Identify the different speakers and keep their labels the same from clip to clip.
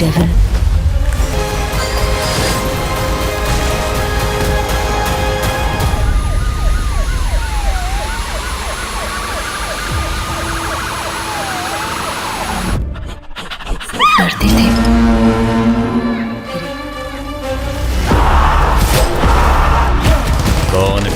Speaker 1: devil. डरते थे।
Speaker 2: कौन है?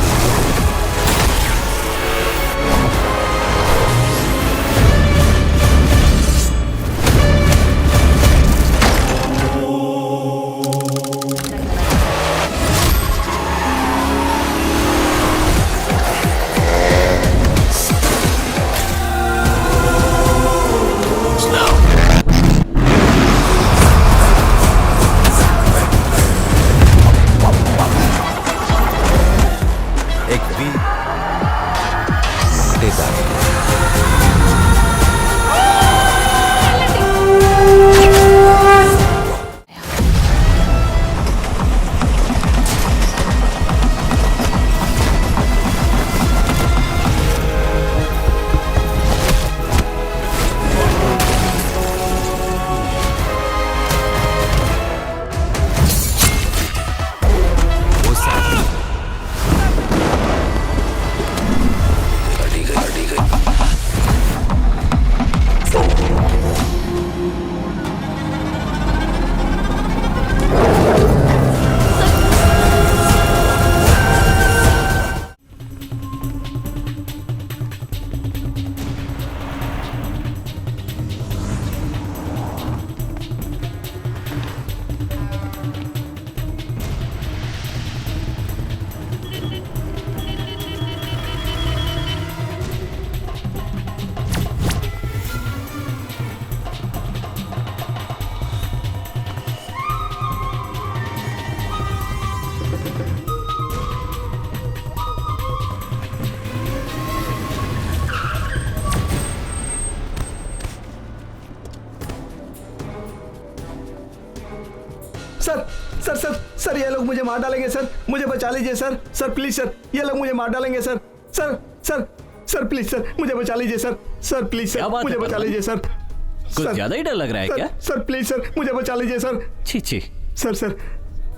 Speaker 3: सर सर सर सर ये लोग मुझे मार डालेंगे सर, मुझे बचा लीजिए सर, सर प्लीज सर, ये लोग मुझे मार डालेंगे sir, sir sir sir please sir, मुझे बचा लीजिए सर, सर प्लीज सर, मुझे बचा लीजिए सर,
Speaker 2: कुछ ज्यादा ही डर लग रहा है क्या?
Speaker 3: सर प्लीज सर, मुझे बचा लीजिए सर।
Speaker 2: छी छी,
Speaker 3: सर सर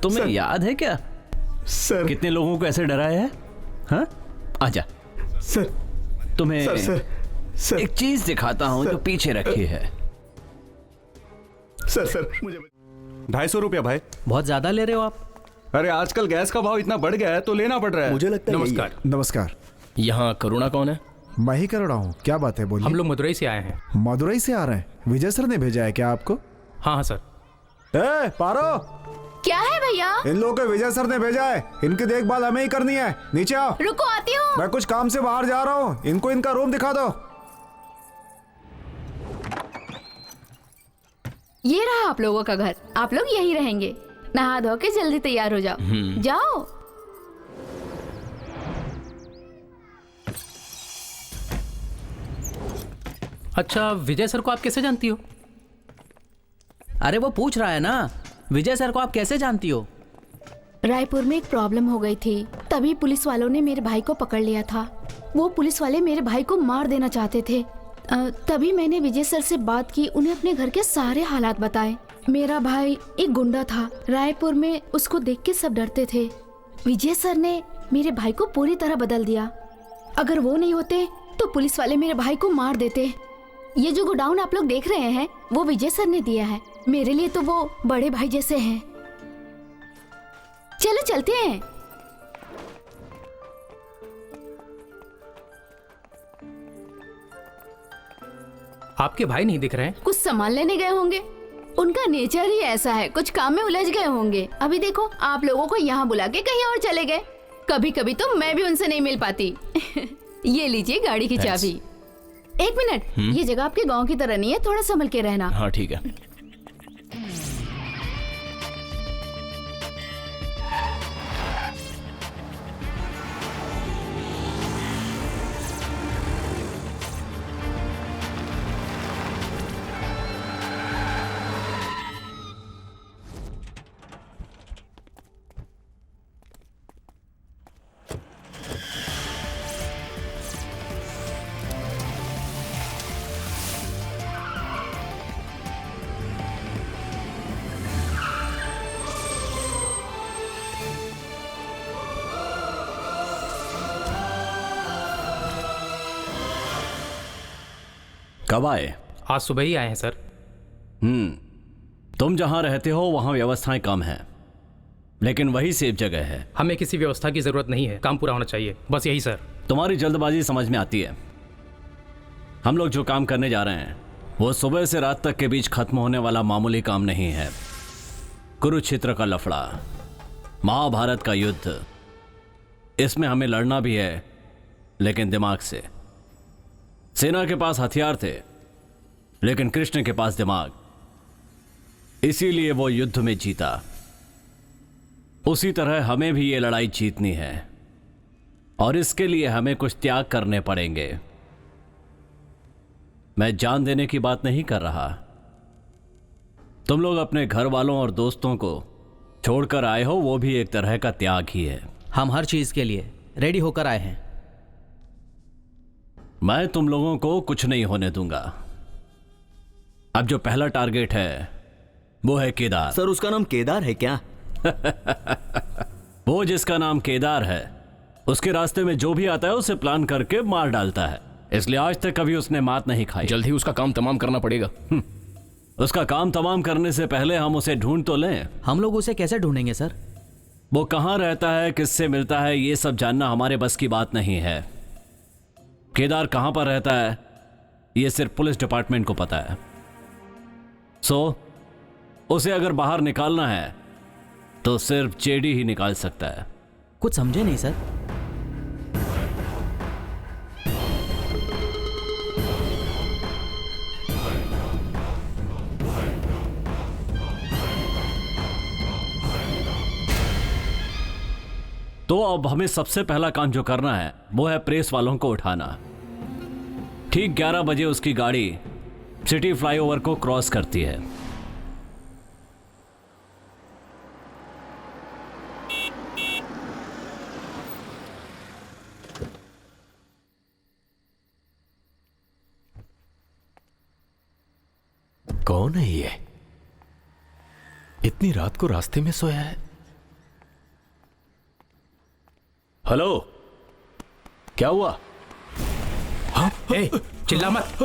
Speaker 2: तुम्हें याद है क्या
Speaker 3: सर
Speaker 2: कितने लोगों को ऐसे डराया है? हाँ, आजा
Speaker 3: सर,
Speaker 2: तुम्हें
Speaker 3: सर सर सर
Speaker 2: एक चीज दिखाता हूँ जो पीछे रखी है।
Speaker 3: सर सर मुझे
Speaker 4: 250 रुपया भाई।
Speaker 5: बहुत ज्यादा ले रहे हो आप।
Speaker 4: अरे आजकल गैस का भाव इतना बढ़ गया है तो लेना पड़ रहा है।
Speaker 6: मुझे लगता है
Speaker 5: नमस्कार।
Speaker 6: नमस्कार।
Speaker 2: यहाँ करुणा कौन है?
Speaker 6: मैं ही कर रहा हूँ, क्या बात है बोलिए।
Speaker 5: हम लोग मदुरई से आए हैं।
Speaker 6: मदुरई से आ रहे हैं? विजय सर ने भेजा है क्या आपको?
Speaker 5: हाँ हाँ सर।
Speaker 6: ए पारो,
Speaker 7: क्या है भैया?
Speaker 6: इन लोगों को विजय सर ने भेजा है, इनकी देखभाल हमें ही करनी है। नीचे आओ।
Speaker 7: रुको आती हूँ।
Speaker 6: मैं कुछ काम से बाहर जा रहा हूँ, इनको इनका रूम दिखा दो।
Speaker 7: ये रहा आप लोगों का घर, आप लोग यहीं रहेंगे। नहा धो के जल्दी तैयार हो जाओ। जाओ।
Speaker 5: अच्छा, विजय सर को आप कैसे जानती हो?
Speaker 8: अरे वो पूछ रहा है ना, विजय सर को आप कैसे जानती हो?
Speaker 7: रायपुर में एक प्रॉब्लम हो गई थी, तभी पुलिस वालों ने मेरे भाई को पकड़ लिया था। वो पुलिस वाले मेरे भाई को मार देना चाहते थे। तभी मैंने विजय सर से बात की, उन्हें अपने घर के सारे हालात बताए। मेरा भाई एक गुंडा था, रायपुर में उसको देख के सब डरते थे। विजय सर ने मेरे भाई को पूरी तरह बदल दिया। अगर वो नहीं होते तो पुलिस वाले मेरे भाई को मार देते। ये जो गोडाउन आप लोग देख रहे हैं वो विजय सर ने दिया है। मेरे लिए तो वो बड़े भाई जैसे हैं। चलो चलते हैं।
Speaker 5: आपके भाई नहीं दिख रहे हैं?
Speaker 7: कुछ सामान लेने गए होंगे, उनका नेचर ही ऐसा है, कुछ काम में उलझ गए होंगे। अभी देखो आप लोगों को यहाँ बुला के कहीं और चले गए। कभी कभी तो मैं भी उनसे नहीं मिल पाती। ये लीजिए गाड़ी की चाबी। एक मिनट, ये जगह आपके गांव की तरह नहीं है, थोड़ा संभल के रहना।
Speaker 2: हाँ ठीक है। कब आए?
Speaker 5: आज सुबह ही आए हैं सर।
Speaker 2: तुम जहां रहते हो वहां व्यवस्थाएं कम हैं, लेकिन वही सेफ जगह है।
Speaker 5: हमें किसी व्यवस्था की जरूरत नहीं है, काम पूरा होना चाहिए, बस यही सर।
Speaker 2: तुम्हारी जल्दबाजी समझ में आती है। हम लोग जो काम करने जा रहे हैं वो सुबह से रात तक के बीच खत्म होने वाला मामूली काम नहीं है। कुरुक्षेत्र का लफड़ा, महाभारत का युद्ध, इसमें हमें लड़ना भी है, लेकिन दिमाग से। सेना के पास हथियार थे, लेकिन कृष्ण के पास दिमाग, इसीलिए वो युद्ध में जीता। उसी तरह हमें भी ये लड़ाई जीतनी है, और इसके लिए हमें कुछ त्याग करने पड़ेंगे। मैं जान देने की बात नहीं कर रहा। तुम लोग अपने घर वालों और दोस्तों को छोड़कर आए हो, वो भी एक तरह का त्याग ही है।
Speaker 8: हम हर चीज के लिए रेडी होकर आए हैं।
Speaker 2: मैं तुम लोगों को कुछ नहीं होने दूंगा। अब जो पहला टारगेट है वो है केदार।
Speaker 1: सर उसका नाम केदार है क्या?
Speaker 2: वो जिसका नाम केदार है उसके रास्ते में जो भी आता है उसे प्लान करके मार डालता है, इसलिए आज तक कभी उसने मात नहीं खाई।
Speaker 9: जल्द ही उसका काम तमाम करना पड़ेगा।
Speaker 2: उसका काम तमाम करने से पहले हम उसे ढूंढ तो लें।
Speaker 8: हम लोग उसे कैसे ढूंढेंगे सर?
Speaker 2: वो कहाँ रहता है, किससे मिलता है, ये सब जानना हमारे बस की बात नहीं है। केदार कहाँ पर रहता है ये सिर्फ पुलिस डिपार्टमेंट को पता है। उसे अगर बाहर निकालना है तो सिर्फ जेडी ही निकाल सकता है।
Speaker 8: कुछ समझे नहीं सर।
Speaker 2: तो अब हमें सबसे पहला काम जो करना है वो है प्रेस वालों को उठाना। ठीक 11 बजे उसकी गाड़ी सिटी फ्लाईओवर को क्रॉस करती है।
Speaker 9: कौन है ये? इतनी रात को रास्ते में सोया है। हेलो, क्या हुआ?
Speaker 5: हाँ? ए, चिल्ला मत,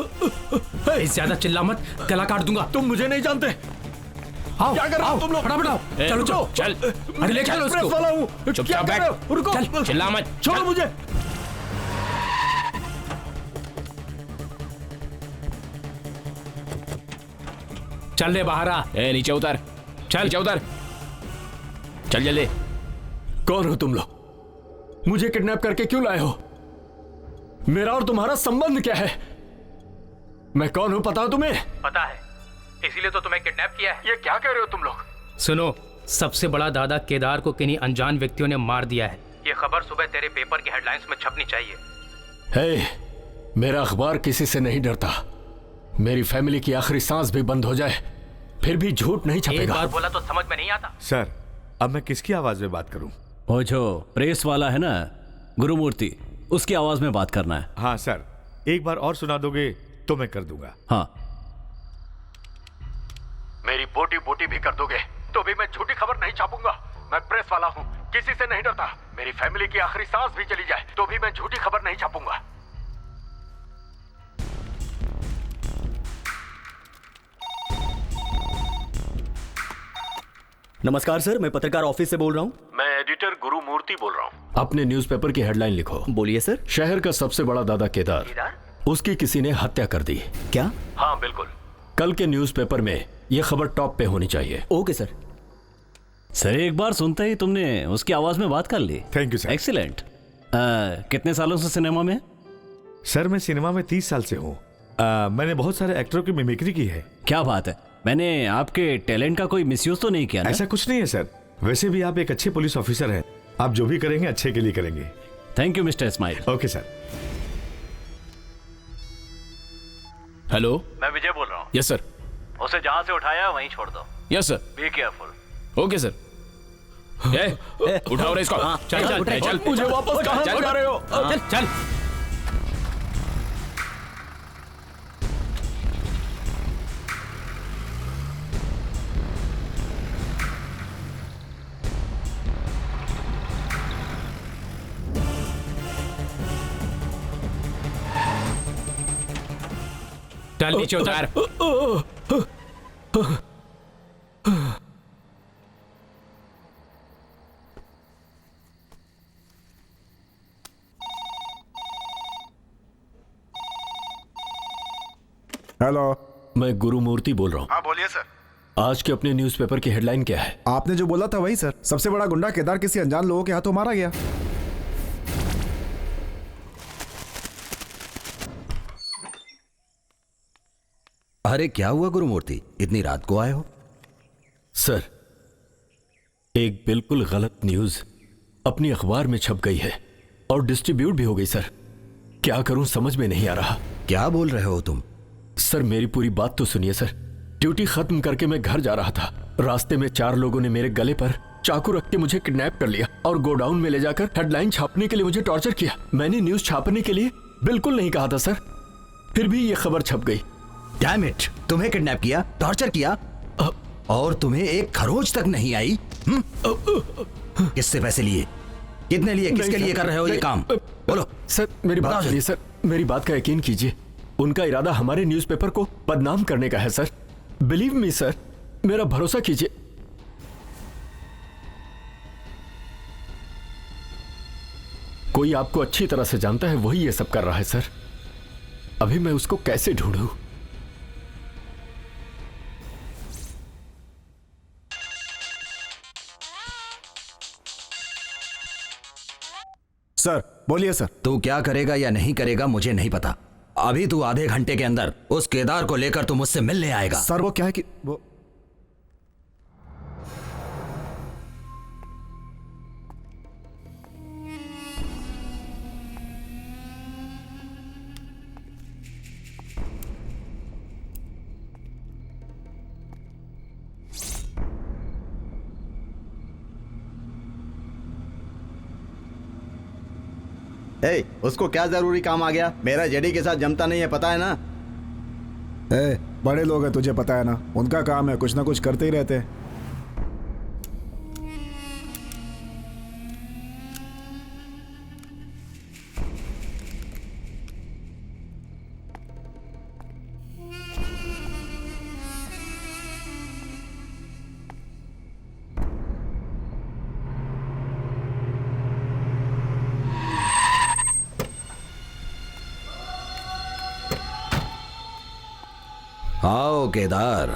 Speaker 5: ज्यादा चिल्ला मत, गला काट दूंगा।
Speaker 4: तुम मुझे नहीं जानते।
Speaker 5: आओ,
Speaker 4: क्या कर रहे हो तुम लोग?
Speaker 5: फटाफट आओ। चलो चलो
Speaker 9: चल,
Speaker 5: अरे ले चलो
Speaker 4: प्रेस
Speaker 5: उसको।
Speaker 4: वाला हूँ।
Speaker 9: चुपचाप
Speaker 4: क्या कर रहे हो?
Speaker 9: बैठ।
Speaker 4: रुको,
Speaker 5: चल,
Speaker 9: चिल्ला मत।
Speaker 4: छोड़ो
Speaker 9: चल।
Speaker 4: मुझे।
Speaker 5: चल ले बाहर आ।
Speaker 9: ए, नीचे उतर।
Speaker 5: चल।
Speaker 9: नीचे उतर। चल जल्दी।
Speaker 4: कौन हो तुम लोग? मुझे किडनैप करके क्यों लाए हो? मेरा और तुम्हारा संबंध क्या है? मैं कौन हूं पता तुम्हें?
Speaker 5: पता है, इसीलिए तो तुम्हें किडनैप किया है।
Speaker 4: ये क्या कह रहे हो तुम लोग?
Speaker 5: सुनो, सबसे बड़ा दादा केदार को किन्हीं अनजान व्यक्तियों ने मार दिया है। ये खबर सुबह तेरे पेपर की हेडलाइंस में छपनी चाहिए।
Speaker 9: हे, मेरा अखबार किसी से नहीं डरता। मेरी फैमिली की आखिरी सांस भी बंद हो जाए फिर भी झूठ नहीं
Speaker 5: एक
Speaker 9: छपेगा।
Speaker 5: बार बोला तो समझ में नहीं आता।
Speaker 6: सर, अब मैं किसकी आवाज में बात करूं?
Speaker 2: वो जो प्रेस वाला है ना, गुरुमूर्ति, उसकी आवाज में बात करना है।
Speaker 6: हाँ सर, एक बार और सुना दोगे तो मैं कर दूंगा।
Speaker 2: हाँ,
Speaker 6: मेरी बोटी बोटी भी कर दोगे तो भी मैं झूठी खबर नहीं छापूंगा। मैं प्रेस वाला हूँ, किसी से नहीं डरता। मेरी फैमिली की आखिरी सांस भी चली जाए तो भी मैं झूठी खबर नहीं छापूंगा।
Speaker 1: नमस्कार सर, मैं पत्रकार ऑफिस से बोल रहा हूँ।
Speaker 6: मैं एडिटर गुरुमूर्ति बोल रहा हूँ।
Speaker 9: अपने न्यूज़पेपर की हेडलाइन लिखो।
Speaker 1: बोलिए सर।
Speaker 9: शहर का सबसे बड़ा दादा केदार, उसकी किसी ने हत्या कर दी।
Speaker 1: क्या?
Speaker 6: हाँ बिल्कुल।
Speaker 9: कल के न्यूज़पेपर में यह खबर टॉप पे होनी चाहिए।
Speaker 1: Okay sir.
Speaker 2: सर एक बार सुनते ही तुमने उसकी आवाज में बात कर ली।
Speaker 6: Thank you sir.
Speaker 2: एक्सीलेंट। कितने सालों से सिनेमा में?
Speaker 6: सर मैं सिनेमा में 30 साल से हूँ। मैंने बहुत सारे एक्टरों की मिमिक्री की है।
Speaker 2: क्या बात है, मैंने आपके टैलेंट का कोई मिसयूज तो नहीं किया ना?
Speaker 6: ऐसा कुछ नहीं है सर। वैसे भी आप एक अच्छे पुलिस ऑफिसर हैं। आप जो भी करेंगे अच्छे के लिए करेंगे।
Speaker 2: Thank you mister smile.
Speaker 6: Okay sir.
Speaker 9: Hello,
Speaker 2: मैं विजय बोल रहा हूँ।
Speaker 9: Yes sir.
Speaker 2: उसे जहाँ से उठाया वहीं छोड़ दो।
Speaker 9: Yes sir.
Speaker 2: Be careful.
Speaker 9: Okay sir. उठाओ रे इसको।
Speaker 5: चल चल
Speaker 9: चल,
Speaker 5: चल,
Speaker 4: मुझे वापस कहाँ
Speaker 9: चल,
Speaker 4: जा रहे हो?
Speaker 5: चल चल। चल नीचे उतार।
Speaker 10: हेलो,
Speaker 9: मैं गुरुमूर्ति बोल रहा हूँ।
Speaker 10: हाँ बोलिए सर।
Speaker 9: आज के अपने न्यूज़पेपर की हेडलाइन क्या है?
Speaker 10: आपने जो बोला था वही सर। सबसे बड़ा गुंडा केदार किसी अनजान लोगों के हाथों मारा गया।
Speaker 11: अरे क्या हुआ गुरुमूर्ति, इतनी रात को आए हो?
Speaker 9: सर, एक बिल्कुल गलत न्यूज़ अपनी अखबार में छप गई है और डिस्ट्रीब्यूट भी हो गई सर। क्या करूं समझ में नहीं आ रहा।
Speaker 11: क्या बोल रहे हो तुम?
Speaker 9: सर मेरी पूरी बात तो सुनिए सर। ड्यूटी खत्म करके मैं घर जा रहा था। रास्ते में 4 लोगों ने मेरे गले पर चाकू रख के मुझे किडनैप कर लिया और गोडाउन में ले जाकर हेडलाइन छापने के लिए मुझे टॉर्चर किया। मैंने न्यूज़ छापने के लिए बिल्कुल नहीं कहा था सर, फिर भी ये खबर छप गई।
Speaker 11: डैम इट, तुम्हें किडनैप किया, टॉर्चर किया और तुम्हें एक खरोच तक नहीं आई? किससे पैसे लिए, कितने लिए, किसके लिए कर रहे हो ये काम? बोलो
Speaker 9: सर। मेरी बात सुनिए सर, मेरी बात का यकीन कीजिए। उनका इरादा हमारे न्यूज़पेपर को बदनाम करने का है सर। बिलीव मी सर, मेरा भरोसा कीजिए। कोई आपको अच्छी तरह से जानता है, वही ये सब कर रहा है सर। अभी मैं उसको कैसे ढूंढूं?
Speaker 10: सर बोलिए सर।
Speaker 11: तू क्या करेगा या नहीं करेगा मुझे नहीं पता। अभी तू आधे घंटे के अंदर उस केदार को लेकर तू मुझसे मिलने आएगा।
Speaker 10: सर वो क्या है कि वो
Speaker 3: उसको क्या जरूरी काम आ गया? मेरा जेडी के साथ जमता नहीं है, पता है ना?
Speaker 10: बड़े लोग हैं, तुझे पता है ना, उनका काम है कुछ ना कुछ करते ही रहते हैं।
Speaker 11: आओ केदार।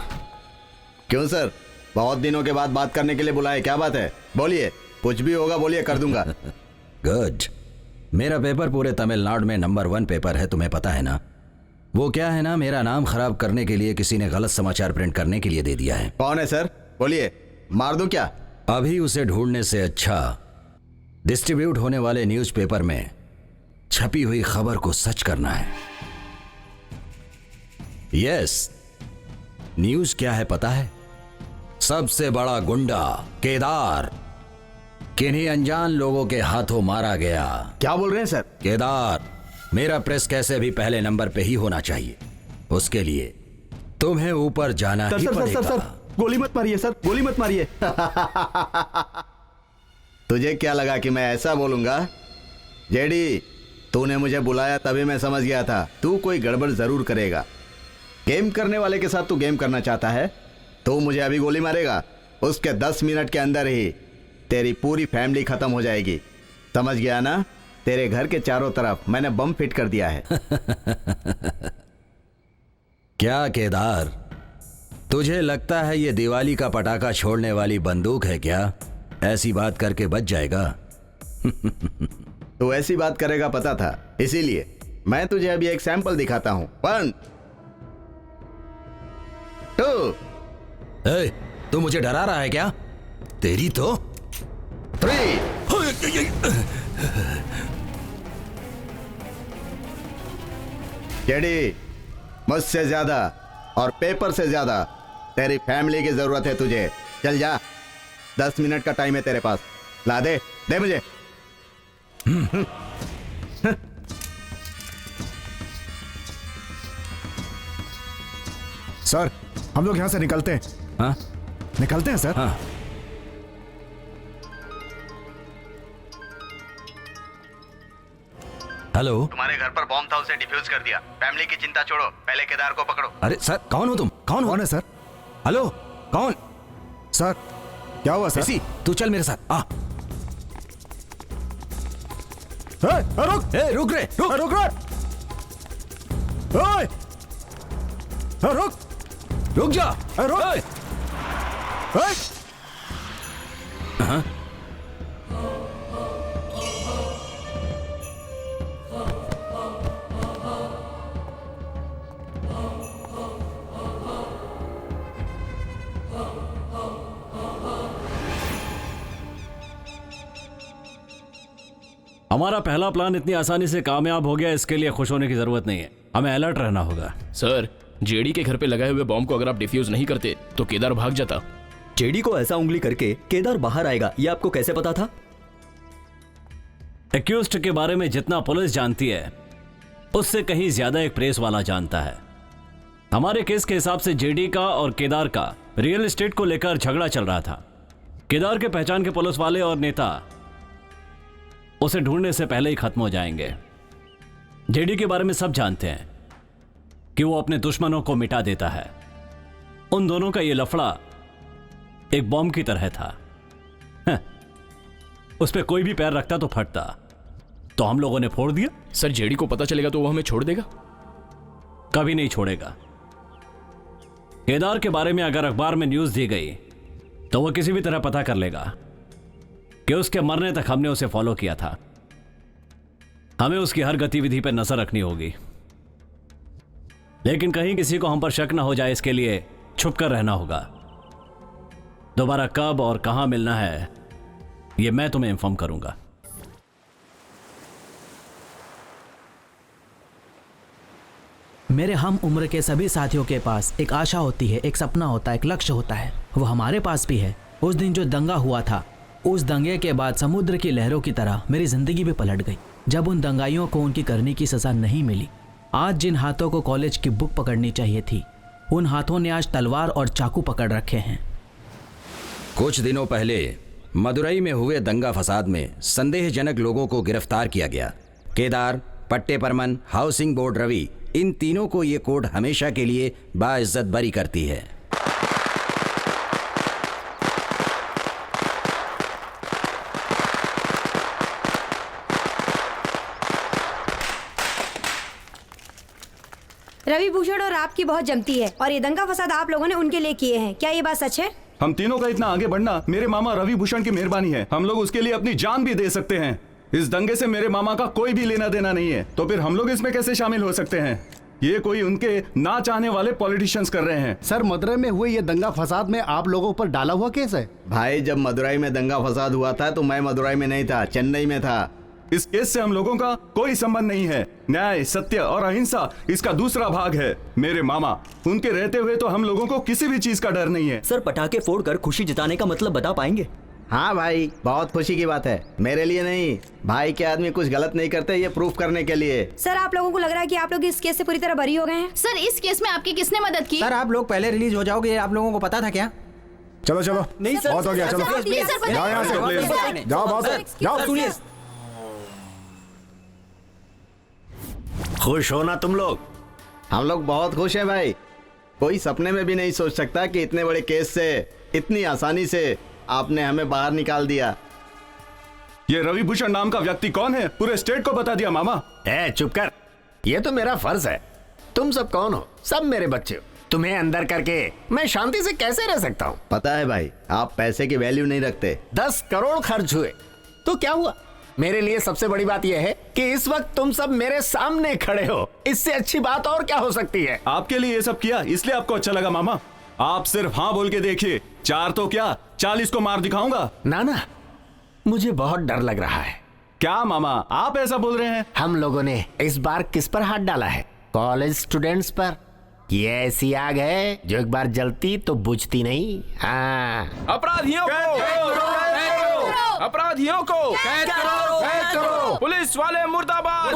Speaker 3: क्यों सर, बहुत दिनों के बाद बात करने के लिए बुलाए, क्या बात है? बोलिए, कुछ भी होगा बोलिए, कर दूंगा।
Speaker 11: गुड। मेरा पेपर पूरे तमिलनाडु में नंबर 1 पेपर है, तुम्हें पता है ना? वो क्या है ना, मेरा नाम खराब करने के लिए किसी ने गलत समाचार प्रिंट करने के लिए दे दिया है।
Speaker 3: कौन है सर? बोलिए, मार दूं क्या?
Speaker 11: अभी उसे ढूंढने से अच्छा डिस्ट्रीब्यूट होने वाले न्यूज़पेपर में छपी हुई खबर को सच करना है। यस, न्यूज़ क्या है पता है? सबसे बड़ा गुंडा केदार किन्हीं अनजान लोगों के हाथों मारा गया।
Speaker 3: क्या बोल रहे हैं सर?
Speaker 11: केदार, मेरा प्रेस कैसे भी पहले नंबर पे ही होना चाहिए। उसके लिए तुम्हें ऊपर जाना ही पड़ेगा।
Speaker 3: सर, गोली मत मारिए सर, गोली मत मारिए। तुझे क्या लगा कि मैं ऐसा बोलूंगा? जेडी, तूने मुझे बुलाया तभी मैं समझ गया था तू कोई गड़बड़ जरूर करेगा। गेम करने वाले के साथ तू गेम करना चाहता है? तो मुझे अभी गोली मारेगा, उसके 10 मिनट के अंदर ही तेरी पूरी फैमिली खत्म हो जाएगी। समझ गया ना? तेरे घर के चारों तरफ मैंने बम फिट कर दिया है।
Speaker 11: क्या केदार, तुझे लगता है ये दिवाली का पटाखा छोड़ने वाली बंदूक है क्या? ऐसी बात करके बच जाएगा।
Speaker 3: तू ऐसी बात करेगा पता था, इसीलिए मैं तुझे अभी एक सैंपल दिखाता हूं। 1 2।
Speaker 11: तू मुझे डरा रहा है क्या? तेरी तो
Speaker 3: 3। जेडी, मुझसे ज्यादा और पेपर से ज्यादा तेरी फैमिली की जरूरत है तुझे। चल जा, 10 मिनट का टाइम है तेरे पास। ला दे मुझे।
Speaker 10: सर, हम लोग यहां से निकलते हैं।
Speaker 11: हाँ?
Speaker 10: निकलते हैं सर।
Speaker 11: हाँ। हेलो।
Speaker 12: तुम्हारे घर पर बॉम्ब था, उसे डिफ्यूज कर दिया। फैमिली की चिंता छोड़ो, पहले केदार को पकड़ो।
Speaker 11: अरे सर, कौन हो तुम? कौन
Speaker 10: है सर?
Speaker 11: हेलो, कौन?
Speaker 10: सर क्या हुआ सर?
Speaker 11: इसी, तू चल मेरे साथ आ।
Speaker 10: रुक
Speaker 11: रुक रे,
Speaker 10: रुक
Speaker 11: रुक जा,
Speaker 10: रुक।
Speaker 11: हाँ?
Speaker 2: हमारा पहला प्लान इतनी आसानी से कामयाब हो गया, इसके लिए खुश होने की जरूरत नहीं है। हमें अलर्ट रहना होगा।
Speaker 13: सर, जेडी के घर पे लगाए हुए बॉम्ब को अगर आप डिफ्यूज नहीं करते तो केदार भाग जाता।
Speaker 1: जेडी को ऐसा उंगली करके केदार बाहर आएगा, ये आपको कैसे पता था?
Speaker 2: एक्यूज्ड के बारे में जितना पुलिस जानती है उससे कहीं ज्यादा एक प्रेस वाला जानता है। हमारे केस के हिसाब से जेडी का और केदार का रियल एस्टेट को लेकर झगड़ा चल रहा था। केदार के पहचान के पुलिस वाले और नेता उसे ढूंढने से पहले ही खत्म हो जाएंगे। जेडी के बारे में सब जानते हैं कि वो अपने दुश्मनों को मिटा देता है। उन दोनों का ये लफड़ा एक बॉम्ब की तरह था। उस पर कोई भी पैर रखता तो फटता, तो हम लोगों ने फोड़ दिया।
Speaker 13: सर, जेडी को पता चलेगा तो वो हमें छोड़ देगा?
Speaker 2: कभी नहीं छोड़ेगा। केदार के बारे में अगर अखबार में न्यूज दी गई तो वो किसी भी तरह पता कर लेगा कि उसके मरने तक हमने उसे फॉलो किया था। हमें उसकी हर गतिविधि पर नजर रखनी होगी, लेकिन कहीं किसी को हम पर शक न हो जाए, इसके लिए छुप कर रहना होगा। दोबारा कब और कहां मिलना है ये मैं तुम्हें इन्फॉर्म करूंगा।
Speaker 8: मेरे हम उम्र के सभी साथियों के पास एक आशा होती है, एक सपना होता है, एक लक्ष्य होता है। वो हमारे पास भी है। उस दिन जो दंगा हुआ था, उस दंगे के बाद समुद्र की लहरों की तरह मेरी जिंदगी भी पलट गई। जब उन दंगाइयों को उनकी करनी की सजा नहीं मिली, आज जिन हाथों को कॉलेज की बुक पकड़नी चाहिए थी, उन हाथों ने आज तलवार और चाकू पकड़ रखे हैं।
Speaker 11: कुछ दिनों पहले मदुरई में हुए दंगा फसाद में संदेहजनक लोगों को गिरफ्तार किया गया। केदार, पट्टे परमन, हाउसिंग बोर्ड रवि, इन तीनों को ये कोर्ट हमेशा के लिए बाइज्जत बरी करती है।
Speaker 14: रवि भूषण और आपकी बहुत जमती है और ये दंगा फसाद आप लोगों ने उनके लिए किए हैं, क्या ये बात सच है?
Speaker 15: हम तीनों का इतना आगे बढ़ना मेरे मामा रवि भूषण की मेहरबानी है। हम लोग उसके लिए अपनी जान भी दे सकते हैं। इस दंगे से मेरे मामा का कोई भी लेना देना नहीं है, तो फिर हम लोग इसमें कैसे शामिल हो सकते हैं? ये कोई उनके ना चाहने वाले पॉलिटिशियंस कर रहे हैं।
Speaker 16: सर, मदुरई में हुए ये दंगा फसाद में आप लोगों पर डाला हुआ केस है।
Speaker 12: भाई, जब मदुरई में दंगा फसाद हुआ था तो मैं मदुरई में नहीं था, चेन्नई में था।
Speaker 15: इस केस से हम लोगों का कोई संबंध नहीं है। न्याय, सत्य और अहिंसा इसका दूसरा भाग है। मेरे मामा, उनके रहते हुए तो हम लोगों को किसी भी चीज का डर नहीं है।
Speaker 1: सर, पटाखे फोड़कर खुशी जताने का मतलब बता पाएंगे?
Speaker 12: हाँ भाई, बहुत खुशी की बात है। मेरे लिए नहीं, भाई के आदमी कुछ गलत नहीं करते, ये प्रूफ करने के लिए।
Speaker 14: सर, आप लोगों को लग रहा है कि आप लोग इस केस से पूरी तरह बरी हो गए हैं?
Speaker 7: सर, इस केस में आपकी किसने मदद की?
Speaker 11: सर, आप लोग पहले रिलीज हो जाओगे, आप लोगों को पता था क्या?
Speaker 10: चलो चलो,
Speaker 7: नहीं सर,
Speaker 10: बहुत हो गया, चलो जाओ यहाँ से, जाओ बात, जाओ।
Speaker 11: सुनिए,
Speaker 12: खुश हो ना तुम लोग? हम लोग बहुत खुश हैं भाई। कोई सपने में भी नहीं सोच सकता कि इतने बड़े केस से इतनी आसानी से आपने हमें बाहर निकाल दिया।
Speaker 15: ये रवि भूषण नाम का व्यक्ति कौन है पूरे स्टेट को बता दिया। मामा
Speaker 17: चुप कर, ये तो मेरा फर्ज है। तुम सब कौन हो? सब मेरे बच्चे हो। तुम्हें अंदर करके मैं शांति से कैसे रह सकता हूँ?
Speaker 12: पता है भाई, आप पैसे की वैल्यू नहीं रखते।
Speaker 17: 10 करोड़ खर्च हुए तो क्या हुआ? मेरे लिए सबसे बड़ी बात यह है कि इस वक्त तुम सब मेरे सामने खड़े हो। इससे अच्छी बात और क्या हो सकती है?
Speaker 15: आपके लिए ये सब किया इसलिए आपको अच्छा लगा। मामा, आप सिर्फ हाँ बोल के देखिए, 4 तो क्या 40 को मार दिखाऊंगा।
Speaker 17: ना, मुझे बहुत डर लग रहा है।
Speaker 15: क्या मामा, आप ऐसा बोल रहे हैं?
Speaker 17: हम लोगों ने इस बार किस पर हाथ डाला है? कॉलेज स्टूडेंट्स पर। ये ऐसी आग है जो एक बार जलती तो बुझती नहीं। हाँ,
Speaker 13: अपराधियों को कैद करो। पुलिस वाले मुर्दाबाद,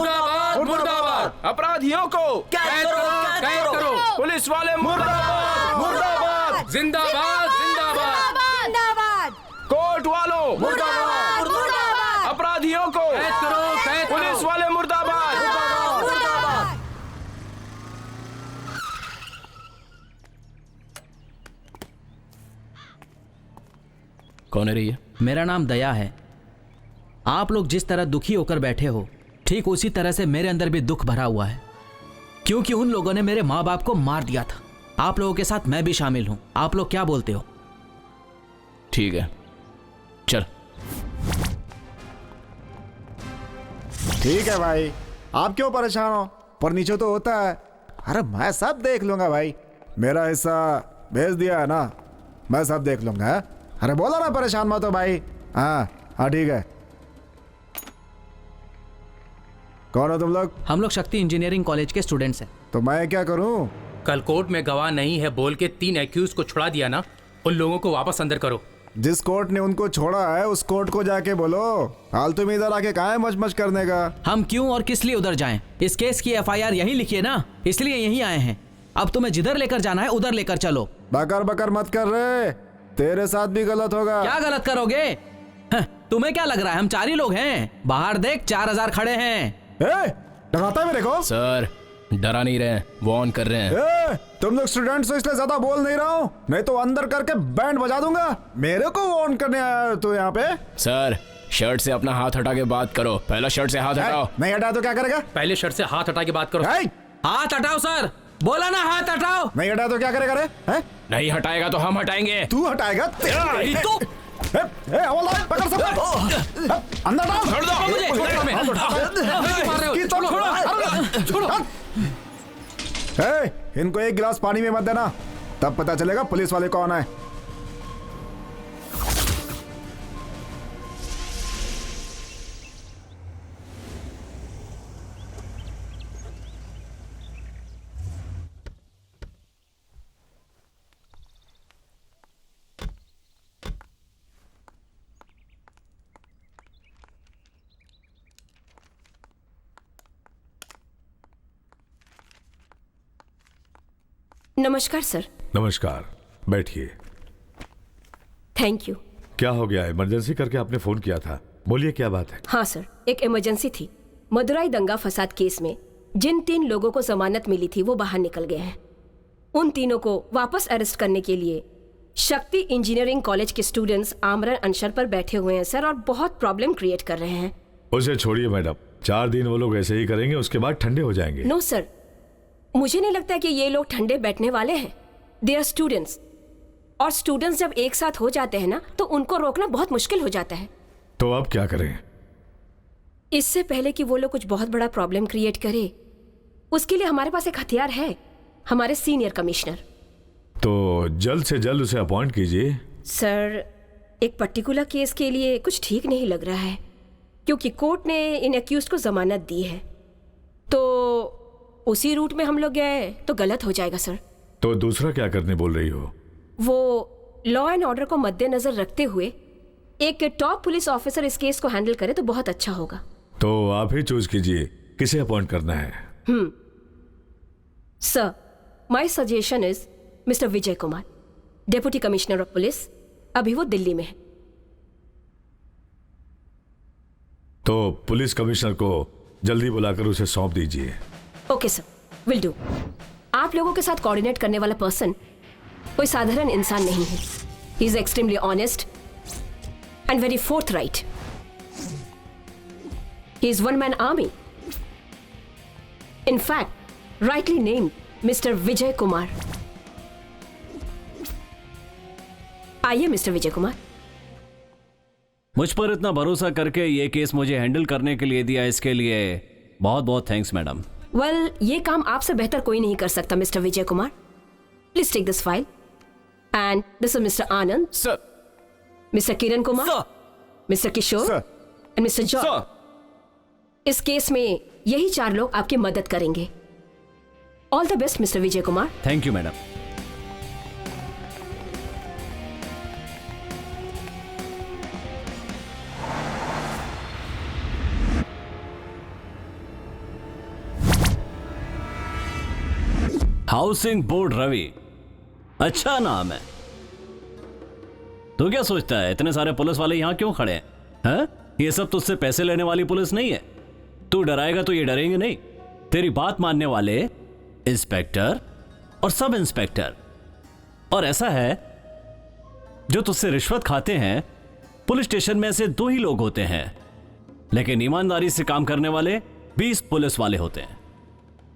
Speaker 13: मुर्दाबाद। अपराधियों को कैद करो। पुलिस वाले मुर्दाबाद, जिंदाबाद, जिंदाबाद। कोर्ट वालों मुर्दाबाद। अपराधियों को कैद करो। पुलिस वाले मुर्दाबाद, कौन है ये?
Speaker 8: मेरा नाम दया है। आप लोग जिस तरह दुखी होकर बैठे हो, ठीक उसी तरह से मेरे अंदर भी दुख भरा हुआ है, क्योंकि उन लोगों ने मेरे माँ बाप को मार दिया था। आप लोगों के साथ मैं भी शामिल हूं। आप लोग क्या बोलते हो?
Speaker 13: ठीक है, चल।
Speaker 10: ठीक है भाई, आप क्यों परेशान हो? पर नीचे तो होता है। अरे मैं सब देख लूंगा भाई, मेरा हिस्सा भेज दिया है ना, मैं सब देख लूंगा। है? अरे बोला ना परेशान मत हो भाई। हाँ हाँ ठीक है। कौन हो तुम लोग?
Speaker 8: हम लोग शक्ति इंजीनियरिंग कॉलेज के स्टूडेंट्स हैं।
Speaker 10: तो मैं क्या करूं?
Speaker 5: कल कोर्ट में गवाह नहीं है बोल के 3 एक्यूज को छुड़ा दिया ना, उन लोगों को वापस अंदर करो।
Speaker 10: जिस कोर्ट ने उनको छोड़ा है उस कोर्ट को जाके बोलो। हाल तुम इधर आके कहाँ है मच करने का?
Speaker 8: हम क्यों और किस लिए उधर जाएं? इस केस की FIR यहीं लिखी है ना, इसलिए यहीं आए हैं। अब तुम्हें जिधर लेकर जाना है उधर लेकर चलो।
Speaker 10: बकर बकर मत कर रहे, तेरे साथ भी गलत होगा।
Speaker 8: क्या गलत करोगे? तुम्हें क्या लग रहा है हम 4 ही लोग हैं? बाहर देख 4000 खड़े हैं।
Speaker 10: डराता है मेरे को?
Speaker 13: सर डरा नहीं रहे हैं, वार्न कर रहे हैं।
Speaker 10: तुम लोग स्टूडेंट्स हो इसलिए ज्यादा बोल नहीं रहा हूँ, नहीं तो अंदर करके बैंड बजा दूंगा। मेरे को वार्न करने आया तो यहाँ पे?
Speaker 13: सर शर्ट से अपना हाथ हटा के बात करो। पहला शर्ट से हाथ हटाओ।
Speaker 10: नहीं हटाया तो क्या करेगा?
Speaker 5: पहले शर्ट से हाथ हटा के बात करो।
Speaker 8: हाथ हटाओ सर, बोला ना हाथ हटाओ।
Speaker 10: नहीं हटाया तो क्या करेगा रे?
Speaker 13: नहीं हटाएगा तो हम हटाएंगे।
Speaker 10: तू हटाएगा?
Speaker 8: तो
Speaker 10: पकड़ सब अंदर डाल।
Speaker 8: छोड़ दो मुझे।
Speaker 10: इनको एक गिलास पानी में मत देना, तब पता चलेगा पुलिस वाले कौन है।
Speaker 18: नमस्कार सर।
Speaker 19: नमस्कार, बैठिए।
Speaker 18: Thank you.
Speaker 19: क्या हो गया? इमरजेंसी करके आपने फोन किया था, बोलिए क्या बात है?
Speaker 18: हाँ सर, एक इमरजेंसी थी। मदुराई दंगा फसाद केस में जिन 3 लोगों को जमानत मिली थी वो बाहर निकल गए हैं। उन तीनों को वापस अरेस्ट करने के लिए शक्ति इंजीनियरिंग कॉलेज के स्टूडेंट्स आमरण अनशन पर बैठे हुए हैं सर, और बहुत प्रॉब्लम क्रिएट कर रहे हैं।
Speaker 19: उसे छोड़िए मैडम, 4 दिन वो लोग ऐसे ही करेंगे, उसके बाद ठंडे हो जाएंगे।
Speaker 18: नो सर, मुझे नहीं लगता कि ये लोग ठंडे बैठने वाले हैं। दे आर स्टूडेंट्स, और स्टूडेंट्स जब एक साथ हो जाते हैं ना तो उनको रोकना बहुत मुश्किल हो जाता है।
Speaker 19: तो अब क्या करें?
Speaker 18: इससे पहले कि वो लोग कुछ बहुत बड़ा प्रॉब्लम क्रिएट करे, उसके लिए हमारे पास एक हथियार है, हमारे सीनियर कमिश्नर।
Speaker 19: तो जल्द से जल्द उसे अपॉइंट कीजिए।
Speaker 18: सर, एक पर्टिकुलर केस के लिए कुछ ठीक नहीं लग रहा है, क्योंकि कोर्ट ने इन एक्यूज को जमानत दी है, तो उसी रूट में हम लोग गए तो गलत हो जाएगा सर।
Speaker 19: तो दूसरा क्या करने बोल रही हो?
Speaker 18: वो लॉ एंड ऑर्डर को मद्देनजर रखते हुए एक टॉप पुलिस ऑफिसर इस केस को हैंडल करे तो बहुत अच्छा होगा।
Speaker 19: तो आप ही चूज कीजिए किसे अपॉइंट करना है।
Speaker 18: Sir, my suggestion is mister Vijay Kumar, deputy commissioner of police. अभी वो दिल्ली में है।
Speaker 19: तो पुलिस कमिश्नर को जल्दी बुलाकर उसे सौंप दीजिए।
Speaker 18: Okay sir, will do. आप लोगों के साथ कोऑर्डिनेट करने वाला पर्सन कोई साधारण इंसान नहीं है। He is extremely honest and very forthright. He is one man army. In fact, rightly named mister Vijay Kumar. आइए मिस्टर विजय कुमार।
Speaker 2: मुझ पर इतना भरोसा करके ये केस मुझे हैंडल करने के लिए दिया, इसके लिए बहुत बहुत थैंक्स मैडम।
Speaker 18: वेल, ये काम आपसे बेहतर कोई नहीं कर सकता mister Vijay Kumar. Please take this file and this is mister Anand sir, mister Kiran Kumar sir, mister Kishore and mister George. इस केस में यही 4 लोग आपकी मदद करेंगे। All the best mister Vijay Kumar.
Speaker 2: Thank you madam. Housing board Ravi, अच्छा नाम है। तू क्या सोचता है इतने सारे पुलिस वाले यहां क्यों खड़े हैं? ये सब तुझसे पैसे लेने वाली पुलिस नहीं है। तू डराएगा तो ये डरेंगे नहीं। तेरी बात मानने वाले इंस्पेक्टर और सब इंस्पेक्टर, और ऐसा है जो तुझसे रिश्वत खाते हैं पुलिस स्टेशन में ऐसे 2 ही लोग होते हैं, लेकिन ईमानदारी से काम करने वाले 20 पुलिस वाले होते हैं।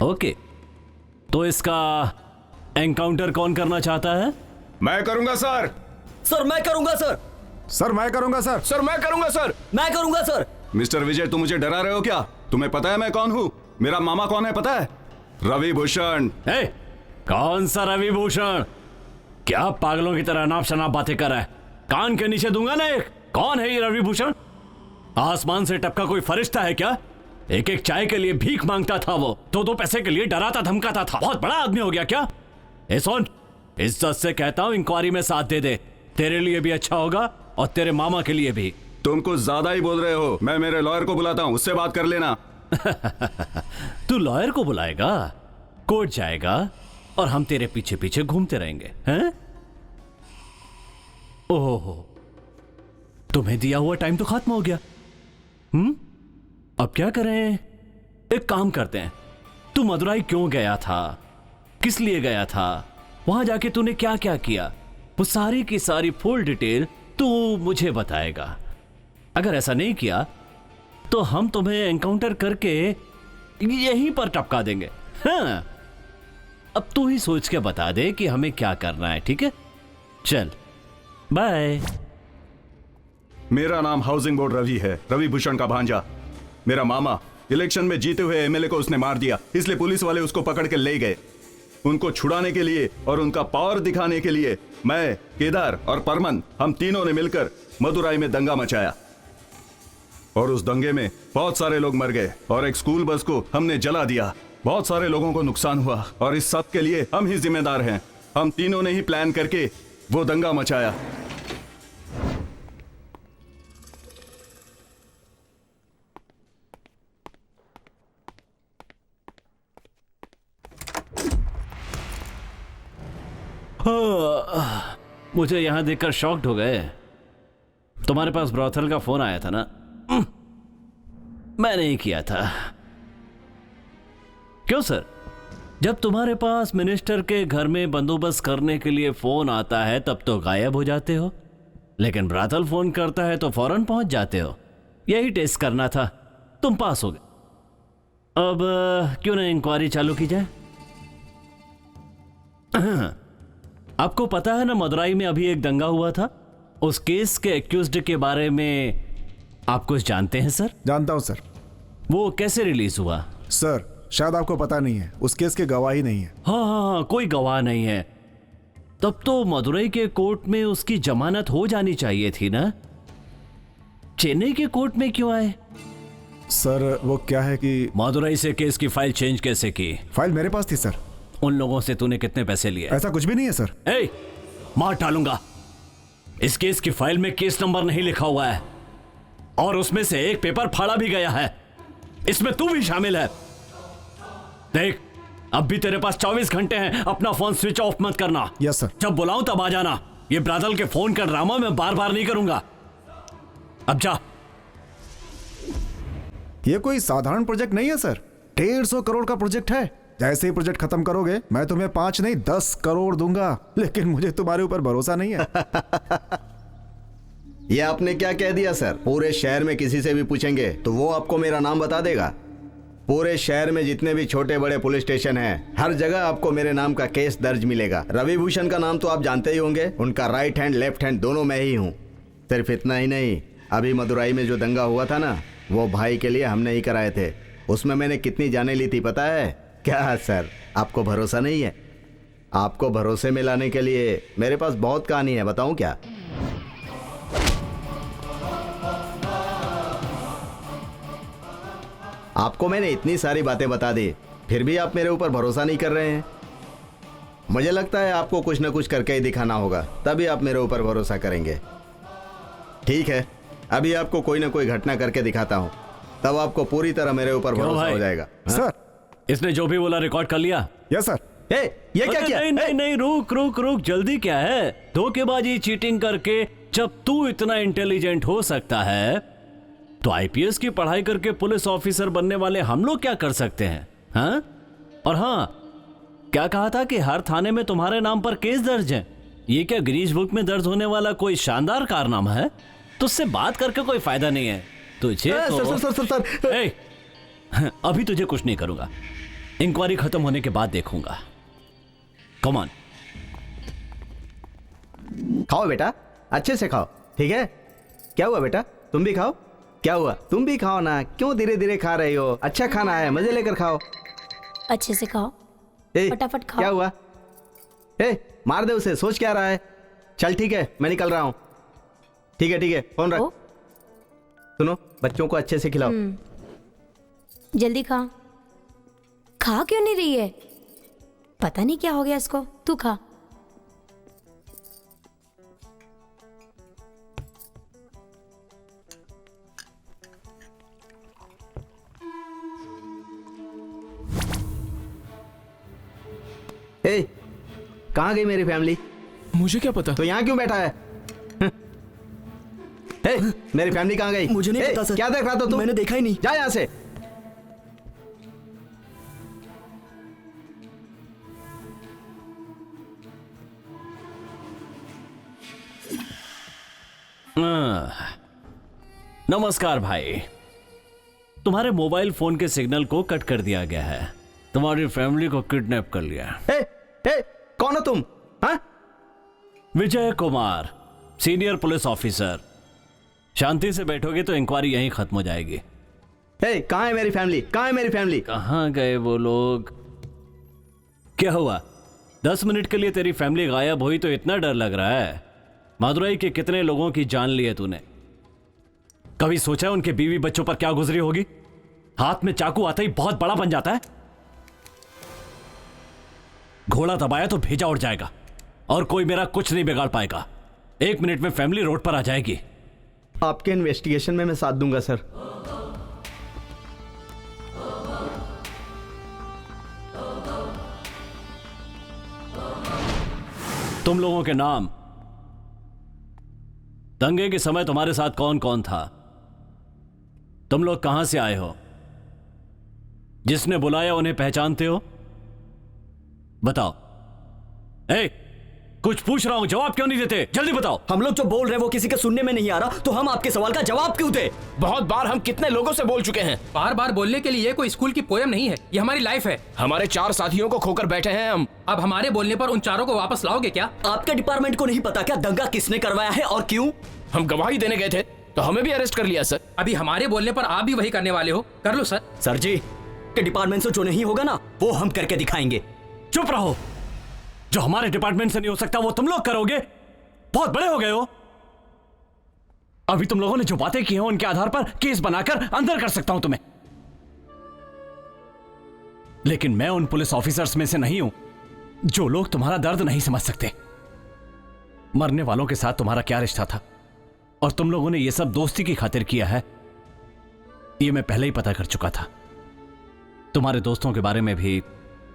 Speaker 2: ओके, तो इसका एनकाउंटर कौन करना चाहता है?
Speaker 15: मैं करूंगा सर।
Speaker 1: सर मैं करूंगा सर।
Speaker 10: सर मैं करूंगा सर।
Speaker 15: सर मैं करूंगा सर।
Speaker 1: मैं करूंगा सर।
Speaker 15: मिस्टर विजय, तुम मुझे डरा रहे हो क्या? तुम्हें पता है मैं कौन हूँ? मेरा मामा कौन है पता है? रवि भूषण।
Speaker 2: कौन सा रवि भूषण? क्या पागलों की तरह अनाप शनाप बातें कर रहा है? कान के नीचे दूंगा ना एक। कौन है ये रवि भूषण? आसमान से टपका कोई फरिश्ता है क्या? एक एक चाय के लिए भीख मांगता था वो, 2-2 पैसे के लिए डराता धमकाता था। बहुत बड़ा आदमी हो गया क्या? ए सुन, इज्जत से कहता हूं इंक्वायरी में साथ दे दे। तेरे लिए भी अच्छा होगा और तेरे मामा के लिए भी।
Speaker 15: तुम कुछ ज्यादा ही बोल रहे हो। मैं मेरे लॉयर को बुलाता हूं, उससे बात कर लेना।
Speaker 2: तू लॉयर को बुलाएगा, कोर्ट जाएगा और हम तेरे पीछे पीछे घूमते रहेंगे, हैं? ओहो, तुम्हें दिया हुआ टाइम तो खत्म हो गया। अब क्या करें? एक काम करते हैं, तू मदुराई क्यों गया था, किस लिए गया था, वहां जाके तूने क्या क्या किया, वो सारी की सारी फुल डिटेल तू मुझे बताएगा। अगर ऐसा नहीं किया तो हम तुम्हें एनकाउंटर करके यहीं पर टपका देंगे। हाँ, अब तू ही सोच के बता दे कि हमें क्या करना है, ठीक है? चल बाय।
Speaker 15: मेरा नाम हाउसिंग बोर्ड रवि है, रवि भूषण का भांजा। मेरा मामा इलेक्शन में जीते हुए एमएलए को उसने मार दिया, इसलिए पुलिस वाले उसको पकड़ के ले गए। उनको छुड़ाने के लिए और उनका पावर दिखाने के लिए मैं, केदार और परमन, हम तीनों ने मिलकर मदुराई में दंगा मचाया और उस दंगे में बहुत सारे लोग मर गए और एक स्कूल बस को हमने जला दिया। बहुत सारे लोगों को नुकसान हुआ और इस सब के लिए हम ही जिम्मेदार हैं। हम तीनों ने ही प्लान करके वो दंगा मचाया।
Speaker 2: मुझे यहां देखकर शॉक्ड हो गए। तुम्हारे पास ब्रॉथल का फोन आया था ना? मैंने ही किया था। क्यों सर? जब तुम्हारे पास मिनिस्टर के घर में बंदोबस्त करने के लिए फोन आता है तब तो गायब हो जाते हो, लेकिन ब्रॉथल फोन करता है तो फौरन पहुंच जाते हो। यही टेस्ट करना था, तुम पास हो गए। अब क्यों ना इंक्वायरी चालू की जाए? आपको पता है ना मदुराई में अभी एक दंगा हुआ था, उस केस के एक्यूज्ड के बारे में आप कुछ जानते हैं सर?
Speaker 10: जानता हूं सर।
Speaker 2: वो कैसे रिलीज हुआ?
Speaker 10: सर शायद आपको पता नहीं है, उस केस के गवाह ही नहीं है।
Speaker 2: हाँ, कोई गवाह नहीं है। तब तो मदुराई के कोर्ट में उसकी जमानत हो जानी चाहिए थी ना? चेन्नई के कोर्ट में क्यों आए?
Speaker 10: सर वो क्या है कि
Speaker 2: मदुराई से केस की फाइल चेंज कैसे की?
Speaker 10: फाइल मेरे पास थी सर।
Speaker 2: उन लोगों से तूने कितने पैसे लिए?
Speaker 10: ऐसा कुछ भी नहीं है सर।
Speaker 2: मार डालूंगा। इस केस की फाइल में केस नंबर नहीं लिखा हुआ है और उसमें से एक पेपर फाड़ा भी गया है। इसमें तू भी शामिल है। देख, अब भी तेरे पास 24 घंटे हैं, अपना फोन स्विच ऑफ मत करना।
Speaker 10: Yes sir.
Speaker 2: जब बुलाऊं तब आ जाना। ये ब्रादल के फोन का ड्रामा मैं बार बार नहीं करूंगा। अब जा।
Speaker 10: ये कोई साधारण प्रोजेक्ट नहीं है सर, 150 करोड़ का प्रोजेक्ट है। जैसे ही प्रोजेक्ट खत्म करोगे मैं तुम्हें 5 नहीं 10 करोड़ दूंगा, लेकिन मुझे तुम्हारे ऊपर भरोसा नहीं है।
Speaker 12: ये आपने क्या कह दिया सर? पूरे शहर में किसी से भी पूछेंगे तो वो आपको मेरा नाम बता देगा। पूरे शहर में जितने भी छोटे बड़े पुलिस स्टेशन हैं, हर जगह आपको मेरे नाम का केस दर्ज मिलेगा। रवि भूषण का नाम तो आप जानते ही होंगे, उनका राइट हैंड लेफ्ट हैंड दोनों मैं ही हूँ। सिर्फ इतना ही नहीं, अभी मदुराई में जो दंगा हुआ था ना, वो भाई के लिए हमने ही कराए थे। उसमें मैंने कितनी जानें ली थी पता है? क्या सर, आपको भरोसा नहीं है? आपको भरोसे में लाने के लिए मेरे पास बहुत कहानी है, बताऊं क्या? आपको मैंने इतनी सारी बातें बता दी, फिर भी आप मेरे ऊपर भरोसा नहीं कर रहे हैं। मुझे लगता है आपको कुछ ना कुछ करके ही दिखाना होगा, तभी आप मेरे ऊपर भरोसा करेंगे। ठीक है, अभी आपको कोई ना कोई घटना करके दिखाता हूँ, तब आपको पूरी तरह मेरे ऊपर भरोसा हो जाएगा।
Speaker 10: सर,
Speaker 2: इसने जो भी बोला रिकॉर्ड कर लिया?
Speaker 10: Yes sir.
Speaker 12: ये क्या किया?
Speaker 2: नहीं, रुक, जल्दी क्या है? धोखेबाजी, चीटिंग करके जब तू इतना इंटेलिजेंट हो सकता है तो आईपीएस की पढ़ाई करके पुलिस ऑफिसर बनने वाले हम लोग क्या कर सकते हैं? हाँ? और हाँ, क्या कहा था कि हर थाने में तुम्हारे नाम पर केस दर्ज है? ये क्या गिनीज बुक में दर्ज होने वाला कोई शानदार कारनामा है? तुझसे बात करके कोई फायदा नहीं है तुझे तो...
Speaker 3: सर।
Speaker 2: ए, अभी तुझे कुछ नहीं करूंगा, इंक्वायरी खत्म होने के बाद देखूंगा। Come on.
Speaker 12: खाओ बेटा, अच्छे से खाओ, ठीक है? क्या हुआ बेटा, तुम भी खाओ। क्या हुआ, तुम भी खाओ ना, क्यों धीरे धीरे खा रही हो? अच्छा खाना है, मजे लेकर खाओ।
Speaker 7: अच्छे से खाओ, फटाफट खाओ।
Speaker 12: क्या हुआ? मार दे उसे, सोच क्या रहा है? चल ठीक है, मैं निकल रहा हूँ। ठीक है, फोन रख। सुनो, बच्चों को अच्छे से खिलाओ।
Speaker 14: जल्दी खा। खा क्यों नहीं रही है? पता नहीं क्या हो गया इसको। तू खा।
Speaker 12: कहाँ गई मेरी फैमिली?
Speaker 13: मुझे क्या पता।
Speaker 12: तो यहाँ क्यों बैठा है? मेरी फैमिली कहाँ गई?
Speaker 1: मुझे नहीं पता सर।
Speaker 12: क्या देख रहा था तू?
Speaker 1: मैंने देखा ही नहीं।
Speaker 12: जा यहाँ से।
Speaker 2: नमस्कार भाई, तुम्हारे मोबाइल फोन के सिग्नल को कट कर दिया गया है। तुम्हारी फैमिली को किडनैप कर लिया।
Speaker 12: कौन हो तुम? हाँ?
Speaker 2: Vijay Kumar, senior police officer. शांति से बैठोगे तो इंक्वायरी यहीं खत्म हो जाएगी।
Speaker 12: कहाँ है मेरी फैमिली? कहाँ है मेरी फैमिली?
Speaker 2: कहाँ गए वो लोग? क्या हुआ, 10 मिनट के लिए तेरी फैमिली गायब हुई तो इतना डर लग रहा है? मदुरई के कितने लोगों की जान ली है तूने? कभी सोचा है उनके बीवी बच्चों पर क्या गुजरी होगी? हाथ में चाकू आते ही बहुत बड़ा बन जाता है। घोड़ा दबाया तो भेजा उड़ जाएगा और कोई मेरा कुछ नहीं बिगाड़ पाएगा। 1 मिनट में फैमिली रोड पर आ जाएगी।
Speaker 12: आपके इन्वेस्टिगेशन में मैं साथ दूंगा सर।
Speaker 2: तुम लोगों के नाम, दंगे के समय तुम्हारे साथ कौन कौन था, तुम लोग कहां से आए हो, जिसने बुलाया उन्हें पहचानते हो? बताओ। कुछ पूछ रहा हूं, जवाब क्यों नहीं देते? जल्दी बताओ।
Speaker 1: हम लोग जो बोल रहे हैं वो किसी के सुनने में नहीं आ रहा, तो हम आपके सवाल का जवाब क्यों दे?
Speaker 13: बहुत बार हम कितने लोगों से बोल चुके हैं।
Speaker 5: बार बार बोलने के लिए ये कोई स्कूल की पोयम नहीं है, ये हमारी लाइफ है।
Speaker 13: हमारे 4 साथियों को खोकर बैठे हैं हम।
Speaker 5: अब हमारे बोलने पर उन चारों को वापस लाओगे क्या?
Speaker 1: आपके डिपार्टमेंट को नहीं पता क्या दंगा किसने करवाया है और क्यों?
Speaker 13: हम गवाही देने गए थे तो हमें भी अरेस्ट कर लिया सर।
Speaker 5: अभी हमारे बोलने पर आप भी वही करने वाले हो? कर लो सर।
Speaker 1: सर जी के डिपार्टमेंट से जो नहीं होगा ना वो हम करके दिखाएंगे।
Speaker 2: चुप रहो। जो हमारे डिपार्टमेंट से नहीं हो सकता वो तुम लोग करोगे? बहुत बड़े हो गए हो। अभी तुम लोगों ने जो बातें की हैं उनके आधार पर केस बनाकर अंदर कर सकता हूं तुम्हें। लेकिन मैं उन पुलिस ऑफिसर्स में से नहीं हूं जो लोग तुम्हारा दर्द नहीं समझ सकते। मरने वालों के साथ तुम्हारा क्या रिश्ता था और तुम लोगों ने यह सब दोस्ती की खातिर किया है, यह मैं पहले ही पता कर चुका था। तुम्हारे दोस्तों के बारे में भी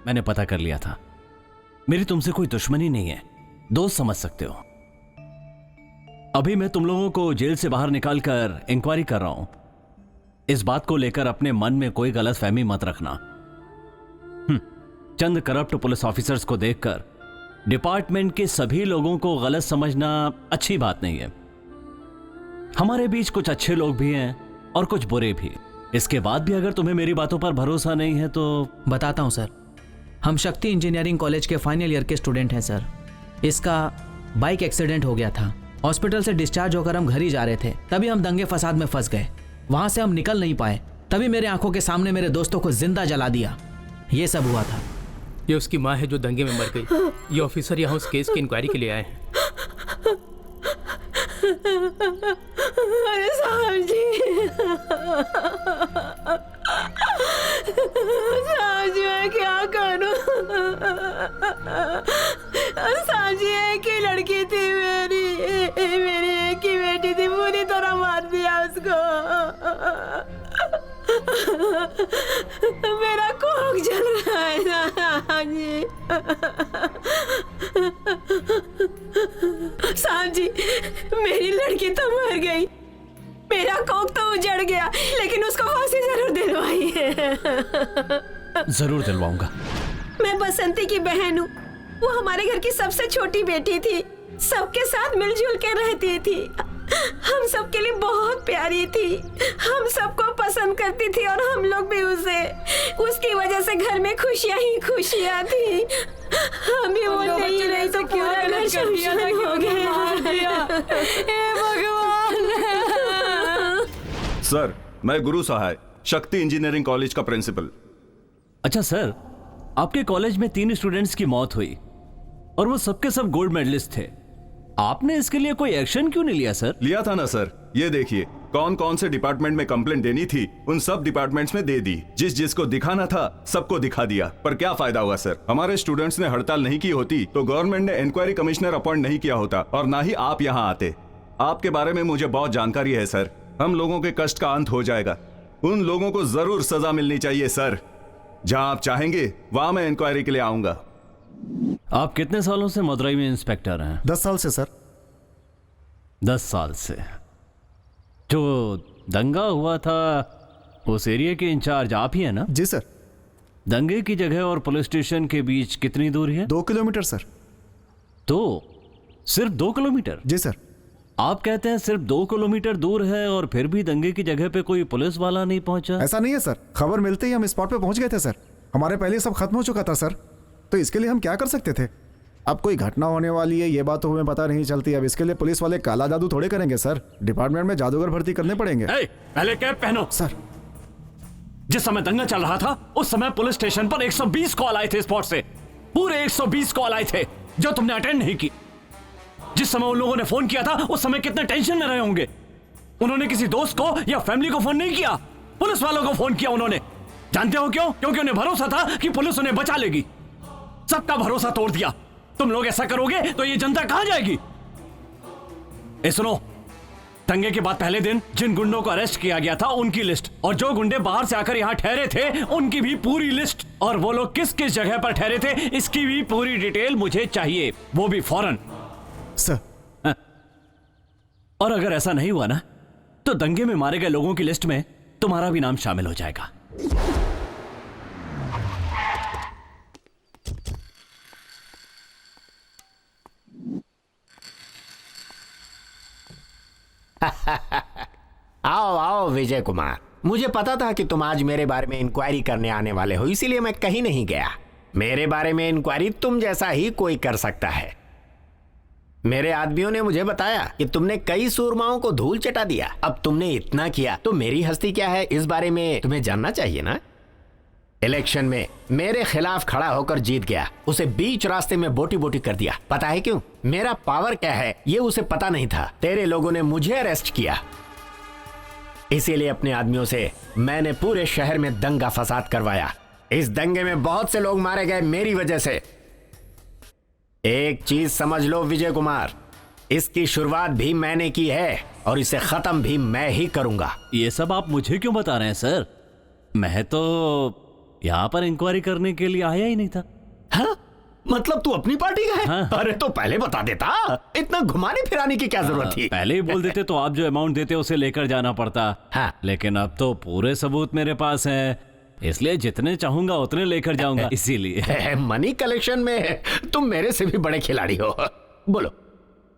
Speaker 2: मैंने पता कर लिया था। मेरी तुमसे कोई दुश्मनी नहीं है, दोस्त समझ सकते हो। अभी मैं तुम लोगों को जेल से बाहर निकालकर इंक्वायरी कर रहा हूं। इस बात को लेकर अपने मन में कोई गलतफहमी मत रखना। चंद करप्ट पुलिस ऑफिसर्स को देखकर डिपार्टमेंट के सभी लोगों को गलत समझना अच्छी बात नहीं है। हमारे बीच कुछ अच्छे लोग भी हैं और कुछ बुरे भी। इसके बाद भी अगर तुम्हें मेरी बातों पर भरोसा नहीं है तो
Speaker 8: बताता हूं सर। हम शक्ति इंजीनियरिंग कॉलेज के फाइनल ईयर के स्टूडेंट हैं सर। इसका बाइक एक्सीडेंट हो गया था। हॉस्पिटल से डिस्चार्ज होकर हम घर ही जा रहे थे, तभी हम दंगे फसाद में फंस गए। वहां से हम निकल नहीं पाए, तभी मेरे आंखों के सामने मेरे दोस्तों को जिंदा जला दिया। ये सब हुआ था।
Speaker 5: ये उसकी माँ है जो दंगे में मर गई। ये ऑफिसर यहाँ उस केस की इंक्वायरी के लिए आए हैं।
Speaker 18: अरे साहब जी, साहब जी मैं क्या करूं? साहब जी एक ही लड़की थी मेरी एक ही बेटी थी, पूरी तरह मार दिया उसको। मेरा कोख जल रहा है साहब जी। साहब जी मेरी लड़की तो मर गई, मेरा कोख तो उजड़ गया, लेकिन उसको फांसी जरूर दिलवाई है।
Speaker 2: जरूर दिलवाऊंगा।
Speaker 14: मैं बसंती की बहन हूँ। वो हमारे घर की सबसे छोटी बेटी थी, सबके साथ मिलजुल के रहती थी।
Speaker 18: हम सबके लिए बहुत प्यारी थी, हम सबको पसंद करती थी और हम लोग भी उसे। उसकी वजह से घर में खुशियाँ ही खुशियाँ थी। हमें वो नहीं रही तो पूरा घर शमशान हो गया। हे भगवान।
Speaker 15: सर, मैं गुरु सहाय, शक्ति इंजीनियरिंग कॉलेज का प्रिंसिपल।
Speaker 2: अच्छा सर, आपके कॉलेज में 3 स्टूडेंट्स की मौत हुई और वो सबके सब गोल्ड मेडलिस्ट थे। आपने इसके लिए कोई एक्शन क्यों नहीं लिया सर?
Speaker 15: लिया था ना सर। ये देखिए, कौन कौन से डिपार्टमेंट में कंप्लेंट देनी थी उन सब डिपार्टमेंट्स में दे दी। जिसको दिखाना था सबको दिखा दिया। पर क्या फायदा हुआ सर? हमारे स्टूडेंट्स ने हड़ताल नहीं की होती तो गवर्नमेंट ने इंक्वायरी कमिश्नर अपॉइंट नहीं किया होता और ना ही आप यहाँ आते। आपके बारे में मुझे बहुत जानकारी है सर। हम लोगों के कष्ट का अंत हो जाएगा। उन लोगों को जरूर सजा मिलनी चाहिए सर। जहां आप चाहेंगे वहां मैं इंक्वायरी के लिए आऊंगा।
Speaker 2: आप कितने सालों से मदुरई में इंस्पेक्टर हैं?
Speaker 10: 10 साल से सर।
Speaker 2: 10 साल से। जो दंगा हुआ था उस एरिया के इंचार्ज आप ही है ना?
Speaker 10: जी सर।
Speaker 2: दंगे की जगह और पुलिस स्टेशन के बीच कितनी दूरी है?
Speaker 10: 2 किलोमीटर सर।
Speaker 2: तो सिर्फ 2 किलोमीटर?
Speaker 10: जी सर।
Speaker 2: आप कहते हैं सिर्फ 2 किलोमीटर दूर है और फिर भी दंगे की जगह पे कोई पुलिस वाला नहीं पहुंचा?
Speaker 10: ऐसा नहीं है सर। खबर मिलते ही हम स्पॉट पे पहुंच गए थे सर। हमारे पहले सब खत्म हो चुका था सर। तो इसके लिए हम क्या कर सकते थे? अब कोई घटना होने वाली है ये बात तो हमें पता नहीं चलती। अब इसके लिए पुलिस वाले काला जादू थोड़े करेंगे सर। डिपार्टमेंट में जादूगर भर्ती करने पड़ेंगे।
Speaker 2: पहले कैप पहनो
Speaker 10: सर।
Speaker 2: जिस समय दंगा चल रहा था उस समय पुलिस स्टेशन पर 120 कॉल आए थे स्पॉट से। पूरे 120 कॉल आए थे जो तुमने अटेंड नहीं की। जिस समय उन लोगों ने फोन किया था उस समय कितने टेंशन में रहे होंगे। उन्होंने किसी दोस्त को या फैमिली को फोन नहीं किया, पुलिस वालों को फोन किया उन्होंने। जानते हो क्यों? क्योंकि उन्हें भरोसा था कि पुलिस उन्हें बचा लेगी। सबका भरोसा तोड़ दिया। तुम लोग ऐसा करोगे तो ये जनता कहां जाएगी? सुनो, दंगे के बाद पहले दिन जिन गुंडों को अरेस्ट किया गया था उनकी लिस्ट और जो गुंडे बाहर से आकर यहां ठहरे थे उनकी भी पूरी लिस्ट और वो लोग किस किस जगह पर ठहरे थे इसकी भी पूरी डिटेल मुझे चाहिए, वो भी फौरन
Speaker 10: सर।
Speaker 2: और अगर ऐसा नहीं हुआ ना तो दंगे में मारे गए लोगों की लिस्ट में तुम्हारा भी नाम शामिल हो जाएगा।
Speaker 17: आओ आओ विजय कुमार, मुझे पता था कि तुम आज मेरे बारे में इंक्वायरी करने आने वाले हो, इसीलिए मैं कहीं नहीं गया। मेरे बारे में इंक्वायरी तुम जैसा ही कोई कर सकता है। मेरे आदमियों ने मुझे बताया कि तुमने कई सूरमाओं को धूल चटा दिया। अब तुमने इतना किया तो मेरी हस्ती क्या है इस बारे में तुम्हें जानना चाहिए ना। इलेक्शन में मेरे खिलाफ खड़ा होकर जीत गया, उसे बीच रास्ते में बोटी बोटी कर दिया। पता है क्यों? मेरा पावर क्या है ये उसे पता नहीं था। तेरे लोगों ने मुझे अरेस्ट किया, इसीलिए अपने आदमियों से मैंने पूरे शहर में दंगा फसाद करवाया। इस दंगे में बहुत से लोग मारे गए मेरी वजह से। एक चीज समझ लो विजय कुमार, इसकी शुरुआत भी मैंने की है और इसे खत्म भी मैं ही करूंगा।
Speaker 2: ये सब आप मुझे क्यों बता रहे हैं सर? मैं तो यहाँ पर इंक्वायरी करने के लिए आया ही नहीं था।
Speaker 17: हाँ? मतलब तू अपनी पार्टी का है?
Speaker 2: हाँ।
Speaker 17: अरे तो पहले बता देता, इतना घुमाने फिराने की क्या जरूरत थी?
Speaker 2: पहले ही बोल देते तो आप जो अमाउंट देते उसे लेकर जाना पड़ता।
Speaker 17: हाँ।
Speaker 2: लेकिन अब तो पूरे सबूत मेरे पास हैं, इसलिए जितने चाहूंगा उतने लेकर जाऊंगा। इसीलिए
Speaker 17: मनी कलेक्शन में तुम मेरे से भी बड़े खिलाड़ी हो। बोलो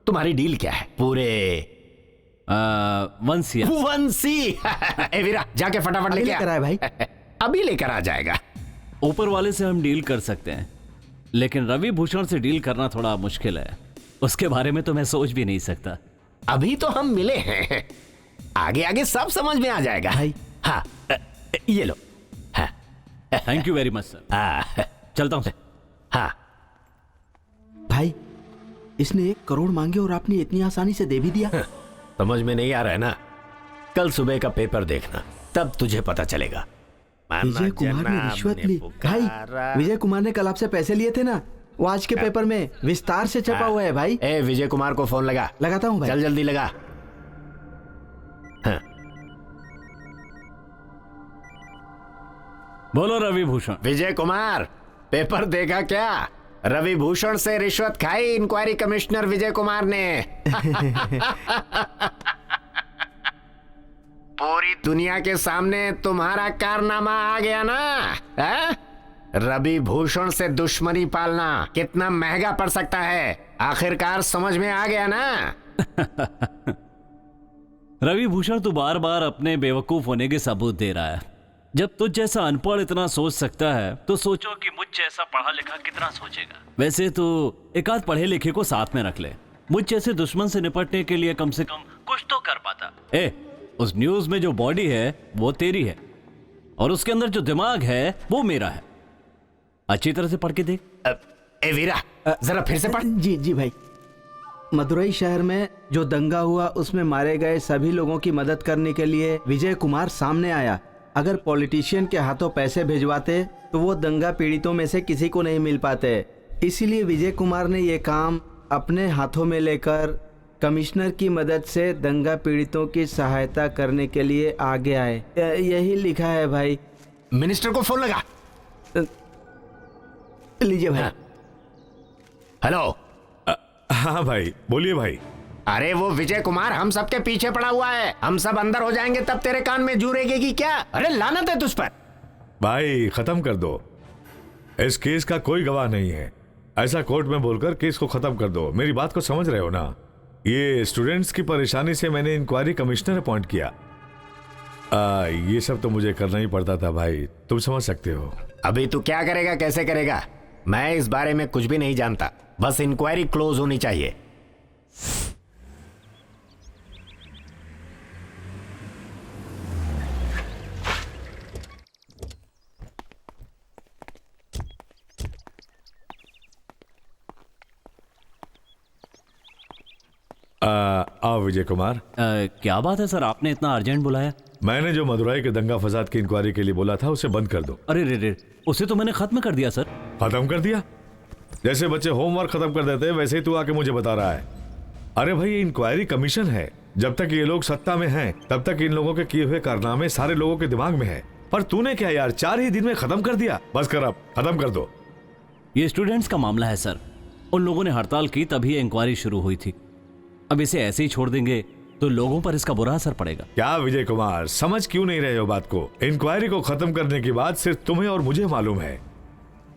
Speaker 17: तुम्हारी डील क्या है? पूरे
Speaker 2: 1 सी।
Speaker 17: 1 सी। ए वीरा जाके फटाफट लेके आ भाई। अभी लेकर आ जाएगा।
Speaker 2: ऊपर वाले से हम डील कर सकते हैं लेकिन रवि भूषण से डील करना थोड़ा मुश्किल है। उसके बारे में तो मैं सोच भी नहीं सकता।
Speaker 17: अभी तो हम मिले हैं, आगे आगे सब समझ में आ जाएगा भाई। हाँ ये लो।
Speaker 2: Thank you very much sir. चलता हूं।
Speaker 17: हाँ
Speaker 20: भाई, इसने 1 करोड़ मांगे और आपने इतनी आसानी से दे भी दिया।
Speaker 17: समझ में नहीं आ रहा है ना? कल सुबह का पेपर देखना, तब तुझे पता चलेगा।
Speaker 20: विजय कुमार ने रिश्वत ली। भाई, विजय कुमार ने कल आपसे पैसे लिए थे ना, वो आज के पेपर में विस्तार से छपा हुआ है भाई।
Speaker 17: ए विजय कुमार को फोन लगा।
Speaker 20: लगाता हूँ भाई।
Speaker 17: चल जल्दी लगा। हाँ।
Speaker 2: बोलो रवि भूषण।
Speaker 17: विजय कुमार, पेपर देखा क्या? रवि भूषण से रिश्वत खाई इंक्वायरी कमिश्नर विजय कुमार ने। पूरी दुनिया के सामने तुम्हारा कारनामा आ गया ना। है? रवि भूषण से दुश्मनी पालना कितना महंगा पड़ सकता है, आखिरकार समझ में आ गया ना।
Speaker 2: रवि भूषण तू बार बार अपने बेवकूफ होने के सबूत दे रहा है। जब तुझ जैसा अनपढ़ इतना सोच सकता है तो सोचो कि मुझ जैसा पढ़ा लिखा कितना सोचेगा। वैसे तो एक आध पढ़े लिखे को साथ में रख ले, मुझ जैसे दुश्मन से निपटने के लिए कम से कम कुछ तो कर पाता। उस न्यूज में जो बॉडी है वो तेरी है और उसके अंदर जो दिमाग है वो मेरा है। अच्छी तरह से पढ़ के देख।
Speaker 17: ए वीरा, जरा फिर से पढ़।
Speaker 20: जी जी भाई। मदुरई शहर में जो दंगा हुआ उसमें मारे गए सभी लोगों की मदद करने के लिए विजय कुमार सामने आया। अगर पॉलिटिशियन के हाथों पैसे भिजवाते तो वो दंगा पीड़ितों में से किसी को नहीं मिल पाते। इसीलिए विजय कुमार ने ये काम अपने हाथों में लेकर कमिश्नर की मदद से दंगा पीड़ितों की सहायता करने के लिए आगे आए। यही लिखा है भाई।
Speaker 17: मिनिस्टर को फोन लगा।
Speaker 20: लीजिए भाई।
Speaker 17: हेलो।
Speaker 19: हाँ भाई, बोलिए भाई।
Speaker 17: अरे वो विजय कुमार हम सबके पीछे पड़ा हुआ है। हम सब अंदर हो जाएंगे तब तेरे कान में जू रेगेगी क्या? अरे लानत है तुझ पर।
Speaker 19: भाई खत्म कर दो, इस केस का कोई गवाह नहीं है। ऐसा कोर्ट में बोलकर केस को खत्म कर दो। मेरी बात को समझ रहे हो ना? ये स्टूडेंट्स की परेशानी से मैंने इंक्वायरी कमिश्नर अपॉइंट किया। ये सब तो मुझे करना ही पड़ता था भाई, तुम समझ सकते हो।
Speaker 17: अभी तू क्या करेगा, कैसे करेगा, मैं इस बारे में कुछ भी नहीं जानता। बस इंक्वायरी क्लोज होनी चाहिए।
Speaker 19: आओ विजय कुमार।
Speaker 2: क्या बात है सर, आपने इतना अर्जेंट बुलाया?
Speaker 19: मैंने जो मदुरई के दंगा फसाद की इंक्वायरी के लिए बोला था उसे बंद कर दो।
Speaker 2: अरे रे, उसे तो मैंने खत्म कर दिया सर।
Speaker 19: खत्म कर दिया? जैसे बच्चे होमवर्क खत्म कर देते हैं वैसे ही तू आके मुझे बता रहा है। अरे भाई, ये इंक्वायरी कमीशन है। जब तक ये लोग सत्ता में हैं तब तक इन लोगों के किए हुए कारनामे सारे लोगों के दिमाग में है। पर तूने क्या यार, 4 ही दिन में खत्म कर दिया। बस कर, अब खत्म कर दो।
Speaker 2: ये स्टूडेंट्स का मामला है सर। उन लोगों ने हड़ताल की तभी इंक्वायरी शुरू हुई थी। अब इसे ऐसे ही छोड़ देंगे तो लोगों पर इसका बुरा असर पड़ेगा।
Speaker 19: क्या विजय कुमार, समझ क्यों नहीं रहे हो बात को? इंक्वायरी को खत्म करने की बात सिर्फ तुम्हें और मुझे मालूम है।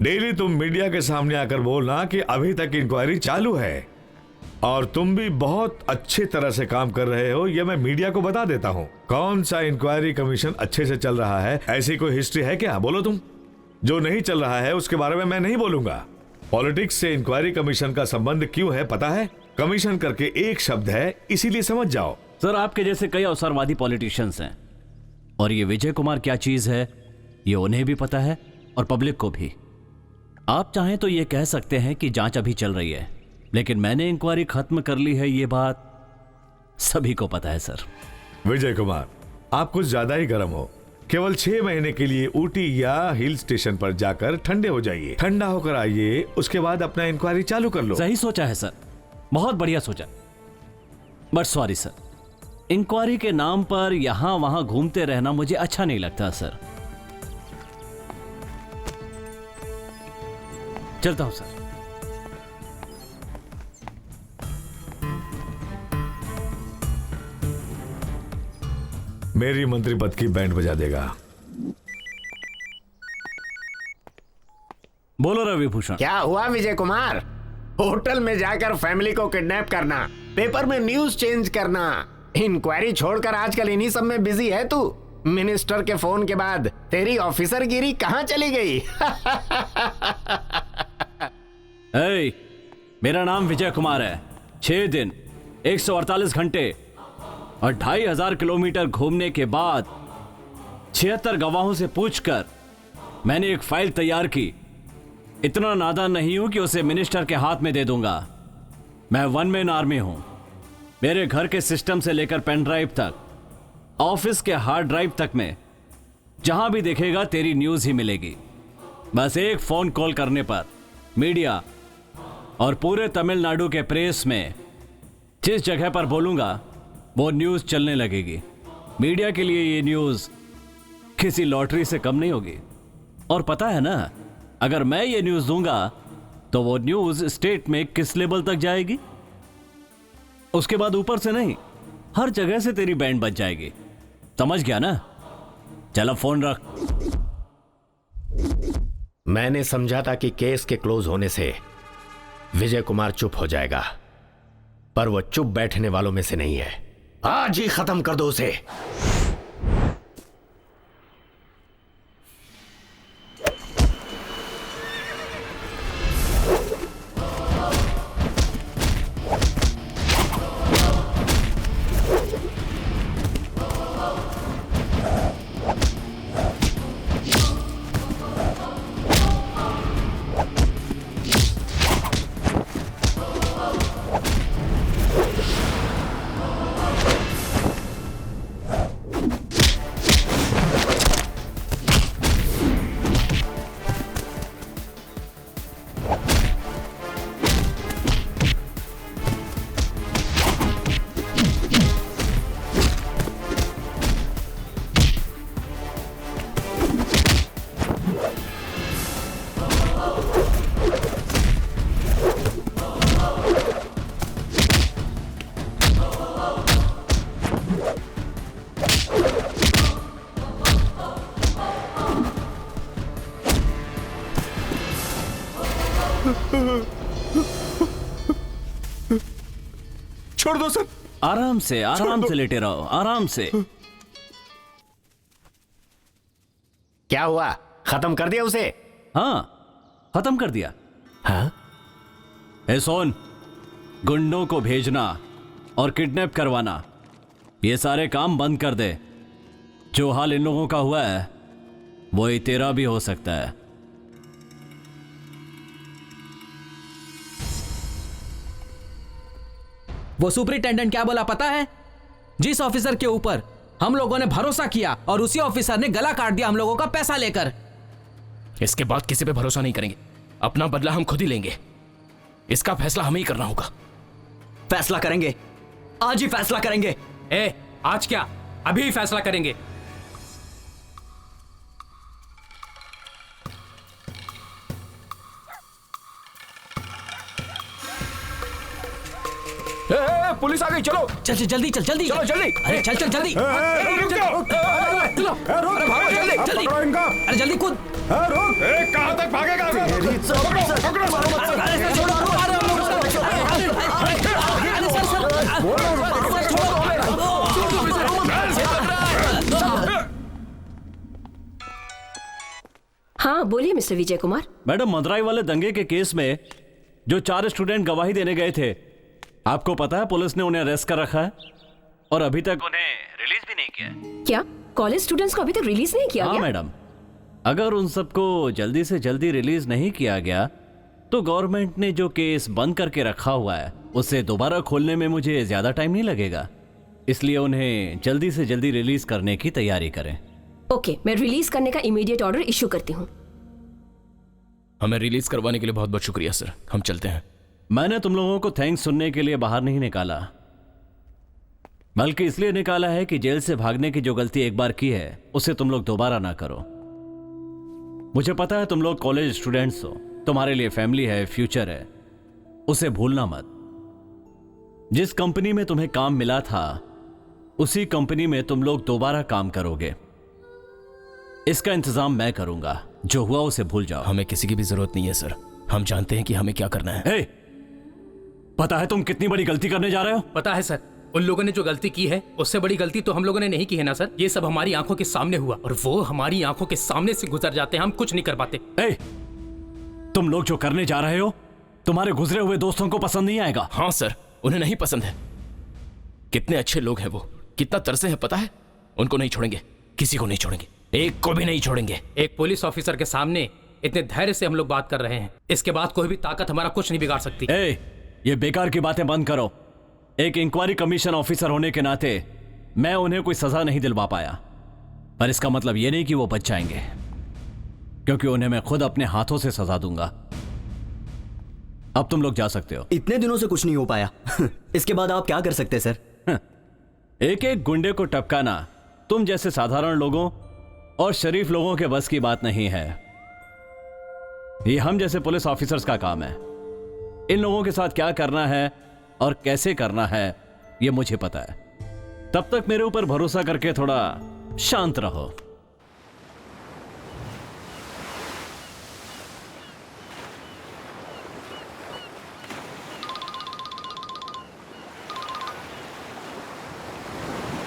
Speaker 19: डेली तुम मीडिया के सामने आकर बोलना कि अभी तक इंक्वायरी चालू है और तुम भी बहुत अच्छे तरह से काम कर रहे हो, यह मैं मीडिया को बता देता हूँ। कौन सा इंक्वायरी कमीशन अच्छे से चल रहा है, ऐसी कोई हिस्ट्री है क्या? बोलो तुम। जो नहीं चल रहा है उसके बारे में मैं नहीं बोलूंगा। पॉलिटिक्स से इंक्वायरी कमीशन का संबंध क्यों है पता है? कमीशन करके एक शब्द है, इसीलिए समझ जाओ।
Speaker 2: सर, आपके जैसे कई अवसरवादी पॉलिटिशियंस हैं और ये विजय कुमार क्या चीज है ये उन्हें भी पता है और पब्लिक को भी। आप चाहें तो ये कह सकते हैं कि जांच अभी चल रही है, लेकिन मैंने इंक्वायरी खत्म कर ली है, ये बात सभी को पता है सर।
Speaker 19: विजय कुमार, आप कुछ ज्यादा ही गर्म हो। केवल 6 महीने के लिए ऊटी या हिल स्टेशन पर जाकर ठंडे हो जाइए, ठंडा होकर आइए, उसके बाद अपना इंक्वायरी चालू कर लो।
Speaker 2: सही सोचा है सर, बहुत बढ़िया सोचा। बट सॉरी सर, इंक्वायरी के नाम पर यहां वहां घूमते रहना मुझे अच्छा नहीं लगता सर। चलता हूं सर।
Speaker 19: मेरी मंत्री पद की बैंड बजा देगा।
Speaker 2: बोलो रवि भूषण।
Speaker 17: क्या हुआ विजय कुमार? होटल में जाकर फैमिली को किडनैप करना, पेपर में न्यूज चेंज करना, इंक्वायरी छोड़कर आजकल इन्हीं सब में बिजी है तू। मिनिस्टर के फोन के बाद तेरी ऑफिसरगिरी कहां चली गई?
Speaker 2: ए, मेरा नाम विजय कुमार है। 6 दिन 148 घंटे और 2500 किलोमीटर घूमने के बाद 76 गवाहों से पूछकर मैंने एक फाइल तैयार की। इतना नादान नहीं हूं कि उसे मिनिस्टर के हाथ में दे दूंगा। मैं 1 मैन आर्मी हूं। मेरे घर के सिस्टम से लेकर पेन ड्राइव तक, ऑफिस के हार्ड ड्राइव तक में जहां भी देखेगा तेरी न्यूज ही मिलेगी। बस एक फोन कॉल करने पर मीडिया और पूरे तमिलनाडु के प्रेस में जिस जगह पर बोलूंगा वो न्यूज चलने लगेगी। मीडिया के लिए ये न्यूज किसी लॉटरी से कम नहीं होगी। और पता है ना, अगर मैं ये न्यूज दूंगा तो वो न्यूज स्टेट में किस लेवल तक जाएगी? उसके बाद ऊपर से नहीं, हर जगह से तेरी बैंड बज जाएगी। समझ गया ना? चलो फोन रख।
Speaker 17: मैंने समझा था कि केस के क्लोज होने से विजय कुमार चुप हो जाएगा, पर वो चुप बैठने वालों में से नहीं है। आज ही खत्म कर दो उसे।
Speaker 2: छोड़ दो सर। आराम से लेटे रहो, आराम से।
Speaker 17: क्या हुआ, खत्म कर दिया उसे?
Speaker 2: हाँ, खत्म कर दिया।
Speaker 17: हाँ?
Speaker 2: ए सोन, गुंडों को भेजना और किडनैप करवाना, ये सारे काम बंद कर दे। जो हाल इन लोगों का हुआ है वही तेरा भी हो सकता है।
Speaker 8: वो सुपरिटेंडेंट क्या बोला पता है? जिस ऑफिसर के ऊपर हम लोगों ने भरोसा किया और उसी ऑफिसर ने गला काट दिया हम लोगों का पैसा लेकर।
Speaker 13: इसके बाद किसी पे भरोसा नहीं करेंगे। अपना बदला हम खुद ही लेंगे। इसका फैसला हमें ही करना होगा।
Speaker 1: फैसला करेंगे, आज ही फैसला करेंगे।
Speaker 5: आज क्या, अभी ही फैसला करेंगे।
Speaker 13: पुलिस आ गई, चलो
Speaker 8: चल जल्दी, चल जल्दी,
Speaker 13: चलो जल्दी।
Speaker 8: अरे चल जल्दी, जल्दी, अरे जल्दी कूद।
Speaker 19: कहां तक भागेगा?
Speaker 18: हाँ बोलिए मिस्टर विजय कुमार।
Speaker 2: मैडम, मदुराई वाले दंगे के केस में जो 4 स्टूडेंट गवाही देने गए थे, आपको पता है पुलिस ने उन्हें अरेस्ट कर रखा है और अभी तक उन्हें रिलीज भी नहीं किया है।
Speaker 18: क्या कॉलेज स्टूडेंट्स को अभी तक रिलीज नहीं किया गया?
Speaker 2: हाँ मैडम, अगर उन सबको जल्दी से जल्दी रिलीज नहीं किया गया तो गवर्नमेंट ने जो केस बंद करके रखा हुआ है उसे दोबारा खोलने में मुझे ज्यादा टाइम नहीं लगेगा। इसलिए उन्हें जल्दी से जल्दी रिलीज करने की तैयारी करें।
Speaker 18: ओके, मैं रिलीज करने का इमीडिएट ऑर्डर इशू करती हूँ।
Speaker 13: हमें रिलीज करवाने के लिए बहुत बहुत शुक्रिया सर, हम चलते हैं।
Speaker 2: मैंने तुम लोगों को थैंक्स सुनने के लिए बाहर नहीं निकाला, बल्कि इसलिए निकाला है कि जेल से भागने की जो गलती एक बार की है उसे तुम लोग दोबारा ना करो। मुझे पता है तुम लोग कॉलेज स्टूडेंट्स हो, तुम्हारे लिए फैमिली है, फ्यूचर है, उसे भूलना मत। जिस कंपनी में तुम्हें काम मिला था उसी कंपनी में तुम लोग दोबारा काम करोगे। इसका इंतजाम मैं करूंगा, जो हुआ उसे भूल जाओ।
Speaker 13: हमें किसी की भी जरूरत नहीं है सर, हम जानते हैं कि हमें क्या करना है।
Speaker 2: hey, पता है तुम कितनी बड़ी गलती करने जा रहे हो?
Speaker 5: पता है सर, उन लोगों ने जो गलती की है उससे बड़ी गलती तो हम लोगों ने नहीं की है ना सर। ये सब हमारी आंखों के सामने हुआ और वो हमारी आंखों के सामने से गुजर जाते हैं, हम कुछ नहीं कर पाते।
Speaker 2: तुम लोग जो करने जा रहे हो तुम्हारे गुजरे हुए दोस्तों को पसंद नहीं आएगा।
Speaker 13: हाँ सर, उन्हें नहीं पसंद है। कितने अच्छे लोग हैं वो, कितना तरसे हैं पता है। उनको नहीं छोड़ेंगे, किसी को नहीं छोड़ेंगे, एक को भी नहीं छोड़ेंगे।
Speaker 5: एक पुलिस ऑफिसर के सामने इतने धैर्य से हम लोग बात कर रहे हैं, इसके बाद कोई भी ताकत हमारा कुछ नहीं बिगाड़ सकती।
Speaker 2: ये बेकार की बातें बंद करो। एक इंक्वायरी कमीशन ऑफिसर होने के नाते मैं उन्हें कोई सजा नहीं दिलवा पाया, पर इसका मतलब यह नहीं कि वो बच जाएंगे, क्योंकि उन्हें मैं खुद अपने हाथों से सजा दूंगा। अब तुम लोग जा सकते हो।
Speaker 1: इतने दिनों से कुछ नहीं हो पाया इसके बाद आप क्या कर सकते हैं सर?
Speaker 2: एक एक गुंडे को टपकाना तुम जैसे साधारण लोगों और शरीफ लोगों के बस की बात नहीं है। ये हम जैसे पुलिस ऑफिसर्स का काम है। इन लोगों के साथ क्या करना है और कैसे करना है ये मुझे पता है। तब तक मेरे ऊपर भरोसा करके थोड़ा शांत रहो।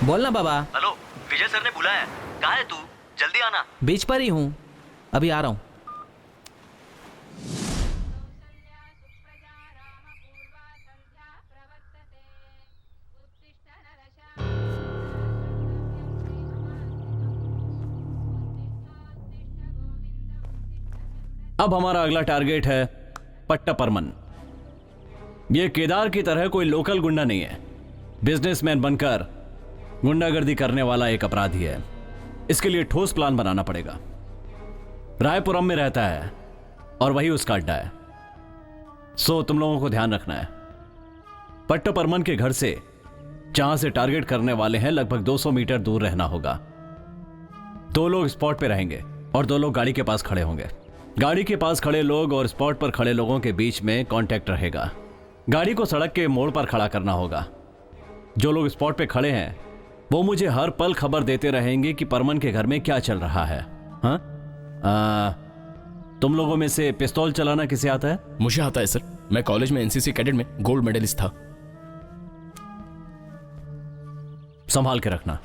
Speaker 8: बोलना बाबा।
Speaker 1: हेलो, विजय सर ने बुलाया है। कहाँ है तू? जल्दी आना।
Speaker 8: बीच पर ही हूँ, अभी आ रहा हूँ।
Speaker 2: अब हमारा अगला टारगेट है पट्टा परमन। यह केदार की तरह कोई लोकल गुंडा नहीं है। बिजनेसमैन बनकर गुंडागर्दी करने वाला एक अपराधी है। इसके लिए ठोस प्लान बनाना पड़ेगा। रायपुरम में रहता है और वही उसका अड्डा है। सो तुम लोगों को ध्यान रखना है। पट्टा परमन के घर से जहां से टारगेट करने वाले हैं लगभग 200 मीटर दूर रहना होगा। 2 लोग स्पॉट पे रहेंगे और 2 लोग गाड़ी के पास खड़े होंगे। गाड़ी के पास खड़े लोग और स्पॉट पर खड़े लोगों के बीच में कांटेक्ट रहेगा। गाड़ी को सड़क के मोड़ पर खड़ा करना होगा। जो लोग स्पॉट पे खड़े हैं वो मुझे हर पल खबर देते रहेंगे कि परमन के घर में क्या चल रहा है। हाँ? तुम लोगों में से पिस्तौल चलाना किसे आता है?
Speaker 13: मुझे आता है सर। मैं कॉलेज में एनसीसी कैडेट में गोल्ड मेडलिस्ट था।
Speaker 2: संभाल के रखना।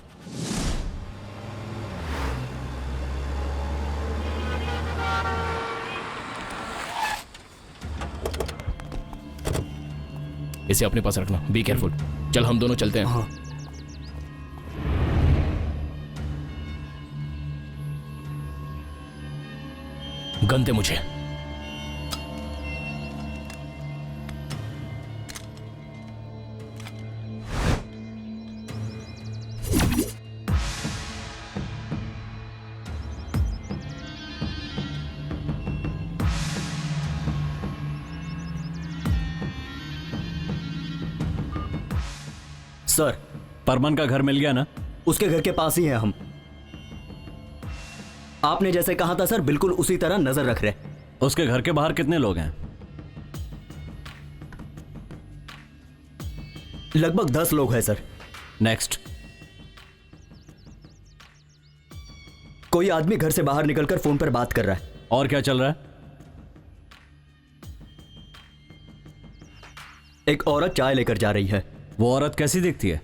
Speaker 13: इसे अपने पास रखना। Be careful. चल हम दोनों चलते हैं। हाँ। गन दे मुझे।
Speaker 1: सर,
Speaker 2: परमन का घर मिल गया ना?
Speaker 1: उसके घर के पास ही हैं हम। आपने जैसे कहा था सर, बिल्कुल उसी तरह नजर रख रहे।
Speaker 2: उसके घर के बाहर कितने लोग हैं?
Speaker 1: लगभग 10 लोग हैं सर।
Speaker 2: नेक्स्ट।
Speaker 1: कोई आदमी घर से बाहर निकलकर फोन पर बात कर रहा है।
Speaker 2: और क्या चल रहा है?
Speaker 1: एक औरत चाय लेकर जा रही है।
Speaker 2: वो औरत कैसी दिखती है?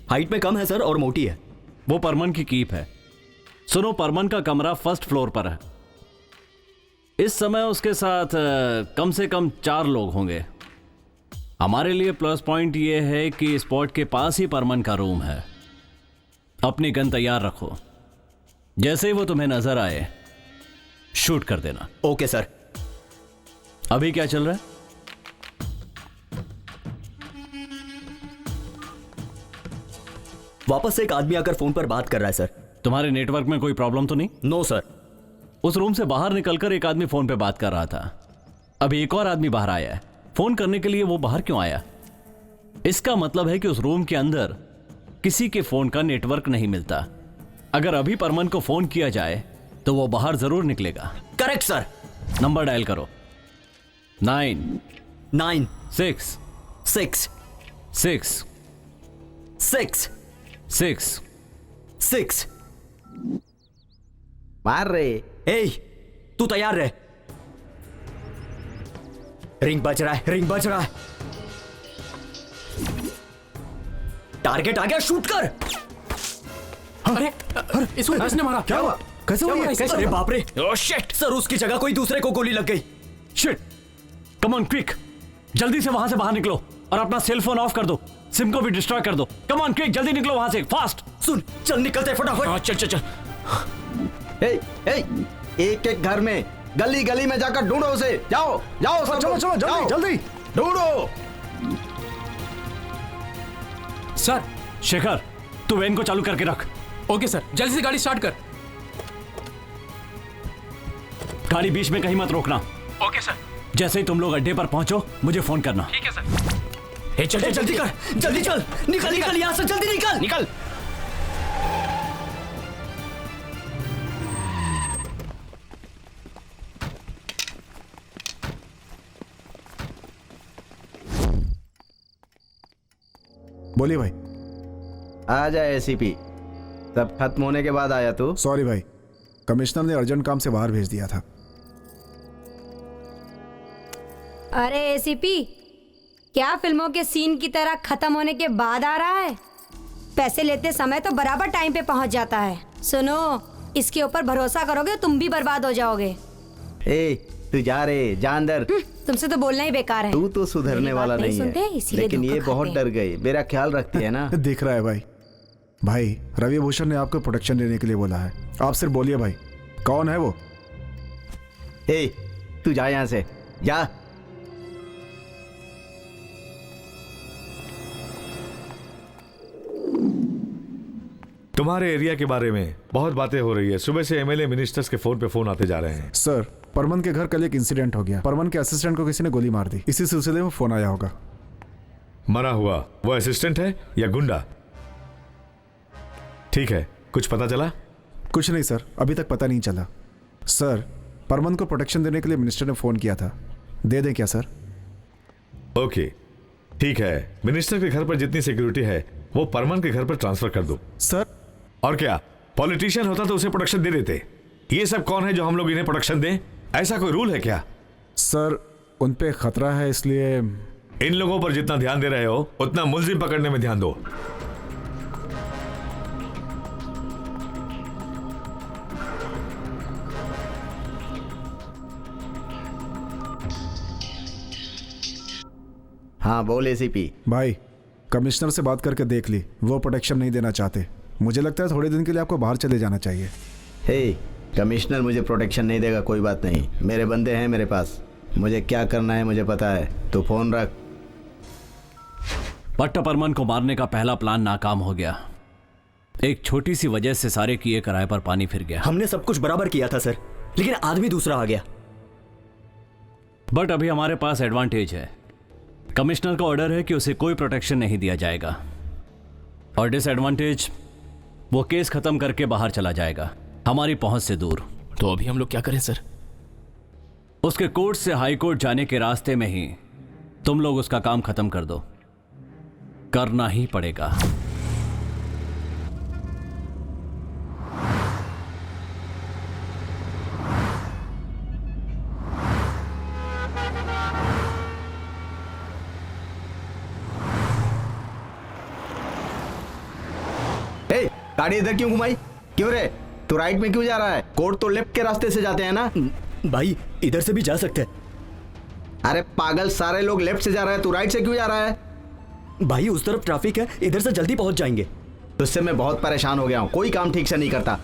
Speaker 1: हाइट में कम है सर और मोटी है।
Speaker 2: वो परमन की कीप है। सुनो, परमन का कमरा फर्स्ट फ्लोर पर है। इस समय उसके साथ कम से कम 4 लोग होंगे। हमारे लिए प्लस पॉइंट ये है कि स्पॉट के पास ही परमन का रूम है। अपनी गन तैयार रखो। जैसे ही वो तुम्हें नजर आए शूट कर देना।
Speaker 1: Okay sir.
Speaker 2: अभी क्या चल रहा है?
Speaker 1: वापस एक आदमी आकर फोन पर बात कर रहा है सर।
Speaker 2: तुम्हारे नेटवर्क में कोई प्रॉब्लम तो नहीं?
Speaker 1: No sir.
Speaker 2: उस रूम से बाहर निकलकर एक आदमी फोन पे बात कर रहा था। अभी एक और आदमी बाहर आया है। फोन करने के लिए वो बाहर क्यों आया? इसका मतलब है कि उस रूम के अंदर किसी के फोन का नेटवर्क नहीं मिलता। अगर अभी परमन को फोन किया जाए तो वो बाहर जरूर निकलेगा।
Speaker 1: Correct sir.
Speaker 2: नंबर डायल करो। 9
Speaker 1: 9
Speaker 2: 6
Speaker 1: 6
Speaker 2: 6
Speaker 1: 6
Speaker 2: 6
Speaker 1: 6।
Speaker 20: मार रे।
Speaker 1: ए, तू तैयार रहे। रिंग बज रहा है, रिंग बज रहा है। टारगेट आ गया, शूट कर।
Speaker 5: अरे इसको किसने मारा?
Speaker 1: क्या हुआ? कैसे हुआ? अरे बाप रे।
Speaker 13: Oh shit.
Speaker 1: सर, उसकी जगह कोई दूसरे को गोली लग गई।
Speaker 2: शिट। कम ऑन क्विक, जल्दी से वहां से बाहर निकलो और अपना सेल फोन ऑफ कर दो। सिम को भी डिस्ट्रॉय कर दो। कम ऑन क्विक, जल्दी निकलो वहां से, फास्ट।
Speaker 1: सुन, चल निकलते फटाफट।
Speaker 13: हाँ चल चल चल।
Speaker 20: एक एक घर में गली गली में जाकर ढूंढो उसे। जाओ जाओ सब
Speaker 10: चलो चलो जल्दी जल्दी
Speaker 20: ढूंढो।
Speaker 5: सर।
Speaker 2: शेखर, तू वैन को चालू करके रख।
Speaker 5: ओके सर, जल्दी से गाड़ी स्टार्ट कर।
Speaker 2: गाड़ी बीच में कहीं मत रोकना।
Speaker 5: Okay sir.
Speaker 2: जैसे ही तुम लोग अड्डे पर पहुंचो मुझे फोन करना।
Speaker 5: ठीक है सर।
Speaker 13: चल
Speaker 1: जल्दी कर, जल्दी चल। निकल निकल यहां से, जल्दी निकल
Speaker 13: निकल।
Speaker 10: बोलिए भाई।
Speaker 20: आ जाए एसीपी। सब खत्म होने के बाद आया तू?
Speaker 10: सॉरी भाई, कमिश्नर ने अर्जेंट काम से बाहर भेज दिया था।
Speaker 14: अरे एसीपी, क्या फिल्मों के सीन की तरह खत्म होने के बाद आ रहा है? पैसे लेते समय तो बराबर टाइम पे पहुंच जाता है। सुनो, इसके ऊपर भरोसा करोगे तुम भी बर्बाद हो जाओगे।
Speaker 20: ए, तू जा रे, जा अंदर।
Speaker 14: तुमसे तो बोलना ही बेकार है।
Speaker 20: तू तो सुधरने वाला नहीं
Speaker 14: सुनते,
Speaker 20: है,
Speaker 14: इसीलिए
Speaker 20: लेकिन ये
Speaker 14: धोखा
Speaker 20: बहुत
Speaker 14: खाते
Speaker 20: डर गई। मेरा ख्याल रखती है ना।
Speaker 10: दिख रहा है भाई। भाई रवि भूषण ने आपको प्रोटेक्शन देने के लिए बोला है। आप सिर्फ बोलिए भाई, कौन है वो?
Speaker 20: ए, तू जा यहाँ से, जा।
Speaker 19: तुम्हारे एरिया के बारे में बहुत बातें हो रही है। सुबह से एमएलए मिनिस्टर्स के फोन पे फोन आते जा रहे हैं।
Speaker 10: सर, परमन के घर कल एक इंसिडेंट हो गया। परमन के असिस्टेंट को किसी ने गोली मार दी। इसी सिलसिले में फोन आया होगा।
Speaker 19: मरा हुआ वो असिस्टेंट है या गुंडा? ठीक है, कुछ पता चला?
Speaker 10: कुछ नहीं सर, अभी तक पता नहीं चला। सर, परमन को प्रोटेक्शन देने के लिए मिनिस्टर ने फोन किया था। दे दें क्या सर?
Speaker 19: ओके, ठीक है। मिनिस्टर के घर पर जितनी सिक्योरिटी है वो परमन के घर पर ट्रांसफर कर दो।
Speaker 10: सर,
Speaker 19: और क्या, पॉलिटिशियन होता तो उसे प्रोटेक्शन दे देते। ये सब कौन है जो हम लोग इन्हें प्रोटेक्शन दें? ऐसा कोई रूल है क्या?
Speaker 10: सर, उन पे खतरा है, इसलिए।
Speaker 19: इन लोगों पर जितना ध्यान दे रहे हो उतना मुलजिम पकड़ने में ध्यान दो।
Speaker 12: हाँ बोल एसीपी।
Speaker 10: भाई, कमिश्नर से बात करके देख ली, वो प्रोटेक्शन नहीं देना चाहते। मुझे लगता है थोड़े दिन के लिए आपको बाहर चले जाना चाहिए।
Speaker 12: हे, कमिश्नर मुझे प्रोटेक्शन नहीं देगा, कोई बात नहीं। मेरे बंदे हैं मेरे पास, मुझे क्या करना है मुझे पता है। तू फोन रख।
Speaker 2: पट्टा परमन को मारने का पहला प्लान नाकाम हो गया। एक छोटी सी वजह से सारे किए कराए पर पानी फिर गया।
Speaker 1: हमने सब कुछ बराबर किया था सर, लेकिन आदमी दूसरा आ गया।
Speaker 2: बट अभी हमारे पास एडवांटेज है। कमिश्नर का ऑर्डर है कि उसे कोई प्रोटेक्शन नहीं दिया जाएगा, और डिसएडवांटेज, वो केस खत्म करके बाहर चला जाएगा, हमारी पहुंच से दूर।
Speaker 13: तो अभी हम लोग क्या करें सर?
Speaker 2: उसके कोर्ट से हाई कोर्ट जाने के रास्ते में ही तुम लोग उसका काम खत्म कर दो। करना ही पड़ेगा।
Speaker 12: गाड़ी इधर क्यों घुमाई? क्यों रे, तू राइट में क्यों जा रहा है? कोर्ट तो लेफ्ट के रास्ते से जाते हैं ना।
Speaker 1: भाई इधर से भी जा सकते हैं।
Speaker 12: अरे पागल, सारे लोग लेफ्ट से जा रहे हैं, तू राइट से क्यों जा रहा है?
Speaker 1: भाई उस तरफ ट्रैफिक है, इधर से जल्दी पहुंच जाएंगे।
Speaker 12: तुझसे मैं बहुत परेशान हो गया हूं, कोई काम ठीक से नहीं करता।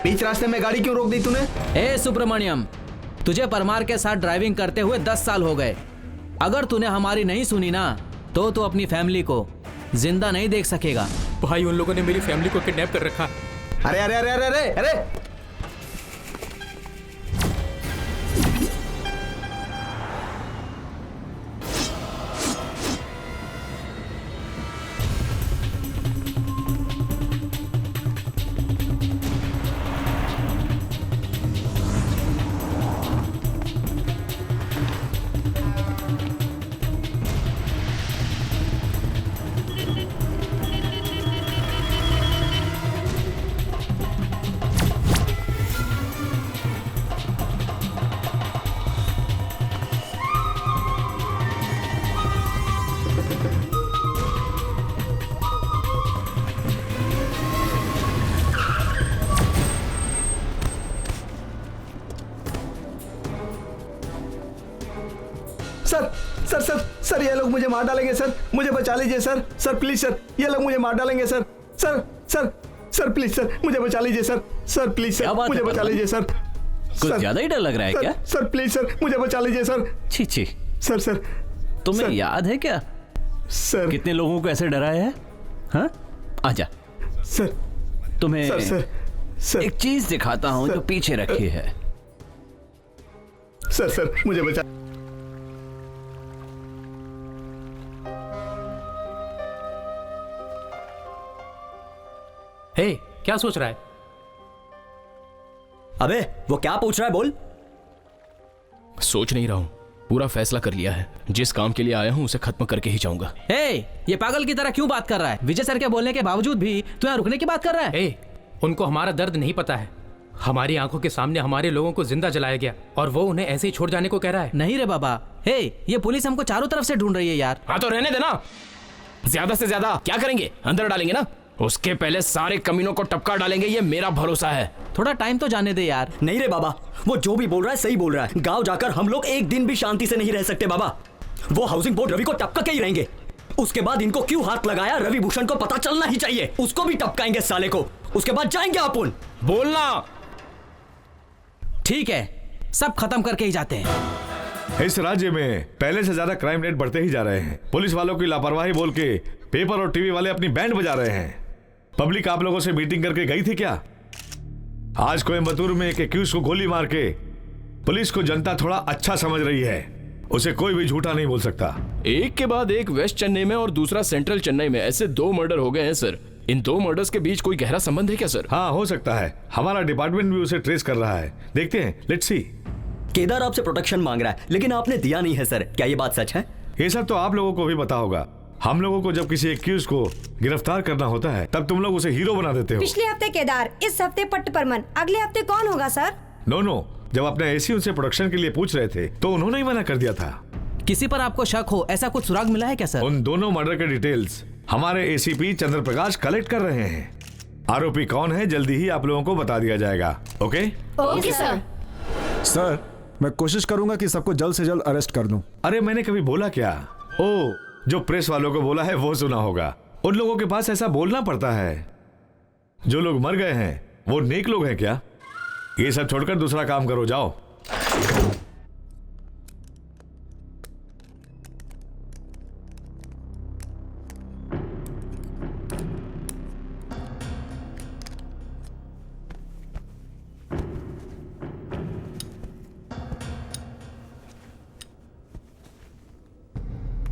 Speaker 12: बीच रास्ते में गाड़ी क्यों रोक दी तूने?
Speaker 8: ए सुब्रमण्यम, तुझे परमार के साथ ड्राइविंग करते हुए 10 साल हो गए। अगर तूने हमारी नहीं सुनी ना, तो तू अपनी फैमिली को जिंदा नहीं देख सकेगा।
Speaker 5: भाई उन लोगों ने मेरी फैमिली को किडनैप कर रखा।
Speaker 12: अरे अरे अरे अरे अरे अरे
Speaker 3: सर सर सर सर ये लोग मुझे मार डालेंगे सर, मुझे बचा लीजिए सर। सर प्लीज सर, ये लोग मुझे मार डालेंगे sir. Sir sir sir please sir, मुझे बचा लीजिए सर। सर प्लीज सर, मुझे बचा लीजिए सर।
Speaker 2: कुछ ज्यादा ही डर लग रहा है क्या?
Speaker 3: सर प्लीज सर, मुझे बचा लीजिए सर।
Speaker 2: छी छी।
Speaker 3: सर सर
Speaker 2: तुम्हें
Speaker 3: सर,
Speaker 2: याद है क्या
Speaker 3: सर
Speaker 2: कितने लोगों को ऐसे डराया है? हाँ, आजा
Speaker 3: सर।
Speaker 2: तुम्हें
Speaker 3: सर सर सर
Speaker 2: एक चीज दिखाता हूं जो पीछे रखी है।
Speaker 3: सर सर मुझे बचा।
Speaker 5: हे, क्या सोच रहा है?
Speaker 1: अबे वो क्या पूछ रहा है, बोल।
Speaker 13: सोच नहीं रहा हूँ, पूरा फैसला कर लिया है। जिस काम के लिए आया हूँ उसे खत्म करके ही जाऊंगा।
Speaker 8: हे, ये पागल की तरह क्यों बात कर रहा है? विजय सर के बोलने के बावजूद भी तू यहाँ रुकने की बात कर रहा है?
Speaker 5: ए, उनको हमारा दर्द नहीं पता है। हमारी आंखों के सामने हमारे लोगों को जिंदा जलाया गया और वो उन्हें ऐसे ही छोड़ जाने को कह रहा है।
Speaker 8: नहीं रे बाबा, हे, ये पुलिस हमको चारों तरफ से ढूंढ रही है यार।
Speaker 13: हाँ तो रहने देना। ज्यादा से ज्यादा क्या करेंगे, अंदर डालेंगे ना। उसके पहले सारे कमीनों को टपका डालेंगे, ये मेरा भरोसा है।
Speaker 8: थोड़ा टाइम तो जाने दे यार।
Speaker 1: नहीं रे बाबा, वो जो भी बोल रहा है सही बोल रहा है। गांव जाकर हम लोग एक दिन भी शांति से नहीं रह सकते बाबा। वो हाउसिंग बोर्ड रवि को टपका के ही रहेंगे। उसके बाद इनको क्यों हाथ लगाया रवि भूषण को पता चलना ही चाहिए। उसको भी टपकाएंगे साले को, उसके बाद जाएंगे अपन।
Speaker 13: बोलना
Speaker 8: ठीक है, सब खत्म करके ही जाते हैं।
Speaker 19: इस राज्य में पहले से ज्यादा क्राइम रेट बढ़ते ही जा रहे हैं। पुलिस वालों की लापरवाही बोल के पेपर और टीवी वाले अपनी बैंड बजा रहे हैं। पब्लिक आप लोगों से मीटिंग करके गई थी क्या? आज कोयम्बतूर में एक एक्यूज को गोली मार के पुलिस को जनता थोड़ा अच्छा समझ रही है। उसे कोई भी झूठा नहीं बोल सकता।
Speaker 13: एक के बाद एक वेस्ट चेन्नई में और दूसरा सेंट्रल चेन्नई में ऐसे 2 मर्डर हो गए हैं सर। इन 2 मर्डर्स के बीच कोई गहरा संबंध है क्या सर?
Speaker 19: हाँ, हो सकता है। हमारा डिपार्टमेंट भी उसे ट्रेस कर रहा है। देखते हैं, लेट्स सी।
Speaker 1: केदार आपसे प्रोटेक्शन मांग रहा है, लेकिन आपने दिया नहीं है सर। क्या ये बात सच है?
Speaker 19: ये सब तो आप लोगों को भी पता होगा। हम लोगों को जब किसी एक्यूज को गिरफ्तार करना होता है तब तुम लोग उसे हीरो बना देते हो।
Speaker 14: पिछले हफ्ते केदार, इस हफ्ते पट्ट परमन, अगले हफ्ते कौन होगा सर?
Speaker 19: नो, जब अपने एसी उनसे प्रोडक्शन के लिए पूछ रहे थे तो उन्होंने ही मना कर दिया था।
Speaker 8: किसी पर आपको शक हो, ऐसा कुछ सुराग मिला है क्या सर?
Speaker 19: उन दोनों मर्डर के डिटेल्स हमारे एसीपी चंद्र प्रकाश कलेक्ट कर रहे हैं। आरोपी कौन है जल्दी ही आप लोगों को बता दिया जाएगा। Okay
Speaker 14: sir.
Speaker 10: सर, मैं कोशिश करूंगा कि सबको जल्द से जल्द अरेस्ट कर दूं।
Speaker 19: अरे मैंने कभी बोला क्या? ओ, जो प्रेस वालों को बोला है वो सुना होगा। उन लोगों के पास ऐसा बोलना पड़ता है। जो लोग मर गए हैं वो नेक लोग हैं क्या? ये सब छोड़कर दूसरा काम करो, जाओ।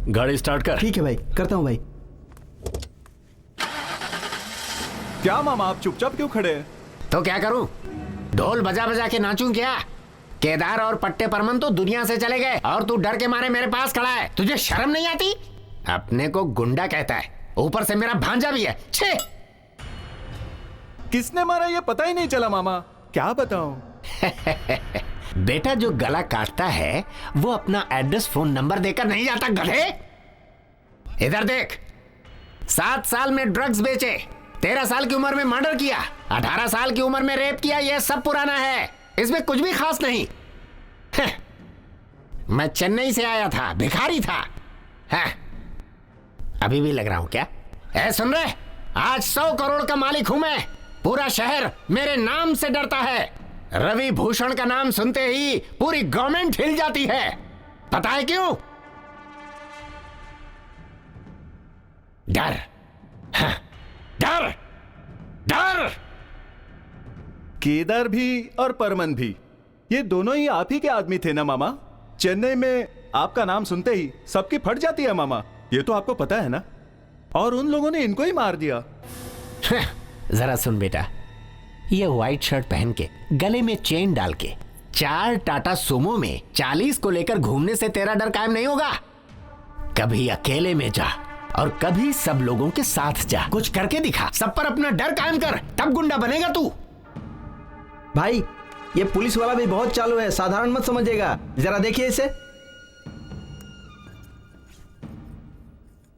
Speaker 17: गाड़ी स्टार्ट कर।
Speaker 20: ठीक है भाई, करता हूँ भाई।
Speaker 15: क्या मामा, आप चुपचाप क्यों खड़े हैं?
Speaker 17: तो क्या करूं? ढोल बजा बजा के नाचूं क्या? केदार और पट्टे परमन तो दुनिया से चले गए और तू डर के मारे मेरे पास खड़ा है। तुझे शर्म नहीं आती? अपने को गुंडा कहता है, ऊपर से मेरा भांजा भी है। छे!
Speaker 15: किसने मारा ये पता ही नहीं चला मामा, क्या बताऊं?
Speaker 17: बेटा, जो गला काटता है वो अपना एड्रेस फोन नंबर देकर नहीं जाता, गधे। इधर देख, 7 साल में ड्रग्स बेचे, 13 साल की उम्र में मर्डर किया, 18 साल की उम्र में रेप किया, ये सब पुराना है, इसमें कुछ भी खास नहीं। मैं चेन्नई से आया था, भिखारी था। अभी भी लग रहा हूं क्या? सुन रहे, आज 100 करोड़ का मालिक हूं मैं। पूरा शहर मेरे नाम से डरता है। रवि भूषण का नाम सुनते ही पूरी गवर्नमेंट हिल जाती है। पता है क्यों? डर, डर, डर।
Speaker 15: केदार भी और परमन भी, ये दोनों ही आप ही के आदमी थे ना मामा? चेन्नई में आपका नाम सुनते ही सबकी फट जाती है मामा, ये तो आपको पता है ना? और उन लोगों ने इनको ही मार दिया।
Speaker 17: जरा सुन बेटा, ये व्हाइट शर्ट पहन के, गले में चेन डाल के, 4 टाटा सुमो में 40 को लेकर घूमने से तेरा डर कायम नहीं होगा। कभी अकेले में जा और कभी सब लोगों के साथ जा। कुछ करके दिखा, सब पर अपना डर कायम कर, तब गुंडा बनेगा तू।
Speaker 20: भाई, ये पुलिस वाला भी बहुत चालू है, साधारण मत समझिएगा। जरा देखिए इसे।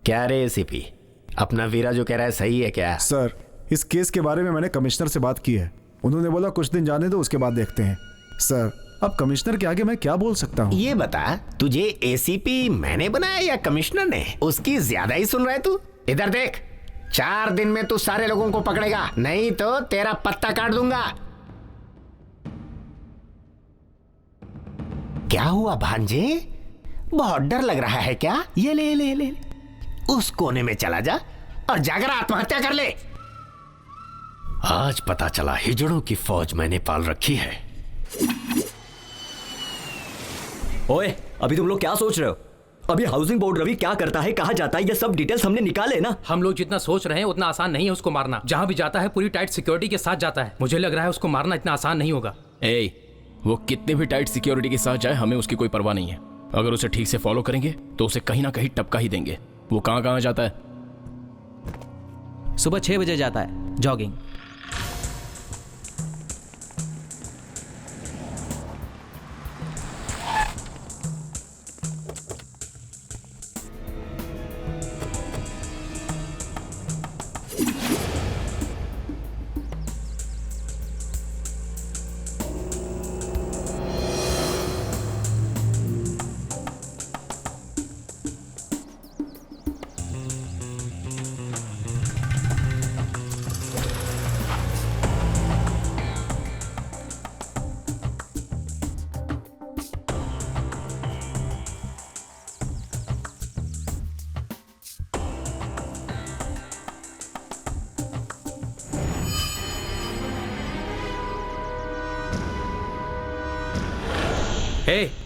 Speaker 17: क्या रे एसीपी, अपना वीरा जो कह रहा है सही है क्या?
Speaker 10: सर, इस केस के बारे में मैंने कमिश्नर से बात की है। उन्होंने बोला कुछ दिन जाने दो, उसके बाद देखते हैं। सर, अब कमिश्नर के आगे मैं क्या बोल सकता हूँ?
Speaker 17: ये बता, तुझे एसीपी मैंने बनाया या कमिश्नर ने? उसकी ज्यादा ही सुन रहा है तू। इधर देख, 4 दिन में तू सारे लोगों को पकड़ेगा, नहीं तो तेरा पत्ता काट दूंगा। क्या हुआ भांजे, बहुत डर लग रहा है क्या? ये ले ले ले, उस कोने में चला जा और जाकर आत्महत्या कर ले। आज पता चला हिजड़ों की फौज मैंने पाल रखी है।
Speaker 1: ओए, अभी तुम लोग क्या सोच रहे हो? अभी हाउसिंग बोर्ड रवि क्या करता है, कहाँ जाता है, ये सब डिटेल्स हमने निकाले ना।
Speaker 5: हम लोग जितना सोच रहे हैं उतना आसान नहीं है उसको मारना। जहाँ भी जाता है पूरी टाइट सिक्योरिटी के साथ जाता है। मुझे लग रहा है उसको मारना इतना आसान नहीं होगा।
Speaker 13: वो कितने भी टाइट सिक्योरिटी के साथ जाए, हमें उसकी कोई परवाह नहीं है। अगर उसे ठीक से फॉलो करेंगे तो उसे कहीं ना कहीं टपका ही देंगे। वो कहाँ कहाँ जाता है?
Speaker 8: सुबह 6 बजे जाता है जॉगिंग।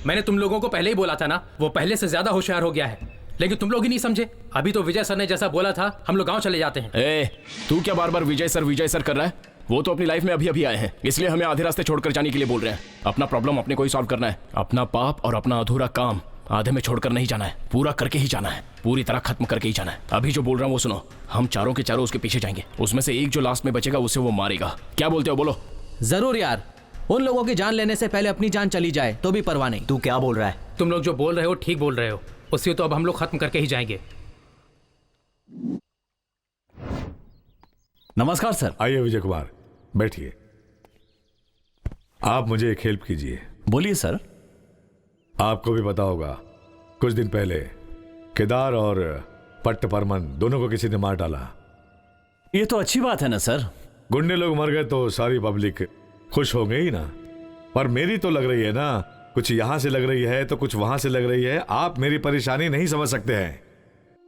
Speaker 5: मैंने तुम लोगों को पहले ही बोला था ना, वो पहले से ज्यादा होशियार हो गया है, लेकिन तुम लोग ही नहीं समझे। अभी तो विजय सर ने जैसा बोला था, हम लोग गांव चले जाते हैं।
Speaker 13: तू क्या बार बार विजय सर कर रहा है? वो तो अपनी लाइफ में अभी अभी आए हैं, इसलिए हमें आधे रास्ते छोड़कर जाने के लिए बोल रहे हैं। अपना प्रॉब्लम अपने को ही सॉल्व करना है। अपना पाप और अपना अधूरा काम आधे में छोड़कर नहीं जाना है, पूरा करके ही जाना है, पूरी तरह खत्म करके ही जाना है। अभी जो बोल रहा हूँ वो सुनो, हम चारों के चारों उसके पीछे जाएंगे, उसमें से एक जो लास्ट में बचेगा उसे वो मारेगा। क्या बोलते हो, बोलो।
Speaker 8: जरूर यार, उन लोगों की जान लेने से पहले अपनी जान चली जाए तो भी परवाह नहीं।
Speaker 1: तू क्या बोल रहा है?
Speaker 5: तुम लोग जो बोल रहे हो ठीक बोल रहे हो, उससे तो अब हम लोग खत्म करके ही जाएंगे।
Speaker 2: नमस्कार सर।
Speaker 19: आइए विजय कुमार, बैठिए। आप मुझे एक हेल्प कीजिए।
Speaker 2: बोलिए सर।
Speaker 19: आपको भी पता होगा, कुछ दिन पहले केदार और पट्ट परमन दोनों को किसी ने मार डाला।
Speaker 2: ये तो अच्छी बात है ना सर।
Speaker 19: गुंडे लोग मर गए तो सारी पब्लिक खुश हो गई ना, पर मेरी तो लग रही है ना, कुछ यहां से लग रही है तो कुछ वहां से लग रही है। आप मेरी परेशानी नहीं समझ सकते हैं।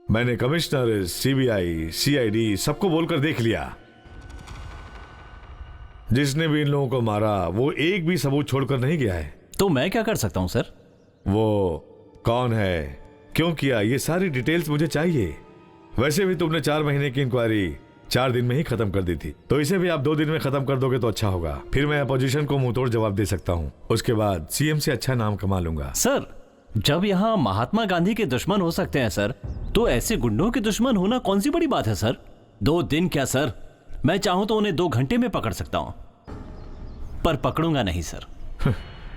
Speaker 19: मैंने कमिश्नर, सीबीआई, सीआईडी सबको बोलकर देख लिया। जिसने भी इन लोगों को मारा वो एक भी सबूत छोड़कर नहीं गया है।
Speaker 2: तो मैं क्या कर सकता हूं सर?
Speaker 19: वो कौन है, क्यों किया, ये सारी डिटेल्स मुझे चाहिए। वैसे भी तुमने 4 महीने की इंक्वायरी 4 दिन में ही खत्म कर दी थी, तो इसे भी आप 2 दिन में खत्म कर दोगे तो अच्छा होगा। फिर मैं अपोजिशन को मुंहतोड़ जवाब दे सकता हूँ। उसके बाद सीएम से अच्छा नाम कमा लूंगा।
Speaker 2: सर, जब यहाँ महात्मा गांधी के दुश्मन हो सकते हैं सर, तो ऐसे गुंडों के दुश्मन होना कौन सी बड़ी बात है सर? 2 दिन क्या सर, मैं चाहूं तो उन्हें 2 घंटे में पकड़ सकता हूं, पर पकड़ूंगा नहीं सर।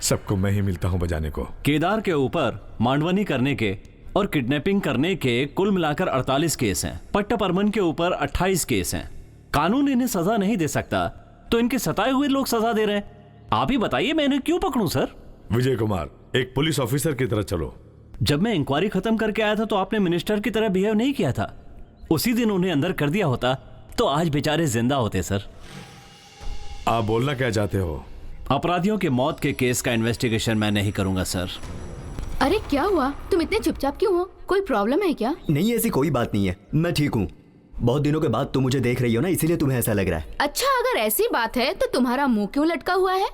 Speaker 19: सबको मैं ही मिलता हूं बजाने को।
Speaker 2: केदार के ऊपर मांडवनी करने के और किडनैपिंग करने के कुल मिलाकर 48 केस हैं। पट्ट परमन के ऊपर 28 केस हैं। कानून इन्हें सजा नहीं दे सकता, तो इनके सताए हुए लोग सजा दे रहे हैं। आप ही बताइए मैं इन्हें क्यों पकड़ूं सर?
Speaker 19: विजय कुमार, एक पुलिस ऑफिसर की तरह चलो।
Speaker 2: जब मैं इंक्वायरी खत्म करके आया था तो आपने मिनिस्टर की तरह बिहेव नहीं किया था। उसी दिन उन्हें अंदर कर दिया होता तो आज बेचारे जिंदा होते सर।
Speaker 19: आप बोलना क्या चाहते हो?
Speaker 2: अपराधियों के मौत के केस का इन्वेस्टिगेशन मैं नहीं करूंगा सर।
Speaker 7: अरे क्या हुआ, तुम इतने चुपचाप क्यों हो? कोई प्रॉब्लम है क्या?
Speaker 1: नहीं, ऐसी कोई बात नहीं है, मैं ठीक हूँ। बहुत दिनों के बाद तुम मुझे देख रही हो ना, इसीलिए तुम्हें ऐसा लग रहा है।
Speaker 7: अच्छा, अगर ऐसी बात है तो तुम्हारा मुंह क्यों लटका हुआ है?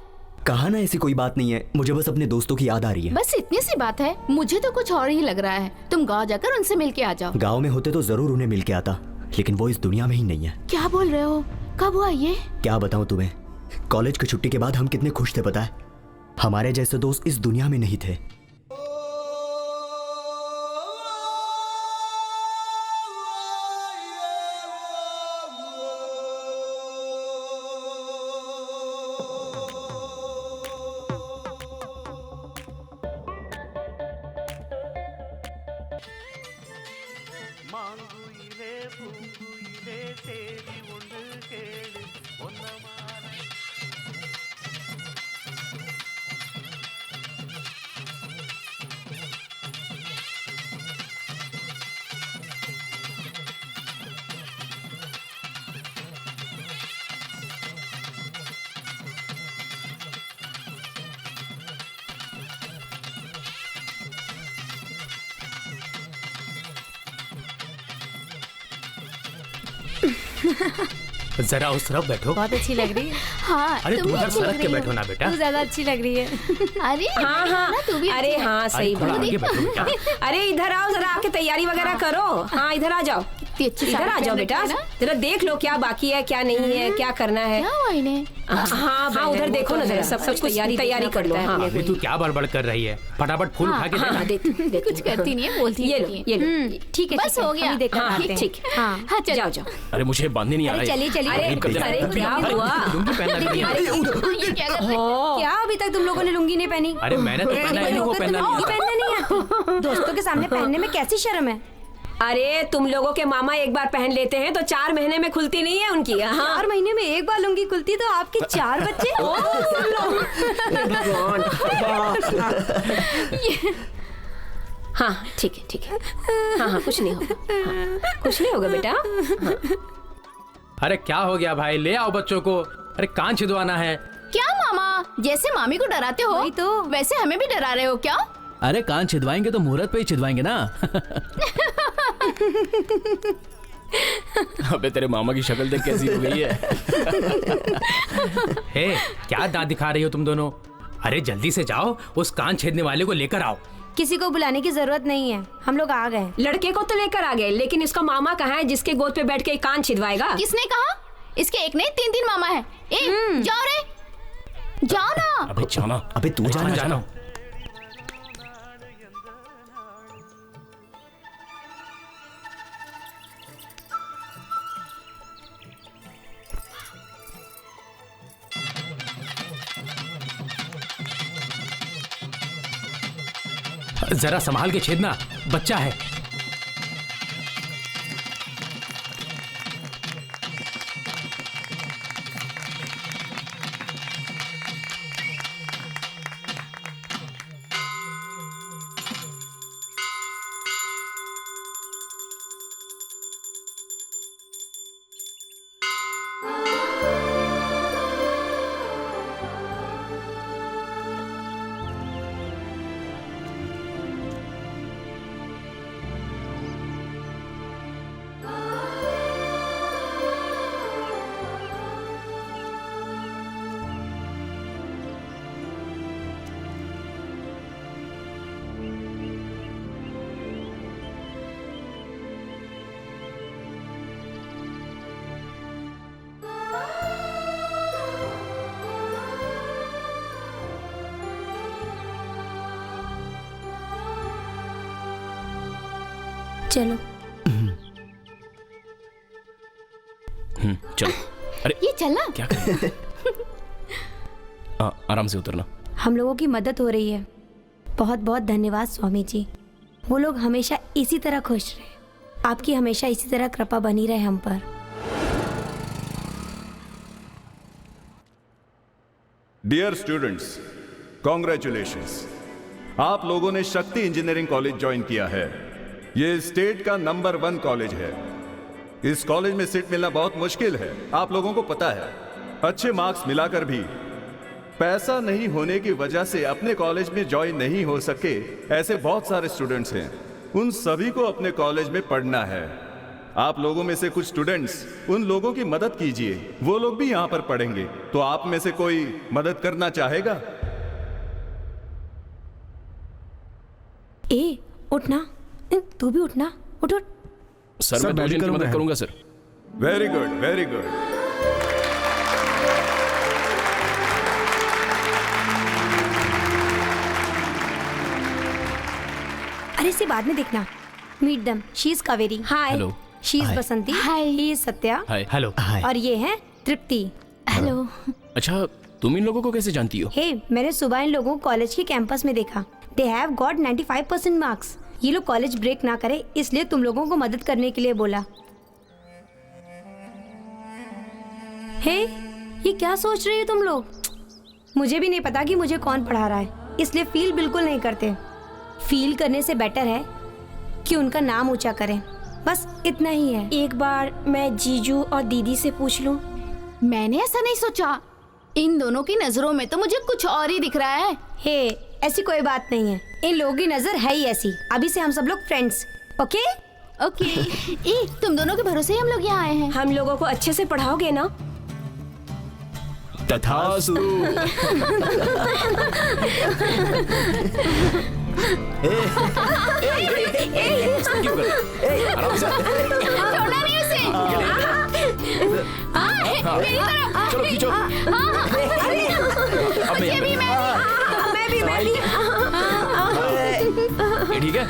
Speaker 1: कहा ना ऐसी कोई बात नहीं है, मुझे बस अपने दोस्तों की याद आ रही है।
Speaker 7: बस इतनी सी बात है? मुझे तो कुछ और ही लग रहा है। तुम गाँव जाकर उनसे मिल के आ जाओ।
Speaker 1: गाँव में होते तो जरूर उन्हें मिल के आता, लेकिन वो इस दुनिया में ही नहीं है।
Speaker 7: क्या बोल रहे हो? कब हुआ ये?
Speaker 1: क्या बताऊं तुम्हें, कॉलेज की छुट्टी के बाद हम कितने खुश थे पता है। हमारे जैसे दोस्त इस दुनिया में नहीं थे।
Speaker 5: जरा उस तरफ बैठो।
Speaker 14: बहुत अच्छी लग रही है।
Speaker 7: हाँ,
Speaker 5: अरे तुम उधर सड़क के बैठो ना बेटा।
Speaker 14: तू ज्यादा अच्छी लग रही है।
Speaker 7: अरे
Speaker 14: हाँ हाँ,
Speaker 7: तू भी
Speaker 14: अरे हाँ सही
Speaker 5: थोड़ा आगे बैठो बेटा।
Speaker 14: अरे इधर आओ, जरा आके तैयारी वगैरह करो। हाँ इधर आ जाओ।
Speaker 7: इतनी अच्छी
Speaker 18: इधर आ जाओ बेटा, जरा देख लो क्या बाकी है क्या नहीं है, क्या करना है।
Speaker 7: क्या हुआ इन्हें?
Speaker 18: हाँ उधर देखो ना जरा, सब कुछ तैयारी कर लो। हाँ
Speaker 5: अभी तू क्या बड़बड़ कर रही है? फटाफट फूल उठा के दे।
Speaker 7: कुछ करती नहीं है, बोलती
Speaker 18: ये लो
Speaker 7: ठीक है, बस हो गया।
Speaker 18: ठीक है।
Speaker 7: हाँ
Speaker 18: जाओ जाओ।
Speaker 13: अरे मुझे बांधने नहीं आ रहा है।
Speaker 14: चलिए चलिए।
Speaker 18: अरे क्या हुआ? क्या अभी तक तुम लोगों ने लुंगी नहीं पहनी?
Speaker 5: अरे मैंने तो पहना है, वो पहनना
Speaker 18: नहीं है। दोस्तों के सामने पहनने में कैसी शर्म है? अरे तुम लोगों के मामा एक बार पहन लेते हैं तो 4 महीने में खुलती नहीं है उनकी। 4 महीने में एक बार लुंगी खुलती तो आपके 4 बच्चे। हाँ ठीक है। हाँ कुछ नहीं होगा, कुछ नहीं होगा बेटा।
Speaker 5: अरे क्या हो गया भाई, ले आओ बच्चों को। अरे कान छिदवाना है।
Speaker 7: क्या मामा, जैसे मामी को डराते हो तो वैसे हमें भी डरा रहे हो क्या?
Speaker 8: अरे कान छिदवाएंगे तो मुहूर्त पे ही छिदवाएंगे ना।
Speaker 13: अबे तेरे मामा की शक्ल देख कैसी हो गई है।
Speaker 5: हे क्या दांत दिखा रही हो तुम दोनों? अरे जल्दी से जाओ, उस कान छेदने वाले को लेकर आओ।
Speaker 14: किसी को बुलाने की जरूरत नहीं है, हम लोग आ गए।
Speaker 18: लड़के को तो लेकर आ गए, लेकिन इसका मामा कहाँ है जिसके गोद पे बैठ के कान छिदवाएगा?
Speaker 7: किसने कहा? इसके एक नहीं 3 मामा है। जाओ रे, जाओ ना।
Speaker 13: अबे जाना।
Speaker 1: अबे तू जाना।
Speaker 5: जरा संभाल के छेदना, बच्चा है।
Speaker 14: चलो
Speaker 13: चलो। अरे
Speaker 7: ये चलना।
Speaker 13: क्या कर आराम से उतरना।
Speaker 14: हम लोगों की मदद हो रही है, बहुत बहुत धन्यवाद स्वामी जी। वो लोग हमेशा इसी तरह खुश रहे, आपकी हमेशा इसी तरह कृपा बनी रहे हम पर।
Speaker 15: डियर स्टूडेंट्स, कॉन्ग्रेचुलेशंस, आप लोगों ने शक्ति इंजीनियरिंग कॉलेज ज्वाइन किया है। ये स्टेट का नंबर 1 कॉलेज है। इस कॉलेज में सीट मिलना बहुत मुश्किल है, आप लोगों को पता है। अच्छे मार्क्स मिलाकर भी पैसा नहीं होने की वजह से अपने कॉलेज में ज्वाइन नहीं हो सके ऐसे बहुत सारे स्टूडेंट्स हैं। उन सभी को अपने कॉलेज में पढ़ना है। आप लोगों में से कुछ स्टूडेंट्स उन लोगों की मदद कीजिए, वो लोग भी यहां पर पढ़ेंगे। तो आप में से कोई मदद करना चाहेगा?
Speaker 14: ए उठना, तू भी उठना, उठ।
Speaker 13: सर मैं 2 जन की मदद करूंगा sir.
Speaker 15: Very good, very good.
Speaker 14: अरे इसे बाद में देखना। Meet them, she is Kaveri. Hi.
Speaker 13: Hello.
Speaker 14: She is Basanti. Hi. He is Satya.
Speaker 13: Hi.
Speaker 5: Hello.
Speaker 14: और ये है तृप्ति।
Speaker 7: हेलो।
Speaker 13: अच्छा तुम इन लोगों को कैसे जानती हो?
Speaker 14: हे मैंने सुबह इन लोगों को कॉलेज के कैंपस में देखा। They have got 95% marks. ये लोग कॉलेज ब्रेक ना करे इसलिए तुम लोगों को मदद करने के लिए बोला। हे ये क्या सोच रही हो तुम लोग? मुझे भी नहीं पता कि मुझे कौन पढ़ा रहा है, इसलिए फील बिल्कुल नहीं करते। फील करने से बेटर है कि उनका नाम ऊंचा करें, बस इतना ही है। एक बार मैं जीजू और दीदी से पूछ लूं।
Speaker 7: मैंने ऐसा नहीं सोचा, इन दोनों की नजरों में तो मुझे कुछ और ही दिख रहा है।
Speaker 14: हे ऐसी कोई बात नहीं है, इन लोगों की नजर है ही ऐसी। अभी से हम सब लोग फ्रेंड्स। Okay
Speaker 7: okay. ए तुम दोनों के भरोसे ही हम लोग यहाँ आए हैं।
Speaker 18: हम लोगों को अच्छे से पढ़ाओगे ना?
Speaker 13: तथास्तु। आराम से।
Speaker 7: छोड़ना नहीं उसे। मेरी तरफ।
Speaker 13: चलो खींचो। अब
Speaker 7: ये भी मैं भी।
Speaker 13: ये ठीक है?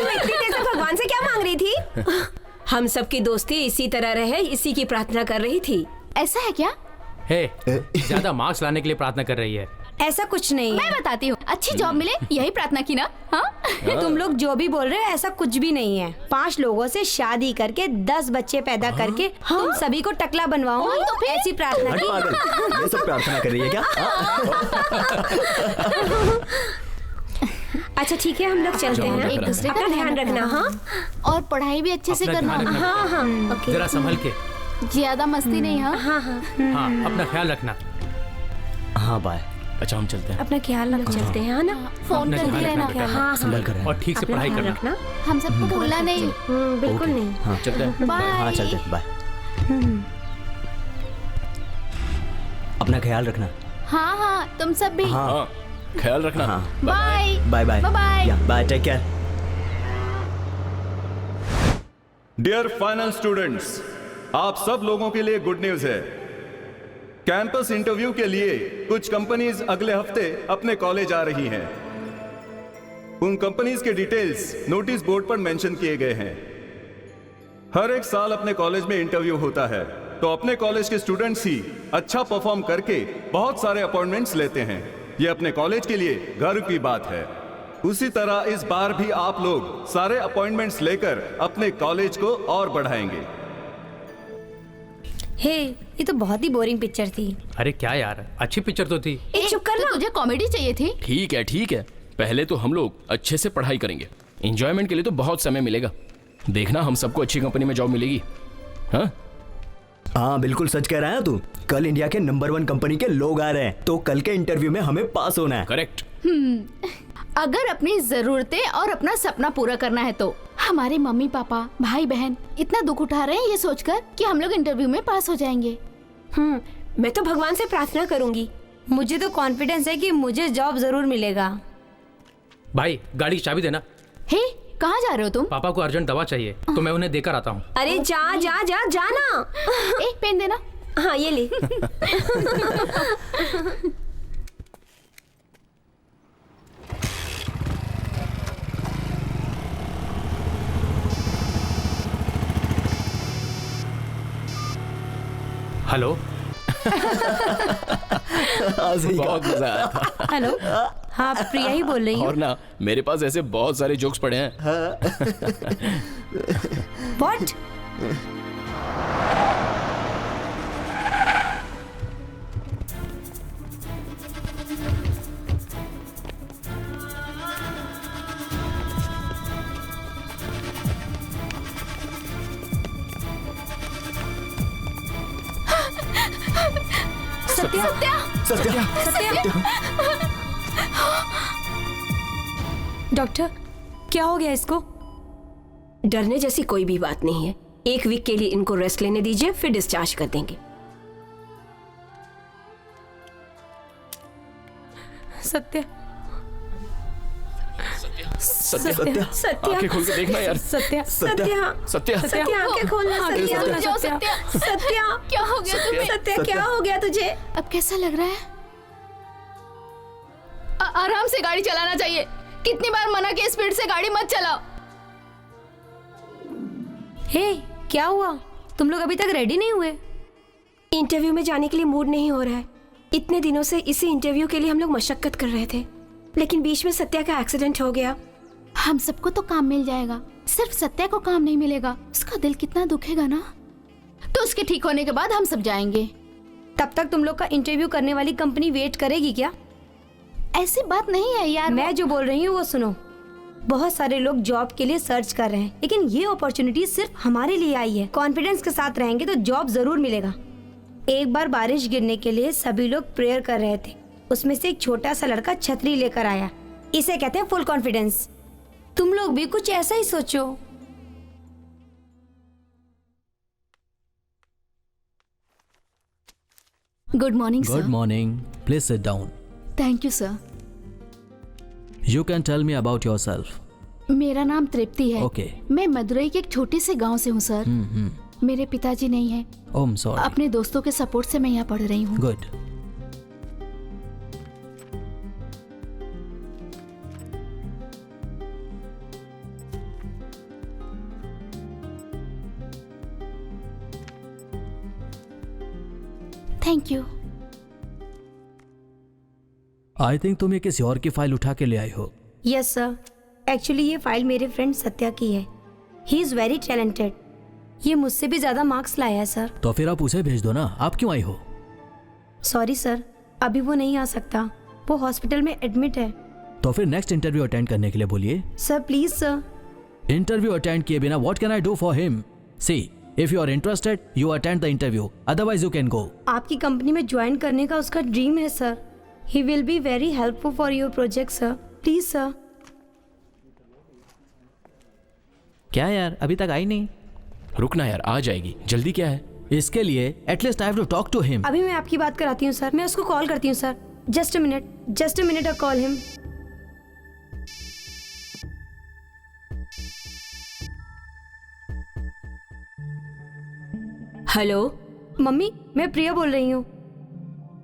Speaker 18: इतनी देर से भगवान से क्या मांग रही थी? हम सबकी दोस्ती इसी तरह रहे, इसी की प्रार्थना कर रही थी।
Speaker 7: ऐसा है क्या?
Speaker 5: हे, ज्यादा मार्क्स लाने के लिए प्रार्थना कर रही है।
Speaker 14: ऐसा कुछ नहीं है।
Speaker 7: मैं बताती हूँ, अच्छी जॉब मिले यही प्रार्थना की ना। हाँ?
Speaker 14: तुम लोग जो भी बोल रहे हो ऐसा कुछ भी नहीं है। 5 लोगों से शादी करके 10 बच्चे पैदा करके तुम सभी को टकला बनवाऊंगी, तो ऐसी प्रार्थना की।
Speaker 1: ये सब प्रार्थना कर रही है क्या?
Speaker 18: अच्छा ठीक है, हम लोग चलते हैं।
Speaker 7: एक दूसरे का
Speaker 18: अपना ध्यान रखना। हाँ,
Speaker 7: और पढ़ाई भी अच्छे से
Speaker 5: अपना
Speaker 7: करना।
Speaker 5: ध्यान रखना।
Speaker 18: हाँ हाँ, ओके।
Speaker 5: जरा संभल के।
Speaker 7: ज्यादा मस्ती नहीं। हाँ
Speaker 18: हाँ हाँ
Speaker 5: हाँ, अपना ख्याल रखना।
Speaker 1: हाँ बाय।
Speaker 13: अच्छा हम चलते हैं।
Speaker 18: अपना ख्याल रख चलते हैं, ना?
Speaker 7: फोन करती रहना।
Speaker 18: हाँ
Speaker 1: संभल कर
Speaker 5: और ठीक से पढ़ाई करना।
Speaker 18: रखना।
Speaker 7: हम सबको भूलना नहीं।
Speaker 18: बिल्कुल नहीं।
Speaker 1: हाँ
Speaker 13: चलते हैं।
Speaker 7: बाय।
Speaker 1: हाँ चलते बाय। अपना ख्याल रखना।
Speaker 7: हाँ हाँ, तुम सब भी।
Speaker 13: हाँ ख्याल रखना।
Speaker 1: हाँ
Speaker 7: bye
Speaker 1: bye bye
Speaker 7: bye.
Speaker 1: Bye take care.
Speaker 15: Dear final students, आप सब लोगों के लिए गुड न्यूज है। कैंपस इंटरव्यू के लिए कुछ कंपनीज अगले हफ्ते अपने कॉलेज आ रही हैं। उन कंपनीज के डिटेल्स नोटिस बोर्ड पर मेंशन किए गए हैं। हर एक साल अपने कॉलेज में इंटरव्यू होता है, तो अपने कॉलेज के स्टूडेंट्स ही अच्छा परफॉर्म करके बहुत सारे अपॉइंटमेंट्स लेते हैं। यह अपने कॉलेज के लिए गर्व की बात है। उसी तरह इस बार भी आप लोग सारे अपॉइंटमेंट्स लेकर अपने कॉलेज को और बढ़ाएंगे।
Speaker 14: हे, ये तो बहुत ही बोरिंग पिक्चर थी।
Speaker 5: अरे क्या यार, अच्छी पिक्चर तो थी।
Speaker 18: चुप कर ना।
Speaker 7: तुझे कॉमेडी चाहिए थी।
Speaker 13: ठीक है। पहले तो हम लोग अच्छे से पढ़ाई करेंगे। एंजॉयमेंट के लिए तो बहुत समय मिलेगा। देखना, हम सबको अच्छी कंपनी में जॉब मिलेगी। हाँ
Speaker 1: हाँ बिल्कुल सच कह रहा है तू। कल इंडिया के नंबर 1 कंपनी के लोग आ रहे हैं, तो कल के इंटरव्यू में हमें पास होना है।
Speaker 13: करेक्ट।
Speaker 7: अगर अपनी जरूरतें और अपना सपना पूरा करना है तो हमारे मम्मी पापा भाई बहन इतना दुख उठा रहे हैं ये सोचकर कि हम लोग इंटरव्यू में पास हो जाएंगे।
Speaker 18: मैं तो भगवान से प्रार्थना करूंगी।
Speaker 14: मुझे तो कॉन्फिडेंस है कि मुझे जॉब जरूर मिलेगा।
Speaker 5: भाई गाड़ी की चाबी देना।
Speaker 7: हे, कहाँ जा रहे हो तुम?
Speaker 5: पापा को अर्जेंट दवा चाहिए, तो मैं उन्हें देकर आता हूँ।
Speaker 18: अरे जाना।
Speaker 7: एक पेन देना।
Speaker 18: हाँ ये ले।
Speaker 5: हेलो।
Speaker 13: बहुत मजा आया था।
Speaker 14: हेलो, हाँ प्रिया ही बोल रही हूँ।
Speaker 13: और ना, मेरे पास ऐसे बहुत सारे जोक्स पड़े हैं।
Speaker 14: व्हाट?
Speaker 7: सत्या।
Speaker 14: डॉक्टर, क्या हो गया इसको?
Speaker 18: डरने जैसी कोई भी बात नहीं है। 1 वीक के लिए इनको रेस्ट लेने दीजिए, फिर डिस्चार्ज कर देंगे।
Speaker 14: सत्या।
Speaker 13: आंखें खोल के देखना यार।
Speaker 14: सत्या।
Speaker 18: आंखें खोलना। सत्या
Speaker 7: क्या हो गया तुम्हें?
Speaker 18: सत्या क्या हो गया तुझे?
Speaker 7: अब कैसा लग रहा है? आराम से गाड़ी चलाना चाहिए। कितनी बार मना किया, स्पीड से गाड़ी मत चलाओ।
Speaker 14: हे, क्या हुआ? तुम लोग अभी तक रेडी नहीं हुए?
Speaker 18: इंटरव्यू में जाने के लिए मूड नहीं हो रहा है। इतने दिनों से इसी इंटरव्यू के लिए हम लोग मशक्कत कर रहे थे, लेकिन बीच में सत्या का एक्सीडेंट हो गया।
Speaker 7: हम सबको तो काम मिल जाएगा, सिर्फ सत्या को काम नहीं मिलेगा। उसका दिल कितना दुखेगा ना। तो उसके ठीक होने के बाद हम सब जाएंगे।
Speaker 14: तब तक तुम लोग का इंटरव्यू करने वाली कंपनी वेट करेगी क्या?
Speaker 7: ऐसी बात नहीं है यार।
Speaker 14: मैं जो बोल रही हूँ वो सुनो। बहुत सारे लोग जॉब के लिए सर्च कर रहे हैं, लेकिन ये अपॉर्चुनिटी सिर्फ हमारे लिए आई है। कॉन्फिडेंस के साथ रहेंगे तो जॉब जरूर मिलेगा। एक बार बारिश गिरने के लिए सभी लोग प्रेयर कर रहे थे। उसमें से एक छोटा सा लड़का छतरी लेकर आया। इसे कहते हैं फुल कॉन्फिडेंस। तुम लोग भी कुछ ऐसा ही सोचो।
Speaker 7: Good morning sir.
Speaker 8: Good morning. Please sit down.
Speaker 7: Thank you sir.
Speaker 8: You can tell me about yourself.
Speaker 7: मेरा नाम तृप्ति है।
Speaker 8: Okay.
Speaker 7: मैं मदुरई के एक छोटे से गांव से हूँ सर। मेरे पिताजी नहीं हैं।
Speaker 8: Oh, I'm sorry.
Speaker 7: अपने दोस्तों के सपोर्ट से मैं यहाँ पढ़ रही हूँ।
Speaker 8: Good.
Speaker 7: Thank you.
Speaker 8: I think तुम ये किसी और की फाइल उठा के ले आई हो।
Speaker 14: यस सर, एक्चुअली ये फाइल मेरे फ्रेंड सत्या की है। He is very talented. ये मुझसे भी ज्यादा मार्क्स लाया है सर।
Speaker 8: तो फिर आप उसे भेज दो ना, आप क्यों आई हो?
Speaker 14: सॉरी सर, अभी वो नहीं आ सकता, वो हॉस्पिटल में एडमिट है।
Speaker 8: तो फिर नेक्स्ट इंटरव्यू अटेंड करने के लिए बोलिए।
Speaker 14: Sir please sir.
Speaker 8: Interview attend किए बिना what can I do for him? See, if you are interested you attend the interview, otherwise you can go.
Speaker 14: आपकी कंपनी में ज्वाइन करने का उसका ड्रीम है sir. He will be very helpful for your project sir, please sir.
Speaker 8: क्या यार, अभी तक आई नहीं?
Speaker 13: रुकना यार, आ जाएगी, जल्दी क्या है?
Speaker 8: इसके लिए at least I have to talk to him.
Speaker 14: अभी मैं आपकी बात कराती हूँ सर, मैं उसको कॉल करती हूँ sir. Just a minute, I call him.
Speaker 18: Hello
Speaker 14: mummy, मैं प्रिया बोल रही हूँ।